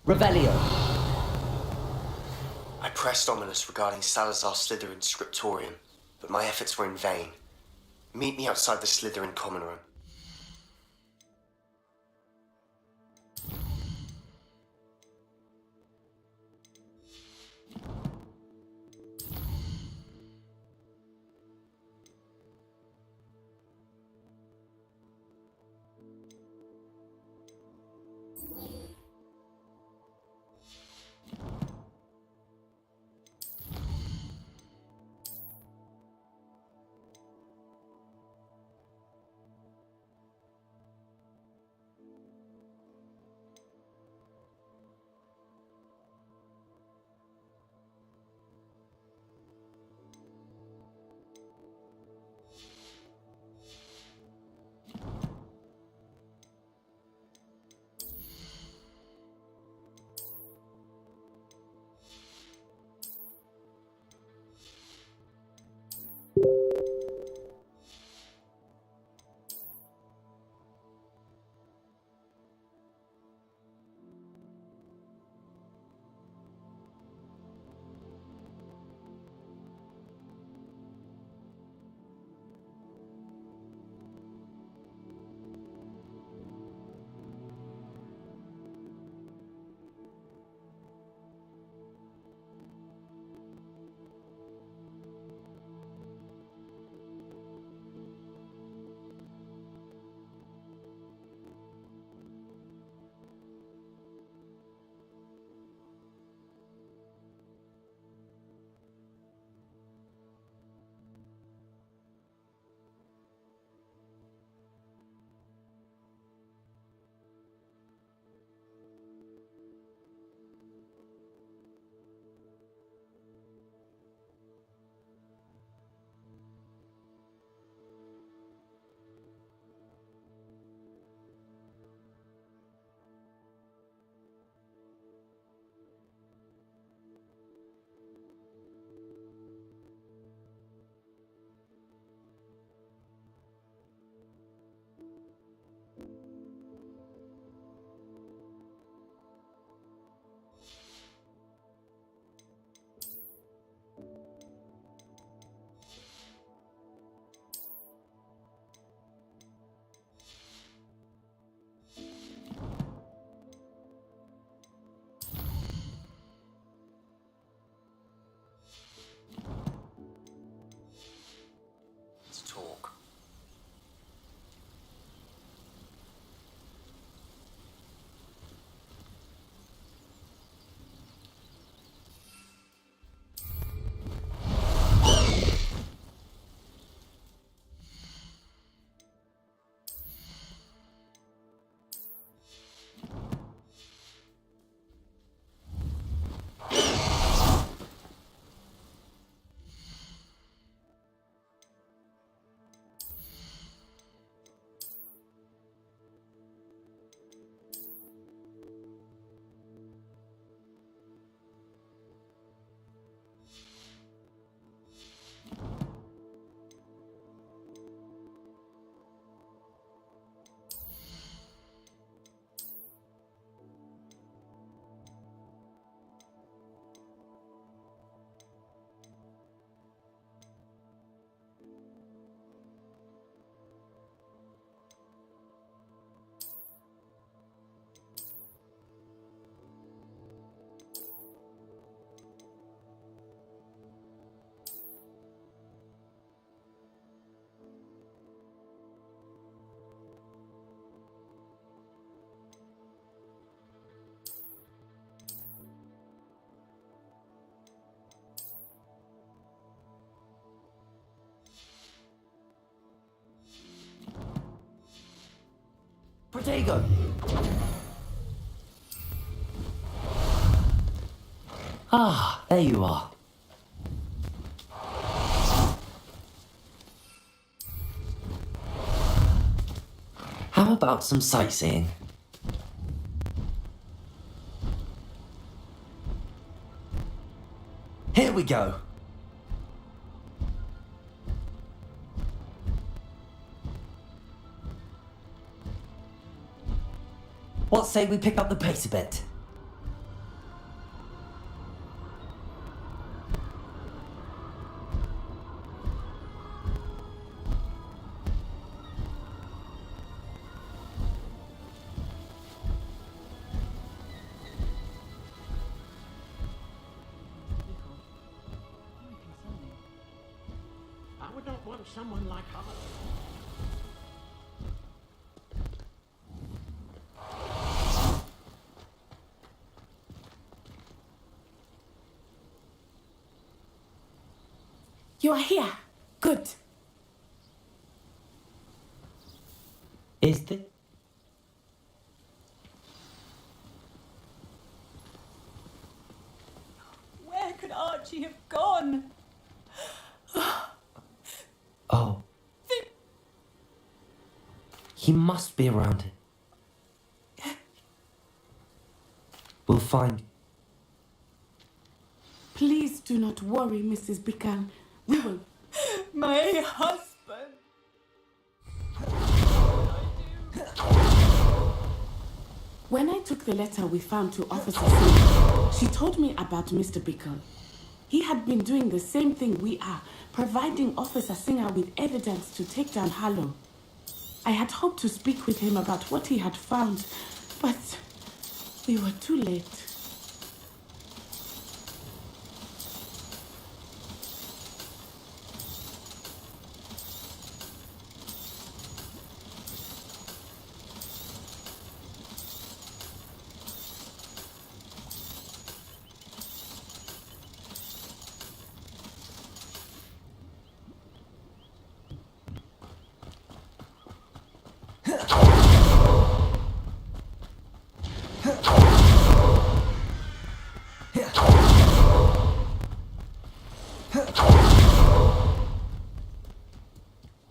Speaker 16: Revelio.
Speaker 10: I pressed Ominous regarding Salazar Slytherin's scriptorium, but my efforts were in vain. Meet me outside the Slytherin common room.
Speaker 1: Protego! Ah, there you are. How about some sightseeing? Here we go. What say we pick up the pace a bit?
Speaker 2: for someone like Harlow.
Speaker 14: You are here. Good.
Speaker 1: Is the...
Speaker 13: Where could Archie have gone?
Speaker 1: Oh. He must be around here. We'll find...
Speaker 14: Please do not worry, Mrs. Bickle. We will.
Speaker 13: My husband.
Speaker 14: When I took the letter we found to Officer Smith, she told me about Mr. Bickle. He had been doing the same thing we are, providing Officer Singer with evidence to take down Harlow. I had hoped to speak with him about what he had found, but we were too late.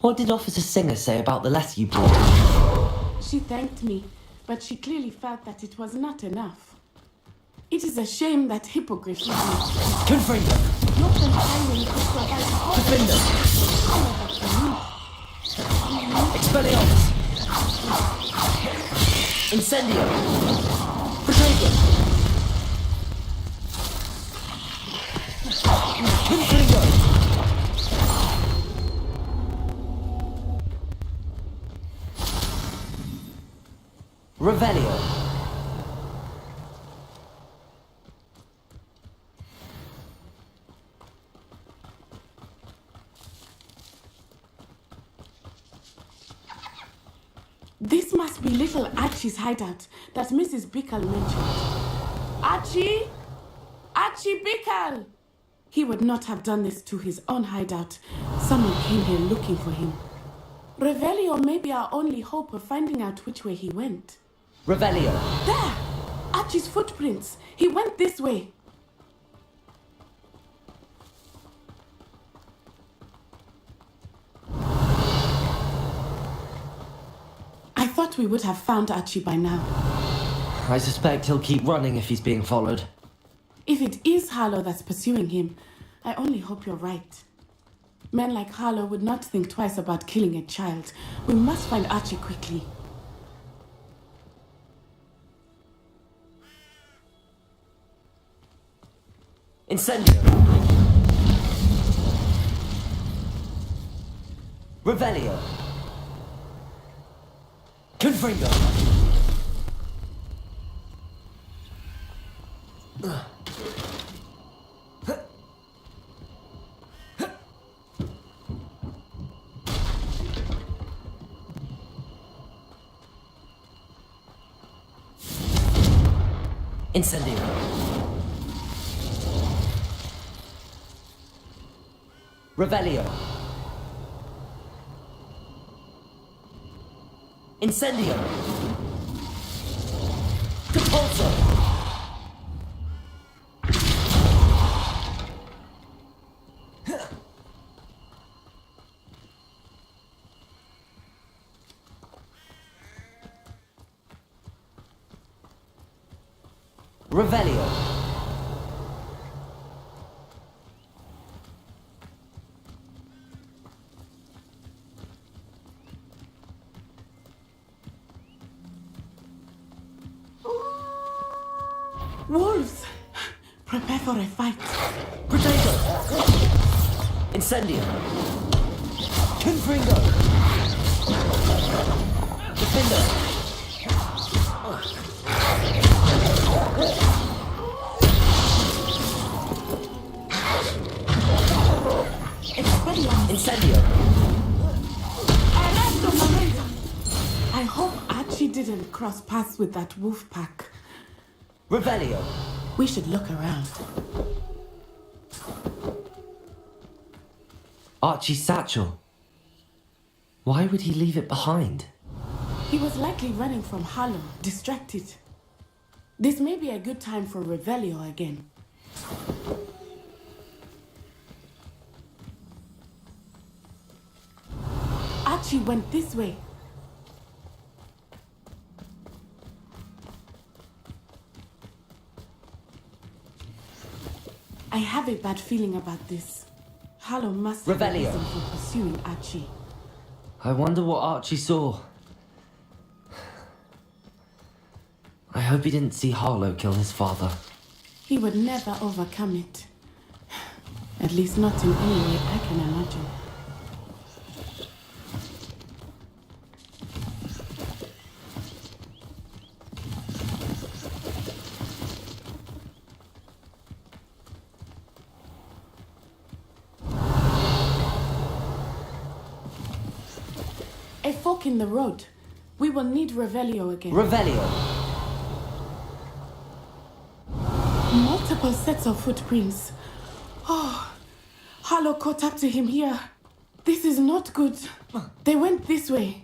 Speaker 1: What did Officer Singer say about the letter you brought her?
Speaker 14: She thanked me, but she clearly felt that it was not enough. It is a shame that hippogriffs
Speaker 1: Confringo!
Speaker 14: Not entirely could provide
Speaker 1: Confringo! Expelliarmus! Incendio! Protego! Confringo! Revelio.
Speaker 14: This must be little Archie's hideout that Mrs. Bickle mentioned. Archie? Archie Bickle! He would not have done this to his own hideout. Someone came here looking for him. Revelio may be our only hope of finding out which way he went.
Speaker 1: Revelio.
Speaker 14: There! Archie's footprints. He went this way. I thought we would have found Archie by now.
Speaker 1: I suspect he'll keep running if he's being followed.
Speaker 14: If it is Harlow that's pursuing him, I only hope you're right. Men like Harlow would not think twice about killing a child. We must find Archie quickly.
Speaker 1: Incendio! Revelio! Confringo! Incendio! Revelio! Incendio! Compulso! Revelio!
Speaker 14: Wolves! Prepare for a fight.
Speaker 1: Potato! Incendio! Confringo! Defender! Incendio!
Speaker 14: hope Archie didn't cross paths with that wolf pack.
Speaker 1: Revelio.
Speaker 14: We should look around.
Speaker 1: Archie's satchel. Why would he leave it behind?
Speaker 14: He was likely running from Harlow, distracted. This may be a good time for Revelio again. Archie went this way. I have a bad feeling about this. Harlow must have a
Speaker 1: Revelio.
Speaker 14: reason for pursuing Archie.
Speaker 1: I wonder what Archie saw. I hope he didn't see Harlow kill his father.
Speaker 14: He would never overcome it. At least not in any way I can imagine. A fork in the road. We will need Revelio again.
Speaker 1: Revelio.
Speaker 14: Multiple sets of footprints. Oh, Harlow caught up to him here. This is not good. They went this way.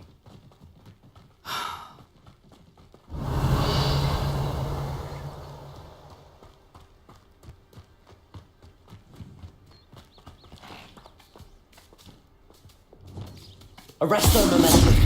Speaker 1: Arresto momentum.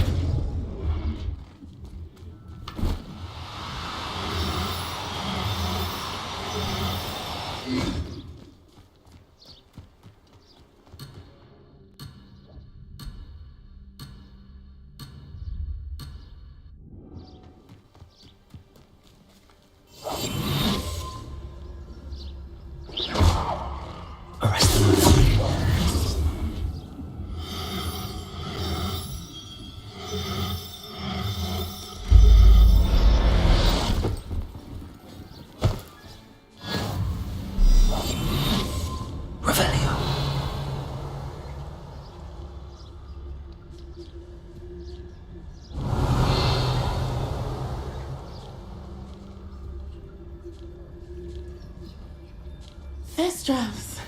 Speaker 14: Thestrals.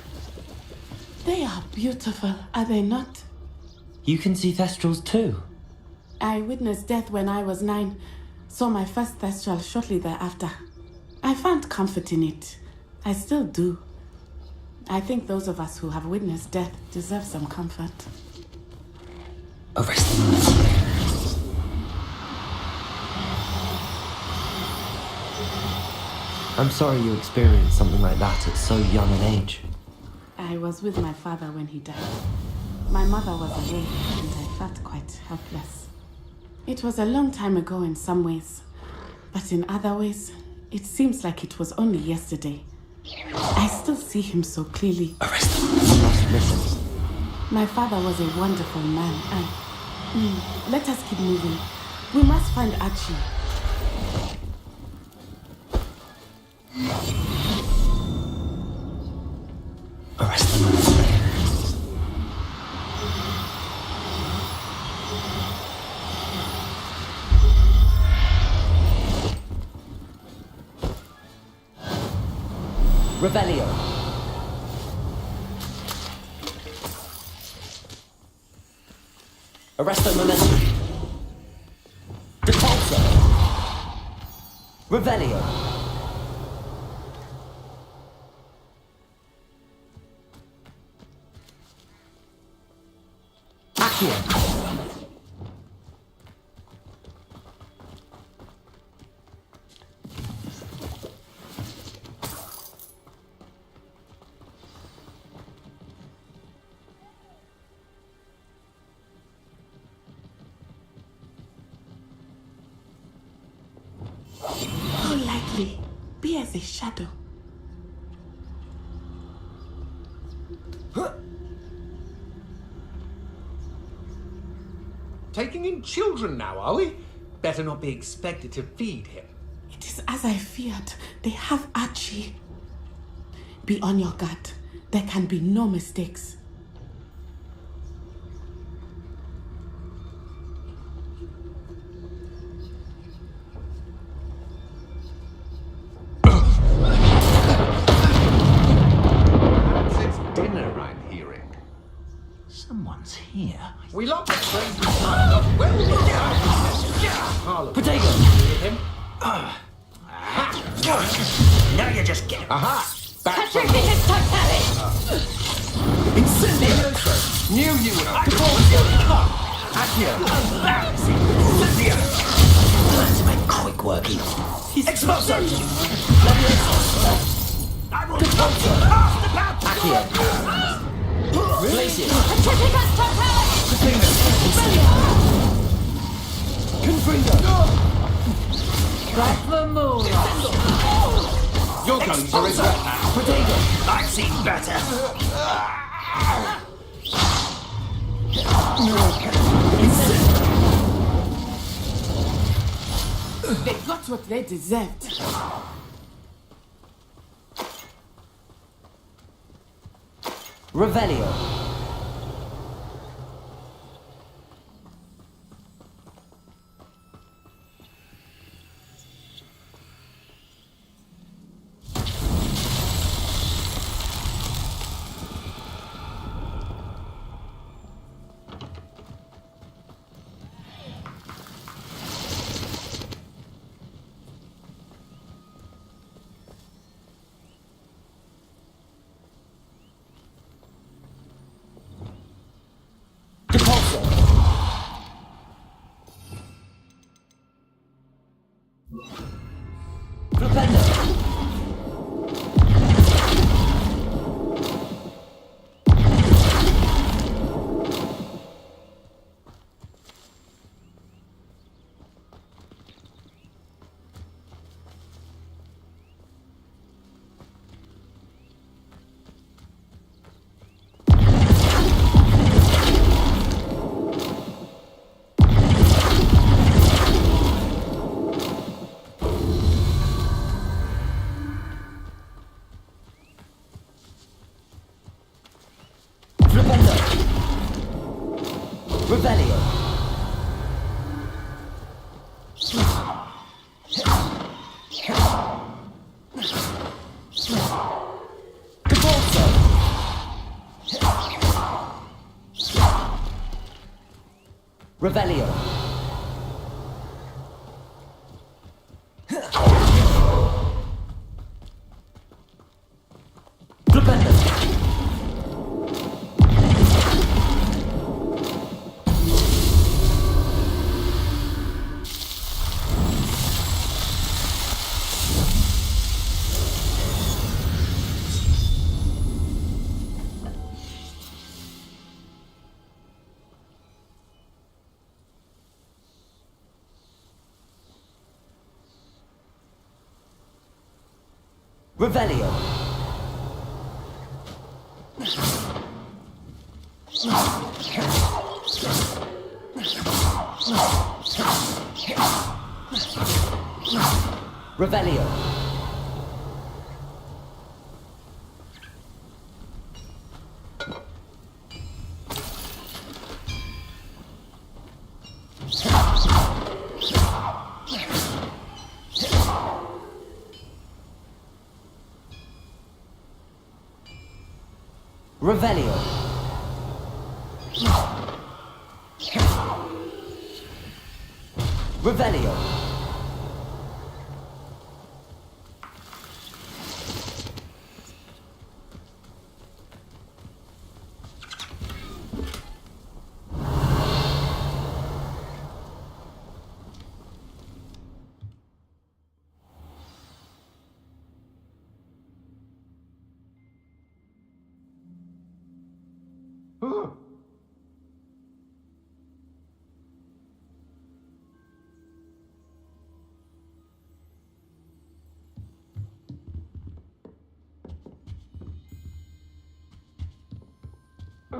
Speaker 14: They are beautiful, are they not?
Speaker 1: You can see Thestrals too.
Speaker 14: I witnessed death when I was 9. Saw my first Thestral shortly thereafter. I found comfort in it. I still do. I think those of us who have witnessed death deserve some comfort.
Speaker 1: I'm sorry you experienced something like that at so young an age.
Speaker 14: I was with my father when he died. My mother was away, and I felt quite helpless. It was a long time ago in some ways, but in other ways, it seems like it was only yesterday. I still see him so clearly.
Speaker 1: Listen.
Speaker 14: My father was a wonderful man. Let us keep moving. We must find Archie.
Speaker 1: Revelio. Arresto momentum. Repulsor. Revelio. Accio.
Speaker 14: How likely? Be as a shadow.
Speaker 8: Taking in children now, are we? Better not be expected to feed him.
Speaker 14: It is as I feared. They have Archie. Be on your guard. There can be no mistakes.
Speaker 4: Now you're just getting...
Speaker 8: Aha! Back
Speaker 13: Patrick, it's Titanic!
Speaker 8: Incendio! Knew you would have. Accio! Incendio!
Speaker 4: Plan to make quick work eat. Expulso!
Speaker 1: Accio. Glacier.
Speaker 13: Patrick has Titanic!
Speaker 8: Confringo!
Speaker 13: Got the moon!
Speaker 8: You're going to regret that.
Speaker 4: Potato! I've seen better!
Speaker 14: They got what they deserved.
Speaker 1: Revelio. Revelio. Revelio. Revelio. Revelio. Revelio. Revelio.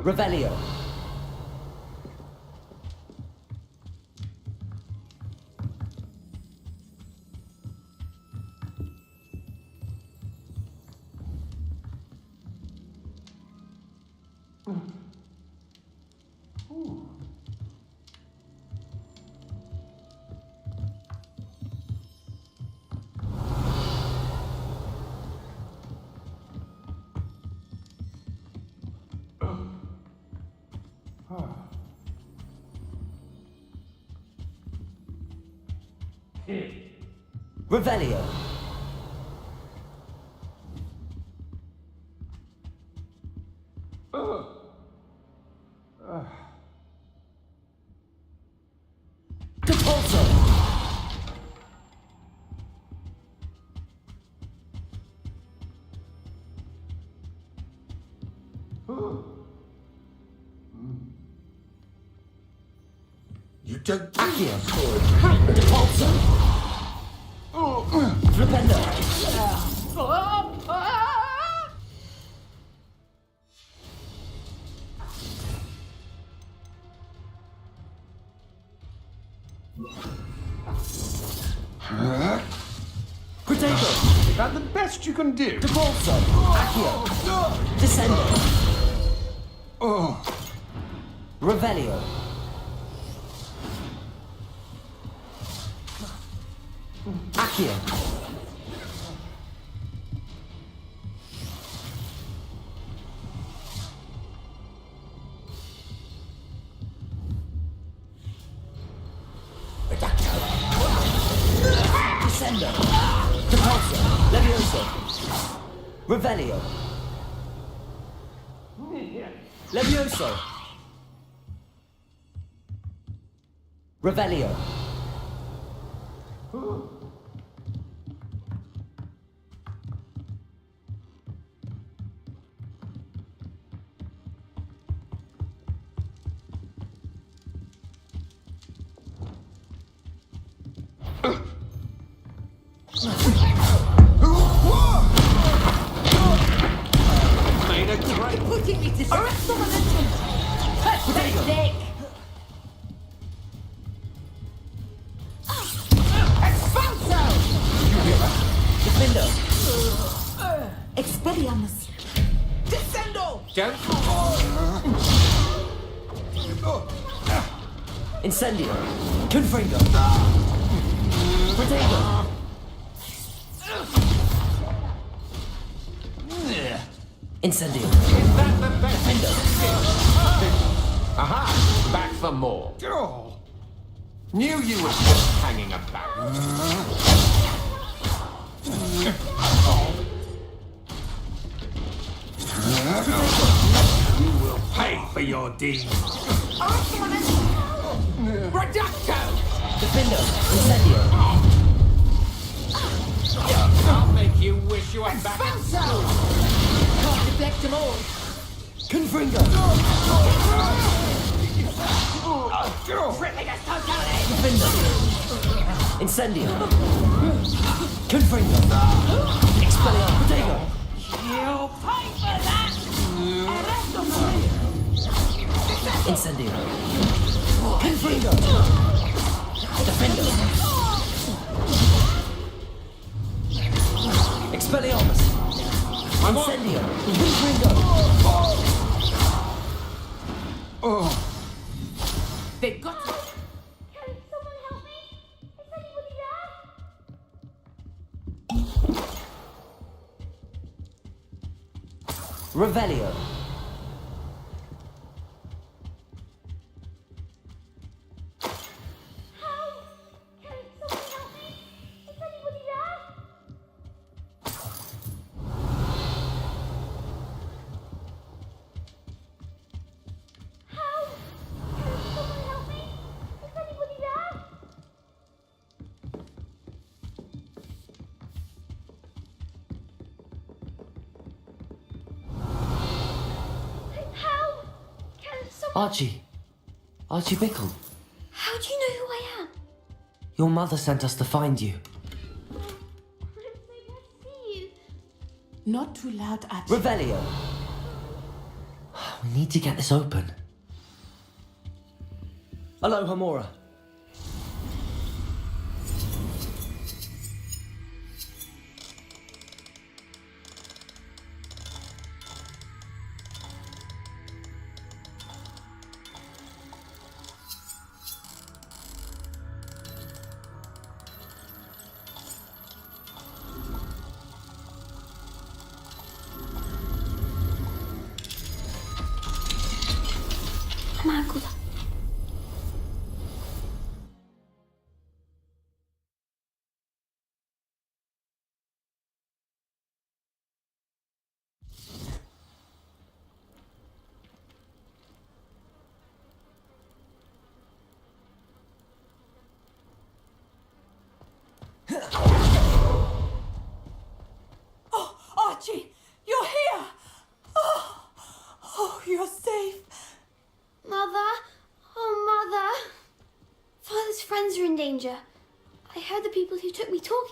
Speaker 1: Revelio. Revelio.
Speaker 8: You don't
Speaker 1: Accio. Repulsor. Flipendo. Potato.
Speaker 8: Is that the best you can do?
Speaker 1: Repulsor. Accio. Descendo. Revelio. Accio. Descendo. Repulsor. Levioso. Revelio. Levioso. Revelio.
Speaker 8: Made a great.
Speaker 13: Putting me to arrest the momentum. Pathetic. Expanso.
Speaker 1: Defendo.
Speaker 14: Expelliarmus. Descendo!
Speaker 8: Don't.
Speaker 1: Incendio. Confringo. Potato. Incendio.
Speaker 8: Is that the best?
Speaker 1: Defendo.
Speaker 8: Aha! Back for more. Knew you were just hanging about. You will pay for your deeds. Reducto!
Speaker 1: Defendo. Incendio.
Speaker 8: I'll make you wish you were back at school.
Speaker 13: Can't deflect them all.
Speaker 1: Confringo.
Speaker 13: Ripping us totality.
Speaker 1: Defendo. Incendio. Confringo. Expelliarmus. Potato.
Speaker 13: You'll pay for that.
Speaker 1: Incendio. Confringo. Defendo. Expelliarmus. Incendio. Confringo.
Speaker 14: They got it.
Speaker 17: Can someone help me? Is anybody there?
Speaker 1: Revelio. Archie Bickle.
Speaker 18: How do you know who I am?
Speaker 1: Your mother sent us to find you.
Speaker 14: Not too loud, Archie.
Speaker 1: Revelio. We need to get this open. Hello, Hamora.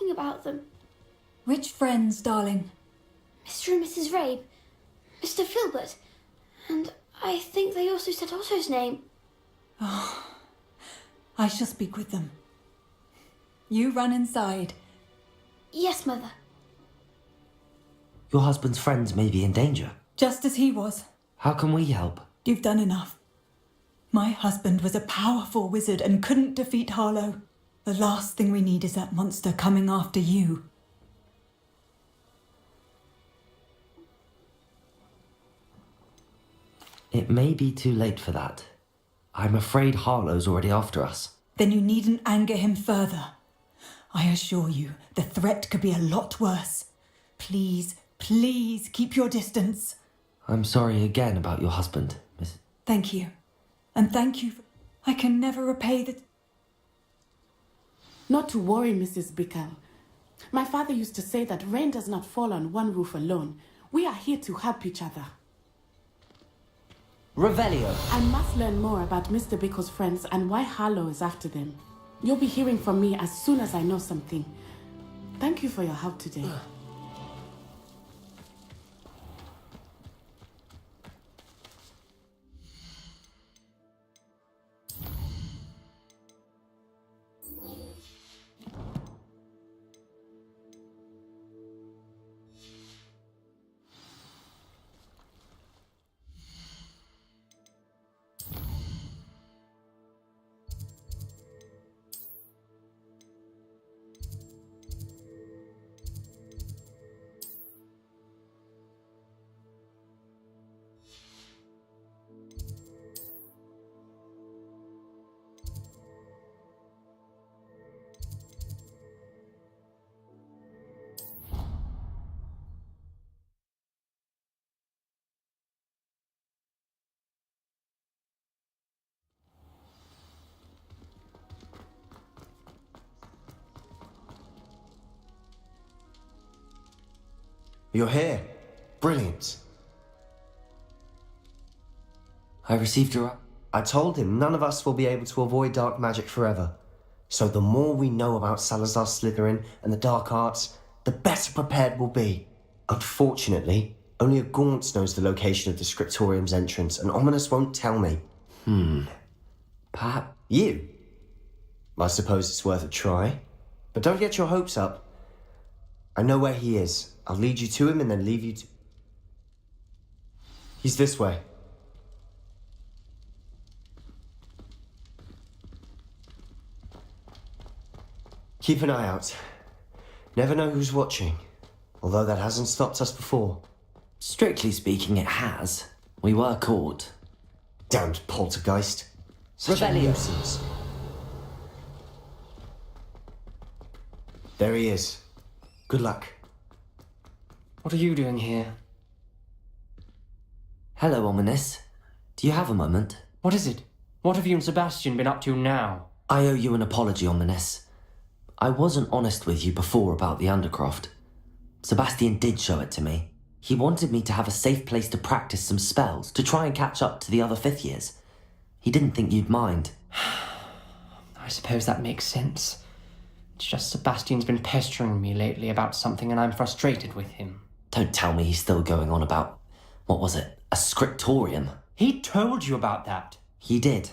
Speaker 18: talking about them.
Speaker 13: Which friends, darling?
Speaker 18: Mr. and Mrs. Rabe, Mr. Filbert, and I think they also said Otto's name.
Speaker 13: Oh, I shall speak with them. You run inside.
Speaker 18: Yes, Mother.
Speaker 1: Your husband's friends may be in danger.
Speaker 13: Just as he was.
Speaker 1: How can we help?
Speaker 13: You've done enough. My husband was a powerful wizard and couldn't defeat Harlow. The last thing we need is that monster coming after you.
Speaker 1: It may be too late for that. I'm afraid Harlow's already after us.
Speaker 13: Then you needn't anger him further. I assure you, the threat could be a lot worse. Please, please keep your distance.
Speaker 1: I'm sorry again about your husband, Miss...
Speaker 13: Thank you. And thank you. I can never repay the...
Speaker 12: Not to worry, Mrs. Bickle. My father used to say that rain does not fall on one roof alone. We are here to help each other.
Speaker 20: Revelio.
Speaker 12: I must learn more about Mr. Bickle's friends and why Harlow is after them. You'll be hearing from me as soon as I know something. Thank you for your help today.
Speaker 10: You're here. Brilliant.
Speaker 1: I received your...
Speaker 10: I told him none of us will be able to avoid dark magic forever. So the more we know about Salazar Slytherin and the dark arts, the better prepared we'll be. Unfortunately, only a Gaunt knows the location of the Scriptorium's entrance, and Ominous won't tell me.
Speaker 1: Perhaps...
Speaker 10: You? I suppose it's worth a try. But don't get your hopes up. I know where he is. I'll lead you to him and then leave you to... He's this way. Keep an eye out. Never know who's watching. Although that hasn't stopped us before.
Speaker 1: Strictly speaking, it has. We were caught.
Speaker 10: Damned poltergeist. Such a nuisance. There he is. Good luck.
Speaker 16: What are you doing here?
Speaker 1: Hello, Ominous. Do you have a moment?
Speaker 16: What is it? What have you and Sebastian been up to now?
Speaker 1: I owe you an apology, Ominous. I wasn't honest with you before about the Undercroft. Sebastian did show it to me. He wanted me to have a safe place to practice some spells, to try and catch up to the other fifth years. He didn't think you'd mind.
Speaker 16: I suppose that makes sense. It's just Sebastian's been pestering me lately about something and I'm frustrated with him.
Speaker 1: Don't tell me he's still going on about, what was it, a scriptorium?
Speaker 16: He told you about that.
Speaker 1: He did.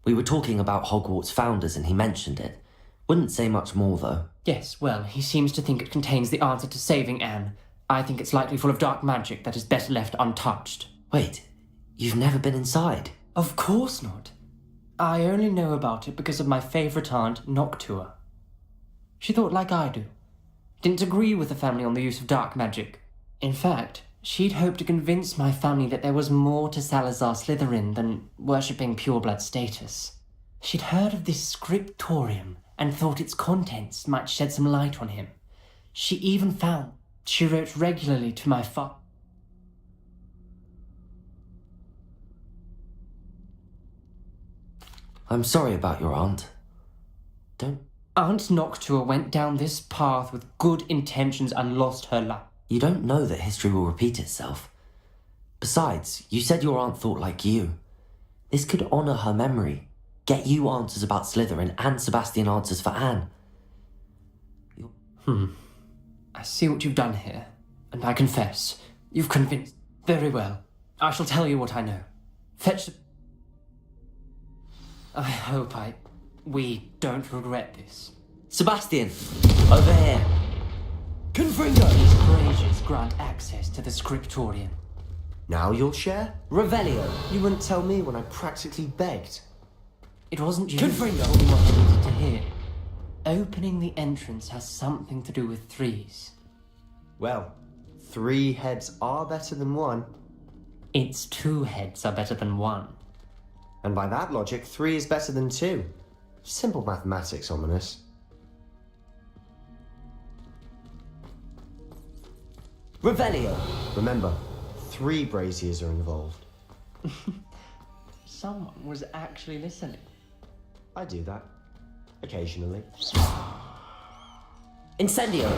Speaker 1: We were talking about Hogwarts founders and he mentioned it. Wouldn't say much more, though.
Speaker 16: Yes, well, he seems to think it contains the answer to saving Anne. I think it's likely full of dark magic that is best left untouched.
Speaker 1: Wait, you've never been inside?
Speaker 16: Of course not. I only know about it because of my favourite aunt, Noctua. She thought like I do. Didn't agree with the family on the use of dark magic. In fact, she'd hoped to convince my family that there was more to Salazar Slytherin than worshipping pureblood status. She'd heard of this scriptorium and thought its contents might shed some light on him. She even found she wrote regularly to my father.
Speaker 1: I'm sorry about your aunt.
Speaker 16: Aunt Noctua went down this path with good intentions and lost her life.
Speaker 1: You don't know that history will repeat itself. Besides, you said your aunt thought like you. This could honour her memory. Get you answers about Slytherin and Sebastian answers for Anne.
Speaker 16: I see what you've done here, and I confess, you've convinced very well. I shall tell you what I know. Fetch the... I hope we don't regret this.
Speaker 1: Sebastian! Over here!
Speaker 16: Confringo! These braziers grant access to the scriptorium.
Speaker 10: Now you'll share?
Speaker 1: Revelio!
Speaker 10: You wouldn't tell me when I practically begged.
Speaker 16: It wasn't you
Speaker 10: Confringo!
Speaker 16: told me what I needed to hear. Opening the entrance has something to do with threes.
Speaker 10: Well, 3 heads are better than 1.
Speaker 16: It's 2 heads are better than 1.
Speaker 10: And by that logic, 3 is better than 2. Simple mathematics, Ominous.
Speaker 1: Revelio!
Speaker 10: Remember, 3 braziers are involved.
Speaker 16: Someone was actually listening.
Speaker 10: I do that. Occasionally.
Speaker 1: Incendio!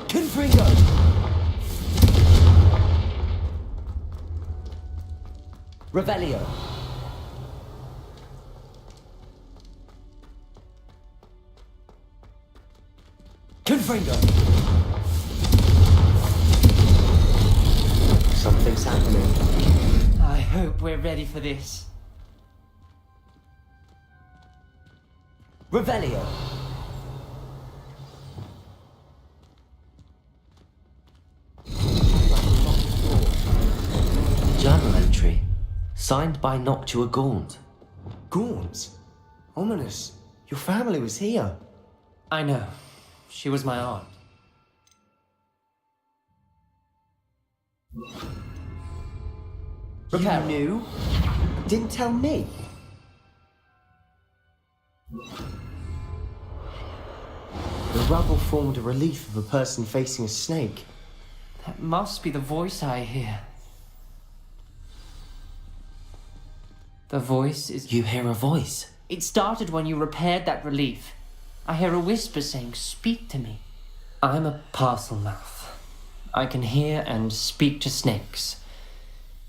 Speaker 1: Confringo! Revelio! Confringo!
Speaker 10: Something's happening.
Speaker 16: I hope we're ready for this.
Speaker 1: Revelio! Journal entry. Signed by Noctua Gaunt.
Speaker 10: Gaunt? Ominous. Your family was here.
Speaker 16: I know. She was my aunt.
Speaker 10: You knew? Didn't tell me. The rubble formed a relief of a person facing a snake.
Speaker 16: That must be the voice I hear. The voice is...
Speaker 1: You hear a voice?
Speaker 16: It started when you repaired that relief. I hear a whisper saying, "Speak to me." I'm a parcel mouth. I can hear and speak to snakes.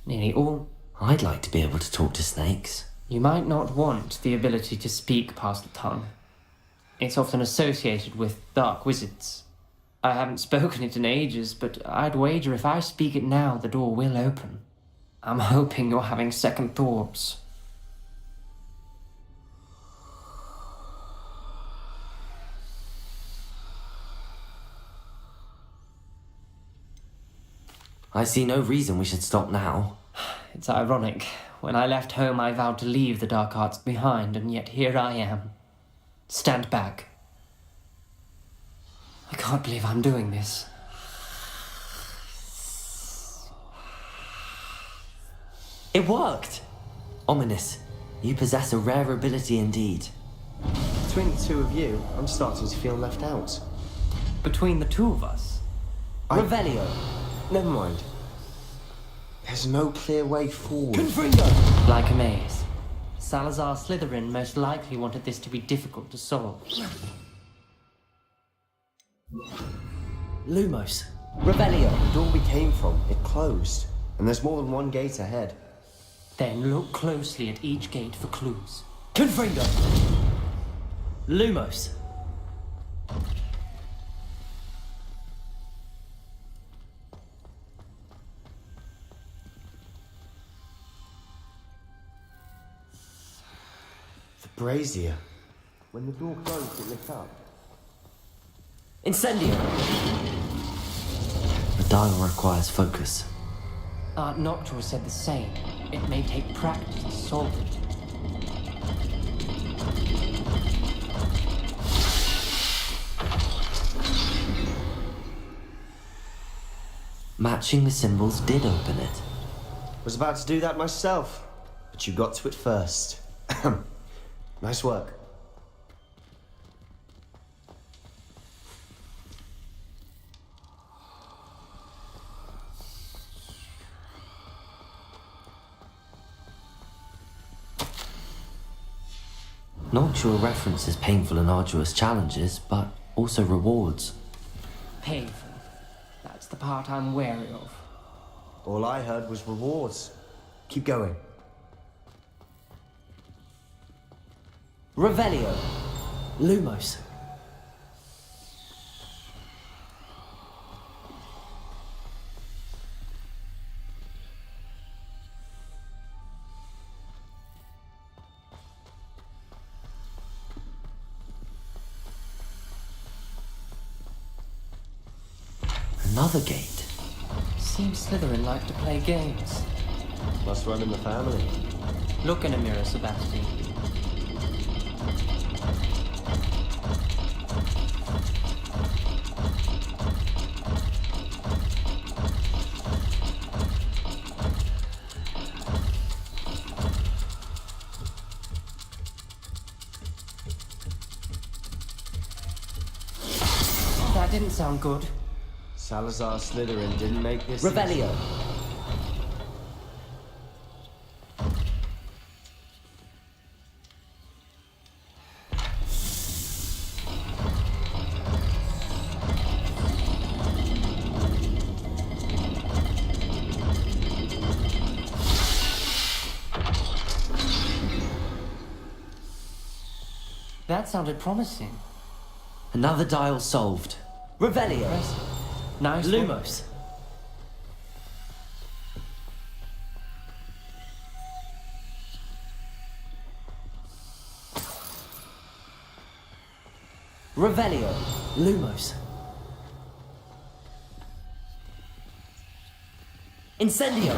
Speaker 16: Nearly all...
Speaker 1: I'd like to be able to talk to snakes.
Speaker 16: You might not want the ability to speak parcel tongue. It's often associated with dark wizards. I haven't spoken it in ages, but I'd wager if I speak it now, the door will open. I'm hoping you're having second thoughts.
Speaker 1: I see no reason we should stop now.
Speaker 16: It's ironic. When I left home, I vowed to leave the dark arts behind, and yet here I am. Stand back. I can't believe I'm doing this.
Speaker 1: It worked! Ominous, you possess a rare ability indeed.
Speaker 10: Between the 2 of you, I'm starting to feel left out.
Speaker 16: Between the 2 of us?
Speaker 1: Revelio!
Speaker 10: Never mind. There's no clear way forward.
Speaker 1: Confringo!
Speaker 16: Like a maze. Salazar Slytherin most likely wanted this to be difficult to solve.
Speaker 1: Lumos. Revelio!
Speaker 10: The door we came from, it closed. And there's more than 1 gate ahead.
Speaker 16: Then look closely at each gate for clues.
Speaker 1: Confringo! Lumos.
Speaker 10: The brazier. When the door closed, it lit up.
Speaker 1: Incendio! The dial requires focus.
Speaker 16: Aunt Noctua said the same. It may take practice to solve it.
Speaker 1: Matching the symbols did open it.
Speaker 10: Was about to do that myself, but you got to it first. Nice work.
Speaker 1: Noctua references painful and arduous challenges, but also rewards.
Speaker 16: Painful. That's the part I'm wary of.
Speaker 10: All I heard was rewards. Keep going.
Speaker 16: Revelio. Lumos.
Speaker 1: Another gate.
Speaker 16: Seems Slytherin like to play games.
Speaker 10: Must run in the family.
Speaker 16: Look in a mirror, Sebastian. That didn't sound good.
Speaker 10: Salazar Slytherin didn't make this.
Speaker 16: Revelio. That sounded promising.
Speaker 1: Another dial solved.
Speaker 16: Revelio. Nice. Lumos. Revelio. Lumos. Incendio.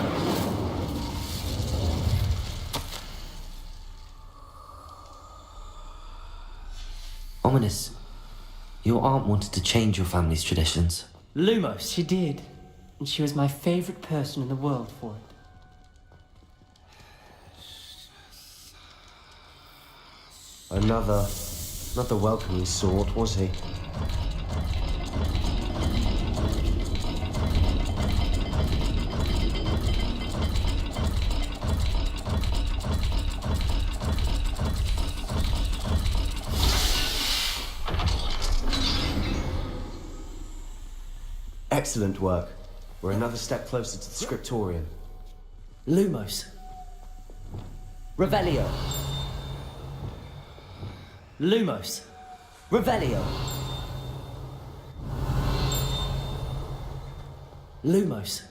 Speaker 1: Ominous. Your aunt wanted to change your family's traditions.
Speaker 16: Lumos. She did. And she was my favorite person in the world for it.
Speaker 10: Another welcoming sort, was he? Excellent work. We're another step closer to the scriptorium.
Speaker 16: Lumos. Revelio. Lumos. Revelio. Lumos.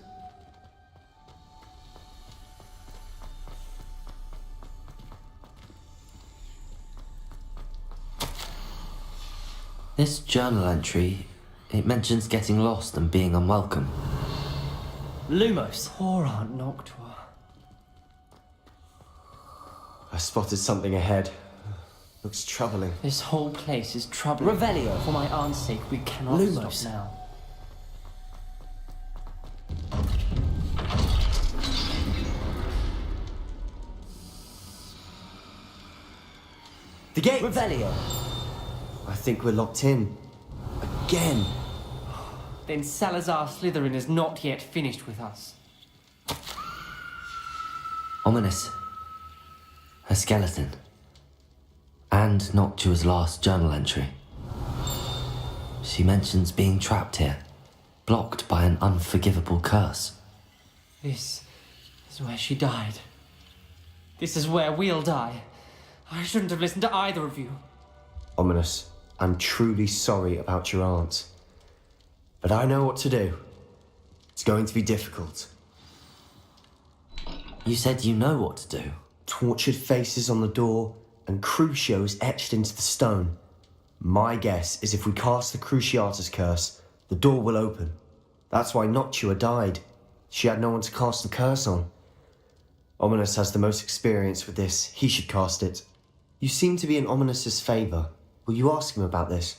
Speaker 1: This journal entry, it mentions getting lost and being unwelcome.
Speaker 16: Lumos. Poor Aunt Noctua.
Speaker 10: I spotted something ahead. Looks troubling.
Speaker 16: This whole place is troubling. Revelio. For my aunt's sake, we cannot
Speaker 10: Lumos.
Speaker 16: stop now.
Speaker 10: The gate!
Speaker 16: Revelio.
Speaker 10: I think we're locked in. Again.
Speaker 16: Then Salazar Slytherin is not yet finished with us.
Speaker 1: Ominous. Her skeleton. And Noctua's last journal entry. She mentions being trapped here, blocked by an unforgivable curse.
Speaker 16: This is where she died. This is where we'll die. I shouldn't have listened to either of you.
Speaker 10: Ominous, I'm truly sorry about your aunt. But I know what to do. It's going to be difficult.
Speaker 1: You said you know what to do.
Speaker 10: Tortured faces on the door and Crucios etched into the stone. My guess is if we cast the Cruciatus curse, the door will open. That's why Noctua died. She had no one to cast the curse on. Ominous has the most experience with this. He should cast it. You seem to be in Ominous's favour. Will you ask him about this?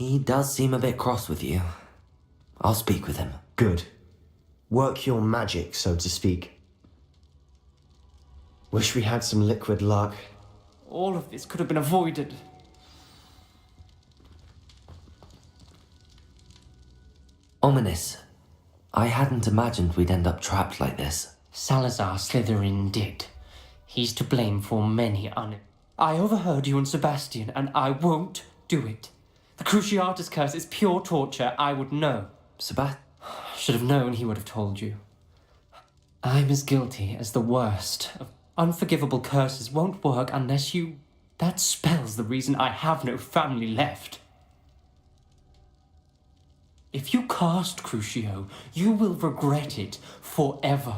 Speaker 1: He does seem a bit cross with you. I'll speak with him.
Speaker 10: Good. Work your magic, so to speak. Wish we had some liquid luck.
Speaker 16: All of this could have been avoided.
Speaker 1: Ominous. I hadn't imagined we'd end up trapped like this.
Speaker 16: Salazar Slytherin did. He's to blame for many I overheard you and Sebastian, and I won't do it. The Cruciatus curse is pure torture. I would know. Should have known he would have told you. I'm as guilty as the worst. Unforgivable curses won't work unless you... That spell's the reason I have no family left. If you cast Crucio, you will regret it forever.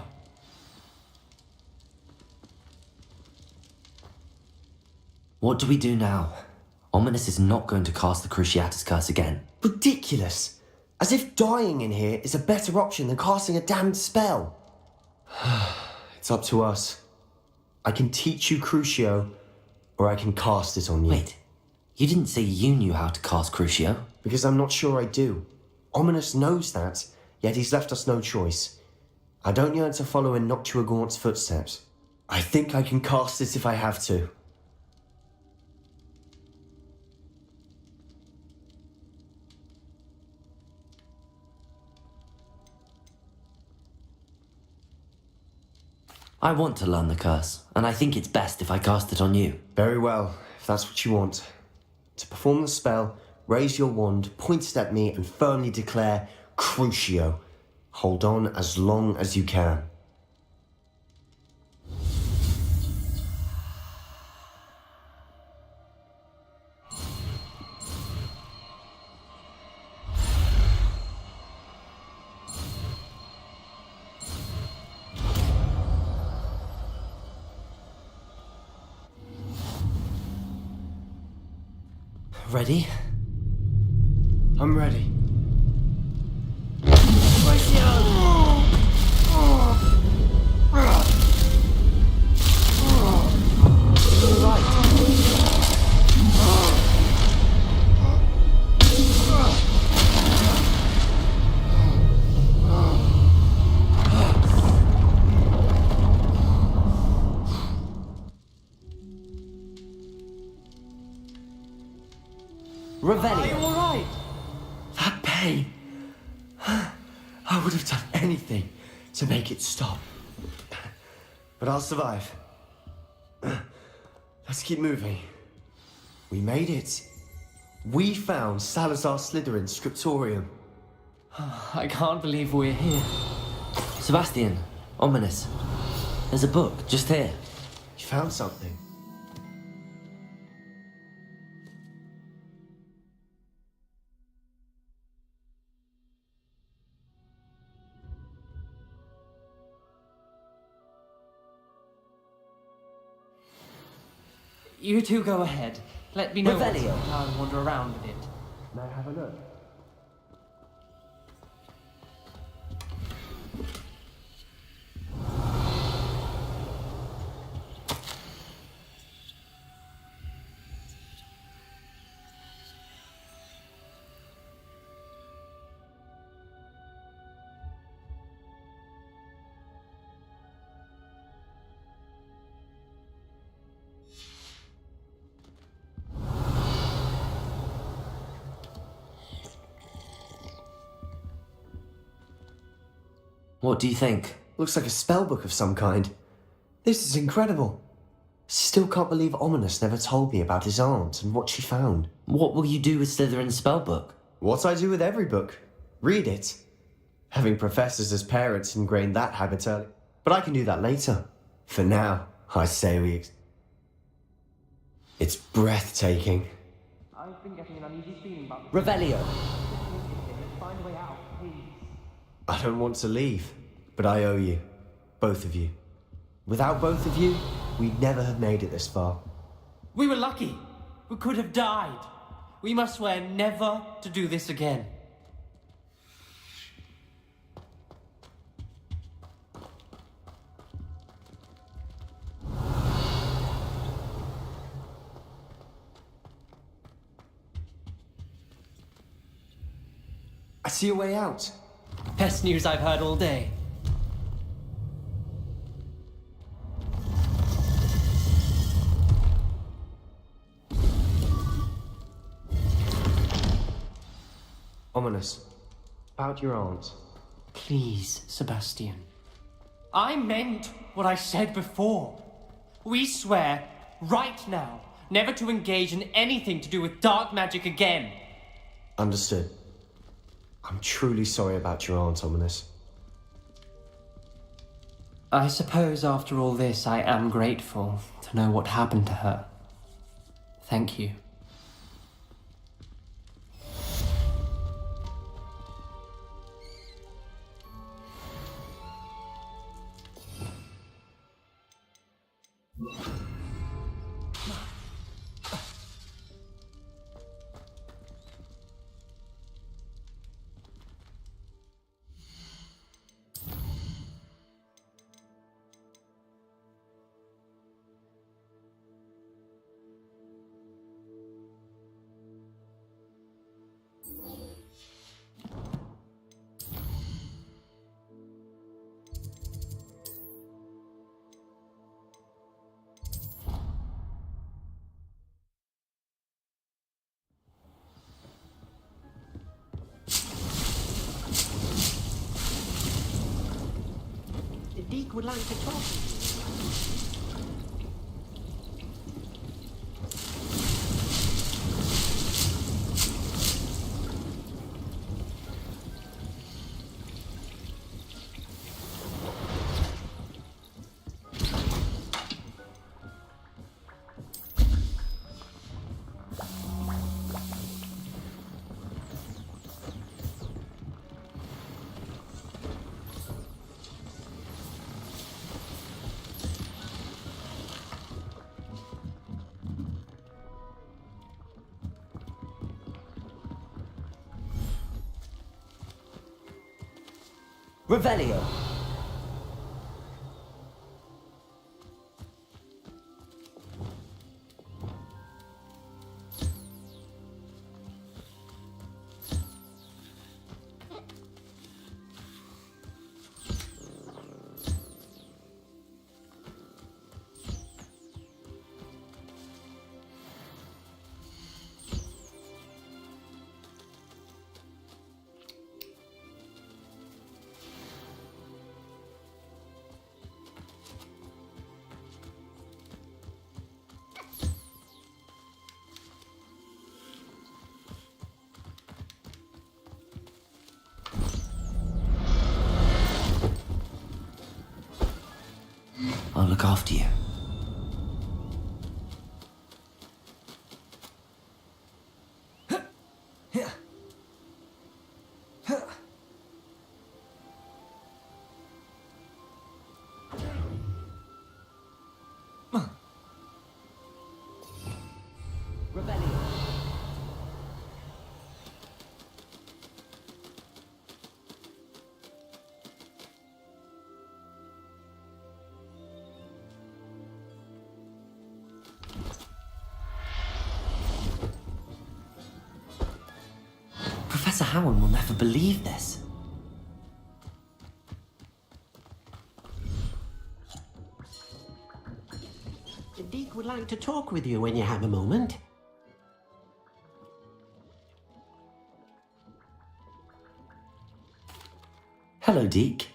Speaker 1: What do we do now? Ominous is not going to cast the Cruciatus curse again.
Speaker 10: Ridiculous! As if dying in here is a better option than casting a damned spell. It's up to us. I can teach you Crucio, or I can cast it on you.
Speaker 1: Wait, you didn't say you knew how to cast Crucio?
Speaker 10: Because I'm not sure I do. Ominous knows that, yet he's left us no choice. I don't yearn to follow in Noctua Gaunt's footsteps. I think I can cast it if I have to.
Speaker 1: I want to learn the curse, and I think it's best if I cast it on you.
Speaker 10: Very well, if that's what you want. To perform the spell, raise your wand, point it at me, and firmly declare Crucio. Hold on as long as you can.
Speaker 1: Ready?
Speaker 10: I'm ready.
Speaker 1: Revelio.
Speaker 10: Are you alright? That pain. I would have done anything to make it stop. But I'll survive. Let's keep moving. We made it. We found Salazar Slytherin's scriptorium.
Speaker 16: I can't believe we're here.
Speaker 1: Sebastian, Ominous. There's a book just here.
Speaker 10: You found something.
Speaker 16: You two go ahead. Let me know
Speaker 1: Revelio.
Speaker 16: I'll wander around with it.
Speaker 10: May I have a look?
Speaker 1: What do you think?
Speaker 10: Looks like a spellbook of some kind. This is incredible. Still can't believe Ominous never told me about his aunt and what she found.
Speaker 1: What will you do with Slytherin's spellbook?
Speaker 10: What I do with every book. Read it. Having professors as parents ingrained that habit early. But I can do that later. For now, I say we... It's breathtaking.
Speaker 16: I've been getting an uneasy feeling about
Speaker 1: Revelio.
Speaker 16: Find a way out, please.
Speaker 10: I don't want to leave, but I owe you. Both of you. Without both of you, we'd never have made it this far.
Speaker 16: We were lucky. We could have died. We must swear never to do this again.
Speaker 10: I see a way out.
Speaker 16: Best news I've heard all day.
Speaker 10: Ominous. About your aunt.
Speaker 16: Please, Sebastian. I meant what I said before. We swear, right now, never to engage in anything to do with dark magic again.
Speaker 10: Understood. I'm truly sorry about your aunt, Ominous.
Speaker 16: I suppose after all this, I am grateful to know what happened to her. Thank you.
Speaker 2: Deke would like to talk to you.
Speaker 1: Revelio. I'll look after you. Professor Howard will never believe this.
Speaker 2: Deke would like to talk with you when you have a moment.
Speaker 1: Hello, Deke.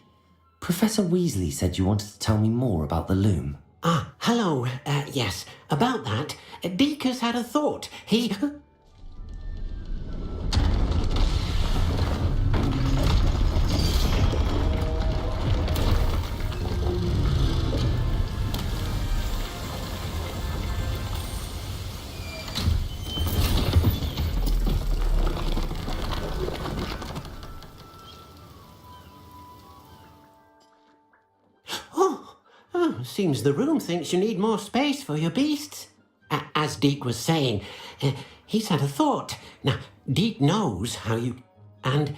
Speaker 1: Professor Weasley said you wanted to tell me more about the loom.
Speaker 2: Ah, hello. Yes, about that. Deke has had a thought. He... Seems the room thinks you need more space for your beasts. As Deke was saying, he's had a thought. Now, Deke knows how you... and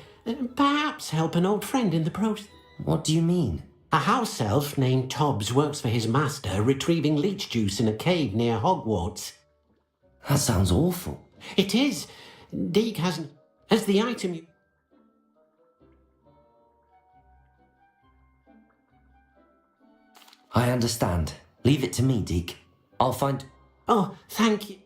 Speaker 2: perhaps help an old friend in the process.
Speaker 1: What do you mean?
Speaker 2: A house elf named Tobbs works for his master, retrieving leech juice in a cave near Hogwarts.
Speaker 1: That sounds awful.
Speaker 2: It is. Deke hasn't... as the item you...
Speaker 1: I understand. Leave it to me, Deke. I'll find...
Speaker 2: Oh, thank you.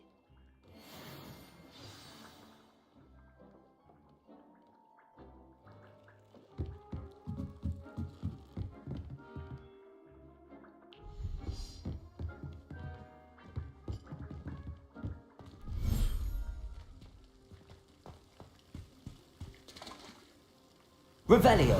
Speaker 1: Revelio.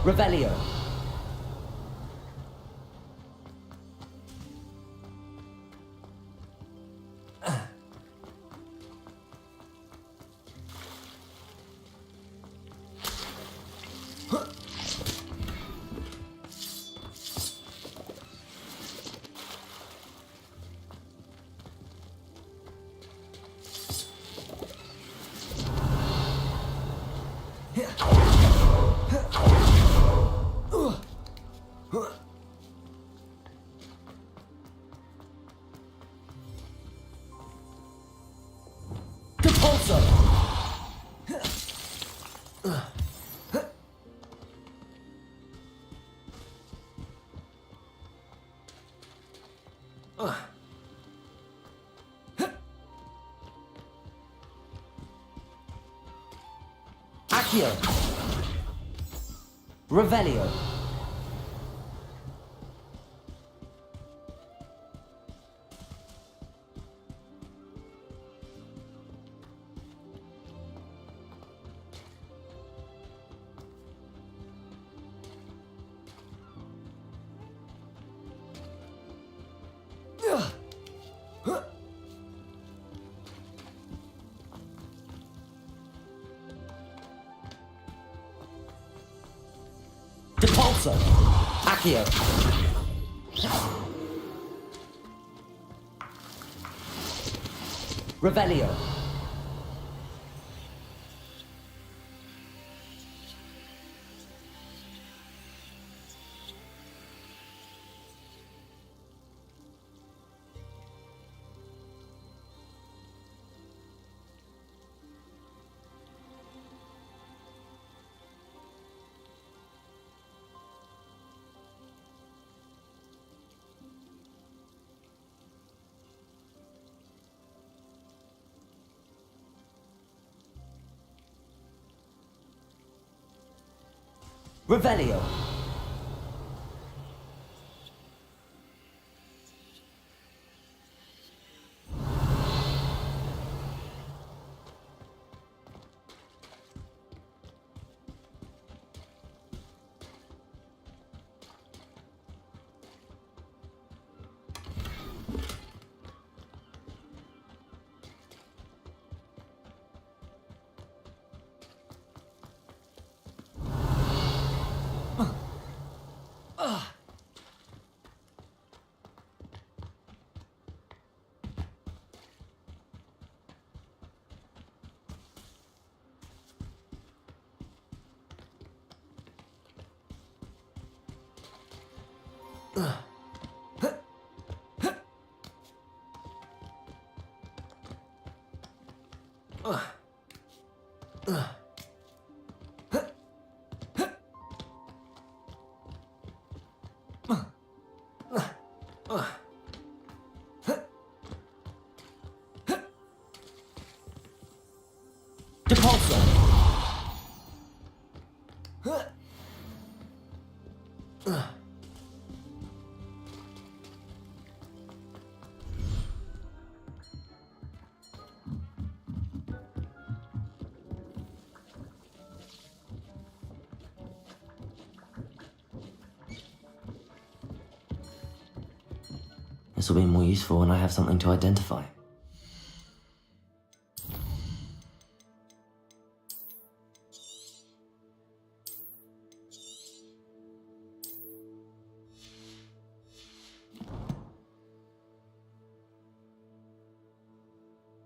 Speaker 1: Revelio. Accio. Revelio. Depulso. Accio. Revelio. Revelio. Depulso. This will be more useful when I have something to identify.